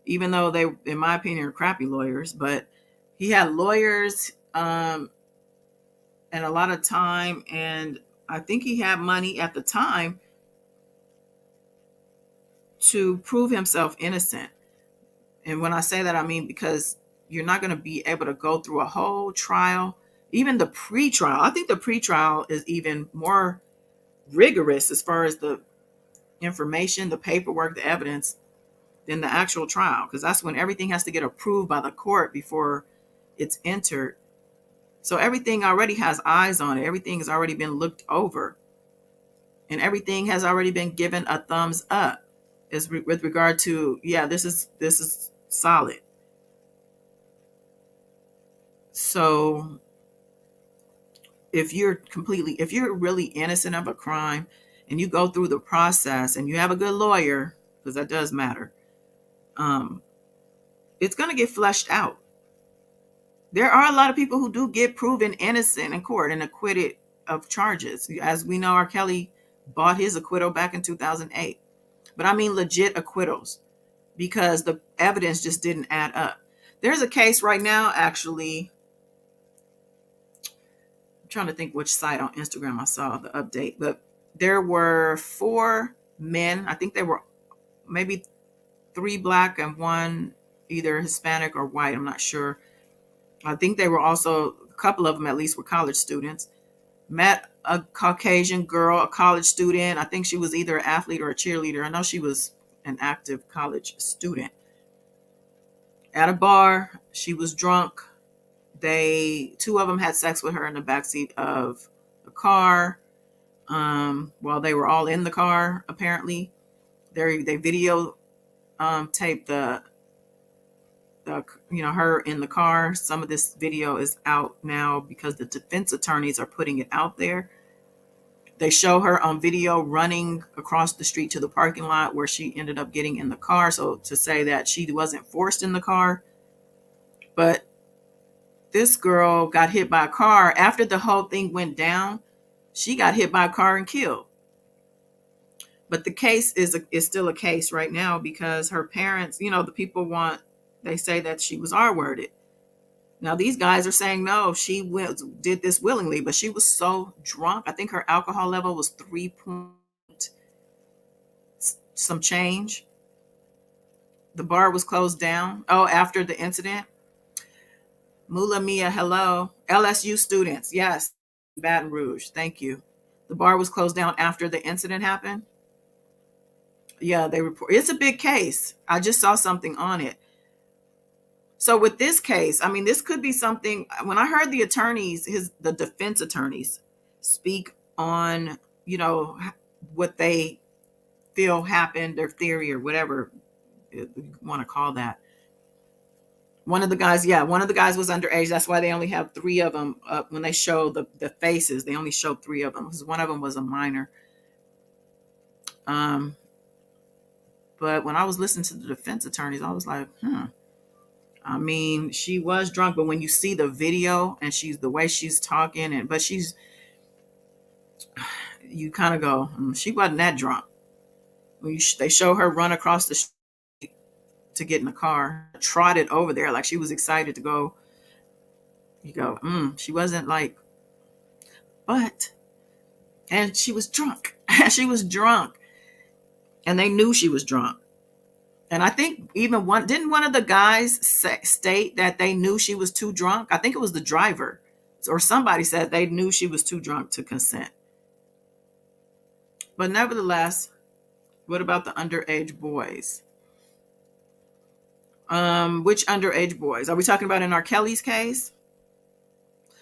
even though they, in my opinion, are crappy lawyers, but he had lawyers and a lot of time, and I think he had money at the time to prove himself innocent. And when I say that, I mean because you're not going to be able to go through a whole trial, even the pre-trial. I think the pre-trial is even more rigorous as far as the information, the paperwork, the evidence, than the actual trial, because that's when everything has to get approved by the court before it's entered. So everything already has eyes on it. Everything has already been looked over, and everything has already been given a thumbs up with regard to, yeah, this is solid. So if you're really innocent of a crime and you go through the process and you have a good lawyer, because that does matter, it's going to get fleshed out. There are a lot of people who do get proven innocent in court and acquitted of charges. As we know, R. Kelly bought his acquittal back in 2008. But I mean legit acquittals, because the evidence just didn't add up. There's a case right now, actually. I'm trying to think which site on Instagram I saw the update, but there were 4 men. I think they were maybe 3 Black and 1 either Hispanic or white. I'm not sure. I think they were also, a couple of them at least, were college students. Met a Caucasian girl, a college student. I think she was either an athlete or a cheerleader. I know she was an active college student. At a bar, she was drunk. 2 of them had sex with her in the backseat of the car while they were all in the car, apparently. They video taped the the, her in the car. Some of this video is out now because the defense attorneys are putting it out there. They show her on video running across the street to the parking lot where she ended up getting in the car. So to say that she wasn't forced in the car, but this girl got hit by a car after the whole thing went down. She got hit by a car and killed. But the case is still a case right now because her parents, the people they say that she was R-worded. Now these guys are saying no, she did this willingly, but she was so drunk. I think her alcohol level was 3 point some change. The bar was closed down. Oh, after the incident. Mula Mia, hello. LSU students, yes. Baton Rouge, thank you. The bar was closed down after the incident happened. Yeah, they report. It's a big case. I just saw something on it. So with this case, I mean, this could be something. When I heard the attorneys, the defense attorneys speak on, what they feel happened, their theory or whatever you want to call that. One of the guys was underage. That's why they only have 3 of them up. When they show the faces, they only show 3 of them because one of them was a minor. But when I was listening to the defense attorneys, I was like, I mean, she was drunk, but when you see the video and the way she's talking, you kind of go, she wasn't that drunk. They show her run across the street to get in the car, trotted over there like she was excited to go. You go, she wasn't like, and she was drunk. She was drunk. And they knew she was drunk. And I think even didn't one of the guys state that they knew she was too drunk? I think it was the driver or somebody said they knew she was too drunk to consent. But nevertheless, what about the underage boys? Which underage boys? Are we talking about in R. Kelly's case?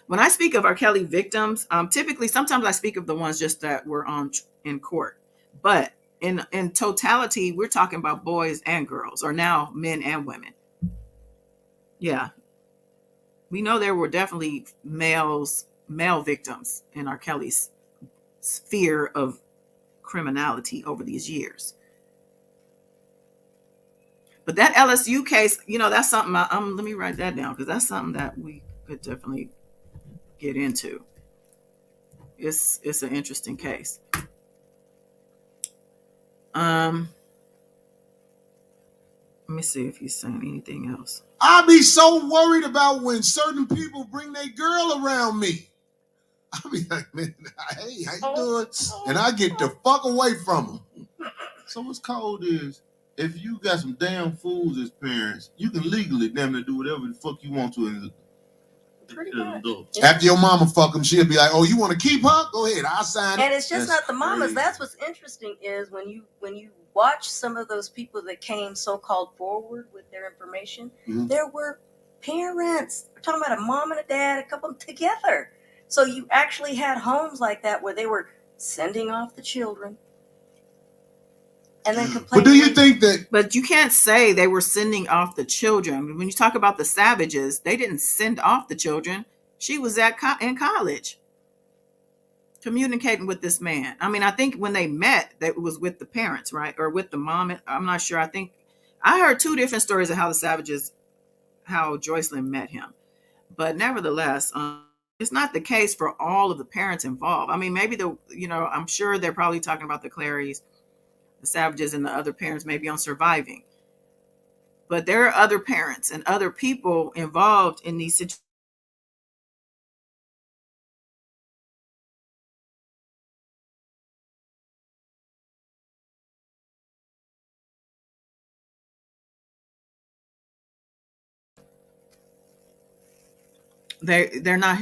When I speak of R. Kelly victims, typically, sometimes I speak of the ones just that were in court. But in totality, we're talking about boys and girls, or now men and women. Yeah. We know there were definitely male victims in R. Kelly's sphere of criminality over these years. But that LSU case, that's something let me write that down because that's something that we could definitely get into. It's an interesting case. Let me see if he's saying anything else. I be so worried about when certain people bring their girl around me. I be like, man, hey, how you doing? And I get the fuck away from them. So what's cold is, if you got some damn fools as parents, you can legally damn near do whatever the fuck you want to. Pretty much. After your mama fuck them, she'll be like, "Oh, you want to keep her? Go ahead, I'll sign it." And it's just That's not the mamas. crazy. That's what's interesting is when you watch some of those people that came so-called forward with their information, there were parents. We're talking about a mom and a dad, a couple together. So you actually had homes like that where they were sending off the children and then complaining. But do you think that? But you can't say they were sending off the children. When you talk about the Savages, they didn't send off the children. She was in college communicating with this man. I mean, I think when they met, that it was with the parents, right? Or with the mom. I'm not sure. I think I heard 2 different stories of how the Savages, how Joycelyn met him. But nevertheless, it's not the case for all of the parents involved. I mean, maybe I'm sure they're probably talking about the Clarys, the Savages, and the other parents maybe on surviving. But there are other parents and other people involved in these situations. They're not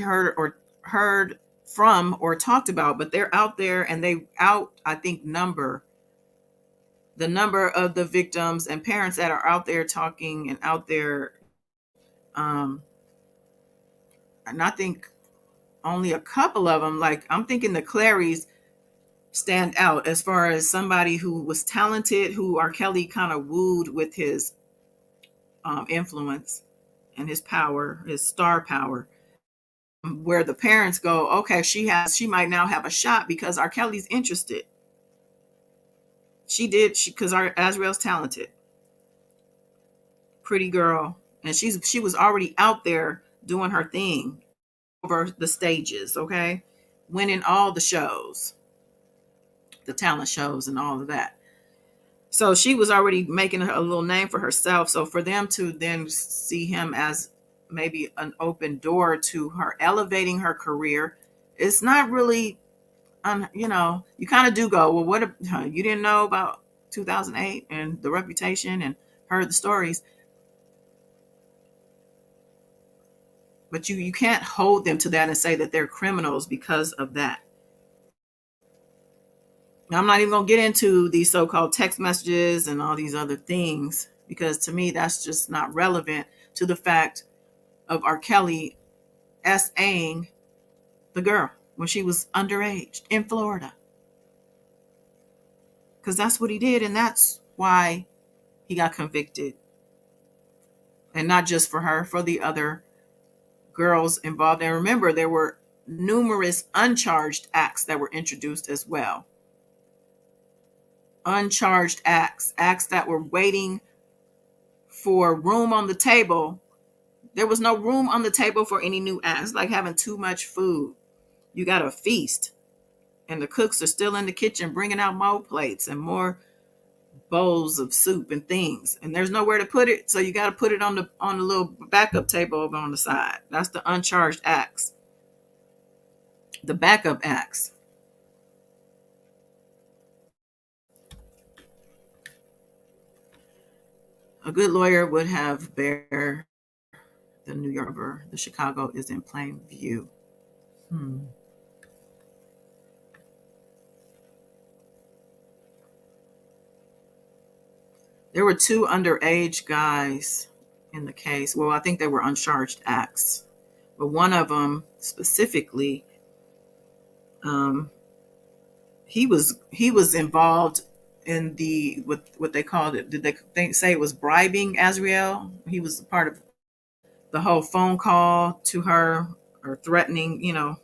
heard from or talked about, but they're out there, and I think the number of the victims and parents that are out there talking and out there. And I think only a couple of them, like I'm thinking the Clarys stand out as far as somebody who was talented, who R. Kelly kind of wooed with his influence and his power, his star power, where the parents go, okay, she might now have a shot because R. Kelly's interested. Because Azriel's talented, pretty girl, and she was already out there doing her thing over the stages, okay, winning all the shows, the talent shows, and all of that. So she was already making a little name for herself. So for them to then see him as maybe an open door to her elevating her career, it's not really, you kind of do go, well, what if you didn't know about 2008 and the reputation and heard the stories? But you can't hold them to that and say that they're criminals because of that. Now, I'm not even going to get into these so-called text messages and all these other things, because to me, that's just not relevant to the fact of R. Kelly S.A.ing the girl when she was underage in Florida. Because that's what he did, and that's why he got convicted. And not just for her, for the other girls involved. And remember, there were numerous uncharged acts that were introduced as well. Uncharged acts that were waiting for room on the table. There was no room on the table for any new acts, like having too much food. You got a feast, and the cooks are still in the kitchen bringing out more plates and more bowls of soup and things, and there's nowhere to put it, so you got to put it on the little backup table over on the side. That's the uncharged acts, the backup acts. A good lawyer would have bare the New Yorker. The Chicago is in plain view. There were two underage guys in the case. Well, I think they were uncharged acts, but one of them specifically, he was involved in the what they called it. Did they say it was bribing Azriel? He was part of the whole phone call to her, or threatening,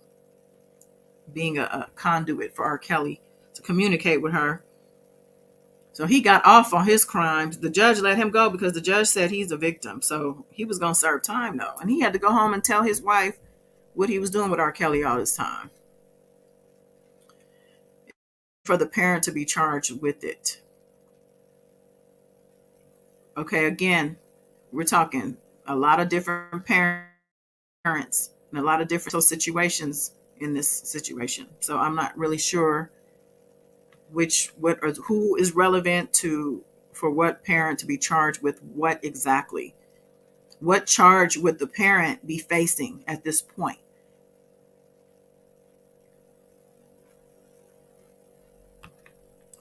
being a conduit for R. Kelly to communicate with her. So he got off on his crimes. The judge let him go because the judge said he's a victim. So he was going to serve time, though. And he had to go home and tell his wife what he was doing with R. Kelly all this time, for the parent to be charged with it. Okay, again, we're talking a lot of different parents and a lot of different situations in this situation. So I'm not really sure who is relevant for what parent to be charged with what exactly. What charge would the parent be facing at this point?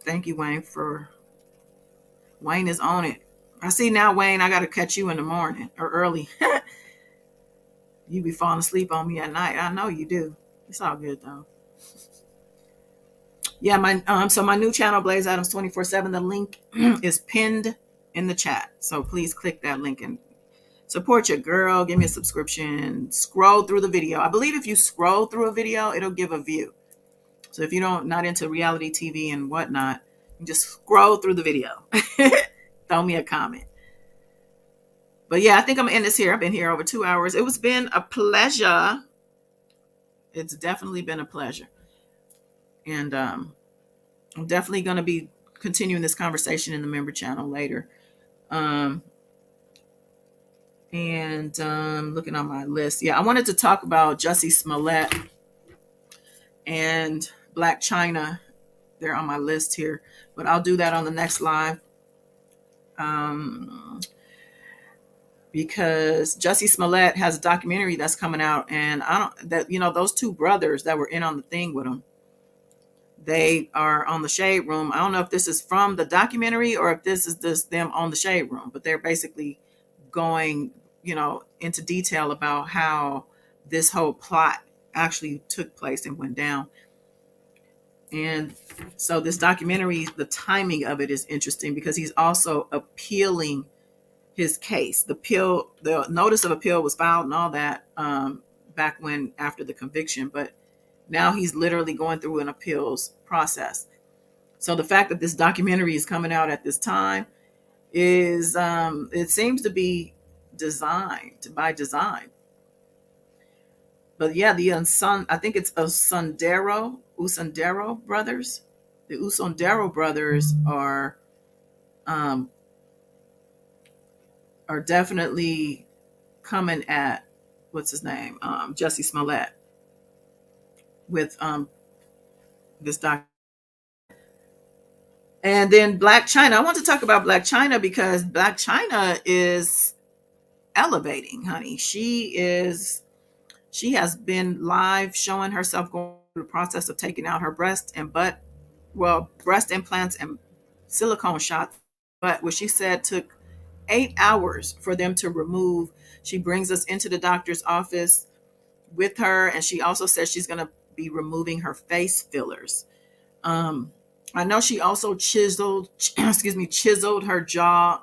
Thank you, Wayne, Wayne is on it. I see now, Wayne, I got to catch you in the morning or early. You be falling asleep on me at night. I know you do. It's all good, though. Yeah, so my new channel, Blaze Adams 24/7. The link is pinned in the chat. So please click that link and support your girl. Give me a subscription. Scroll through the video. I believe if you scroll through a video, it'll give a view. So if you're not into reality TV and whatnot, you just scroll through the video. Throw me a comment. But yeah, I think I'm going to end this here. I've been here over 2 hours. It's been a pleasure. It's definitely been a pleasure. And I'm definitely going to be continuing this conversation in the member channel later. And looking on my list. Yeah, I wanted to talk about Jussie Smollett and Black China. They're on my list here, but I'll do that on the next live. Because Jussie Smollett has a documentary that's coming out, and those two brothers that were in on the thing with him, they are on the Shade Room. I don't know if this is from the documentary or if this is just them on the Shade Room, but they're basically going, into detail about how this whole plot actually took place and went down. And so this documentary, the timing of it is interesting because he's also appealing his case. The notice of appeal was filed and all that back when after the conviction, but now he's literally going through an appeals process. So the fact that this documentary is coming out at this time is it seems to be designed by design. But yeah, I think it's Usandero brothers. The Usandero brothers um, are definitely coming at what's his name, Jesse Smollett, with this doc. And then Black China. I want to talk about Black China because Black China is elevating, honey. She has been live showing herself going through the process of taking out her breast and butt, well, breast implants and silicone shots, but what she said took 8 hours for them to remove. She brings us into the doctor's office with her, and she also says she's going to be removing her face fillers. I know she also chiseled her jaw,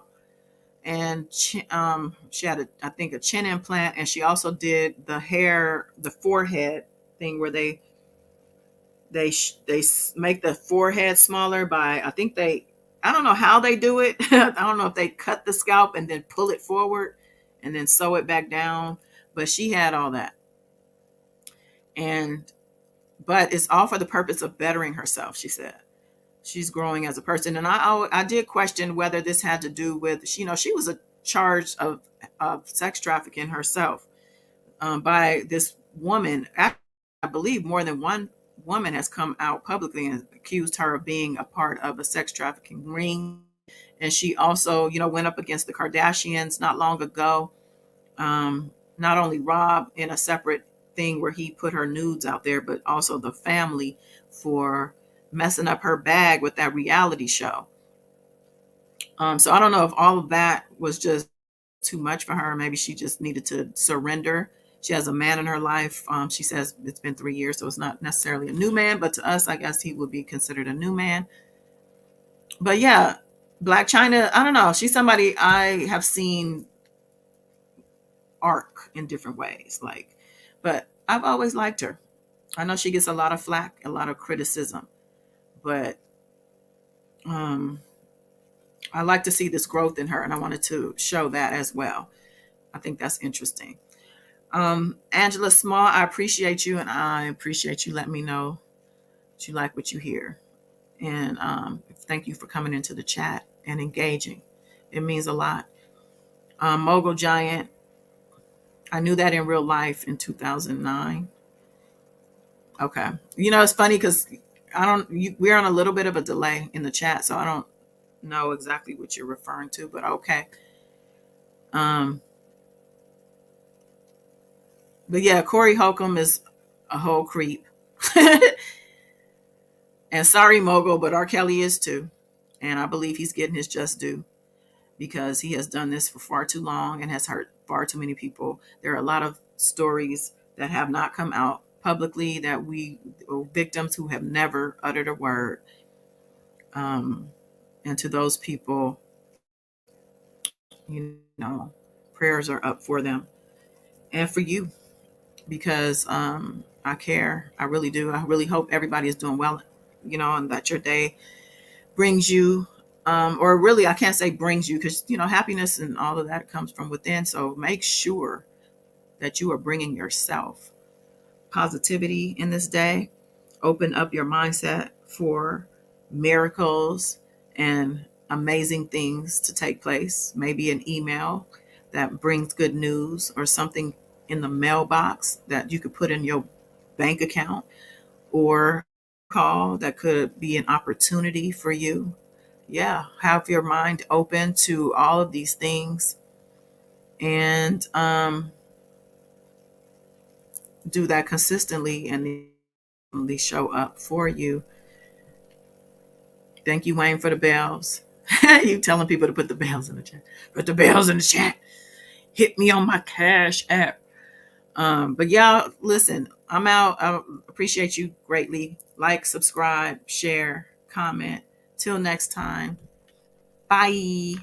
and she had I think a chin implant, and she also did the forehead thing where they make the forehead smaller by, I don't know how they do it. I don't know if they cut the scalp and then pull it forward and then sew it back down, but she had all that. But it's all for the purpose of bettering herself, she said. She's growing as a person. And I did question whether this had to do with, she was charged of sex trafficking herself by this woman. I believe more than one woman has come out publicly and accused her of being a part of a sex trafficking ring. And she also, went up against the Kardashians not long ago. Not only Rob in a separate thing where he put her nudes out there, but also the family for messing up her bag with that reality show. So I don't know if all of that was just too much for her. Maybe she just needed to surrender. She has a man in her life. She says it's been 3 years, so it's not necessarily a new man, but to us, I guess he would be considered a new man. But yeah, Black China, I don't know. She's somebody I have seen arc in different ways. But I've always liked her. I know she gets a lot of flack, a lot of criticism, but I like to see this growth in her, and I wanted to show that as well. I think that's interesting. Angela Small, I appreciate you, and I appreciate you letting me know that you like what you hear. And thank you for coming into the chat and engaging. It means a lot. Mogul Giant, I knew that in real life in 2009. Okay. It's funny because we're on a little bit of a delay in the chat, so I don't know exactly what you're referring to, but okay. But yeah, Cory Holcomb is a whole creep. And sorry, Mogul, but R. Kelly is too. And I believe he's getting his just due because he has done this for far too long and has hurt far too many people. There are a lot of stories that have not come out publicly that victims who have never uttered a word. And to those people, prayers are up for them and for you because I care. I really do. I really hope everybody is doing well, and that your day brings you, or really, I can't say brings you because, happiness and all of that comes from within. So make sure that you are bringing yourself positivity in this day. Open up your mindset for miracles and amazing things to take place. Maybe an email that brings good news or something in the mailbox that you could put in your bank account, or call that could be an opportunity for you. Yeah, have your mind open to all of these things and do that consistently, and they show up for you. Thank you, Wayne, for the bells. You telling people to put the bells in the chat. Put the bells in the chat. Hit me on my Cash app. But y'all, listen, I'm out. I appreciate you greatly. Like, subscribe, share, comment. Till next time. Bye.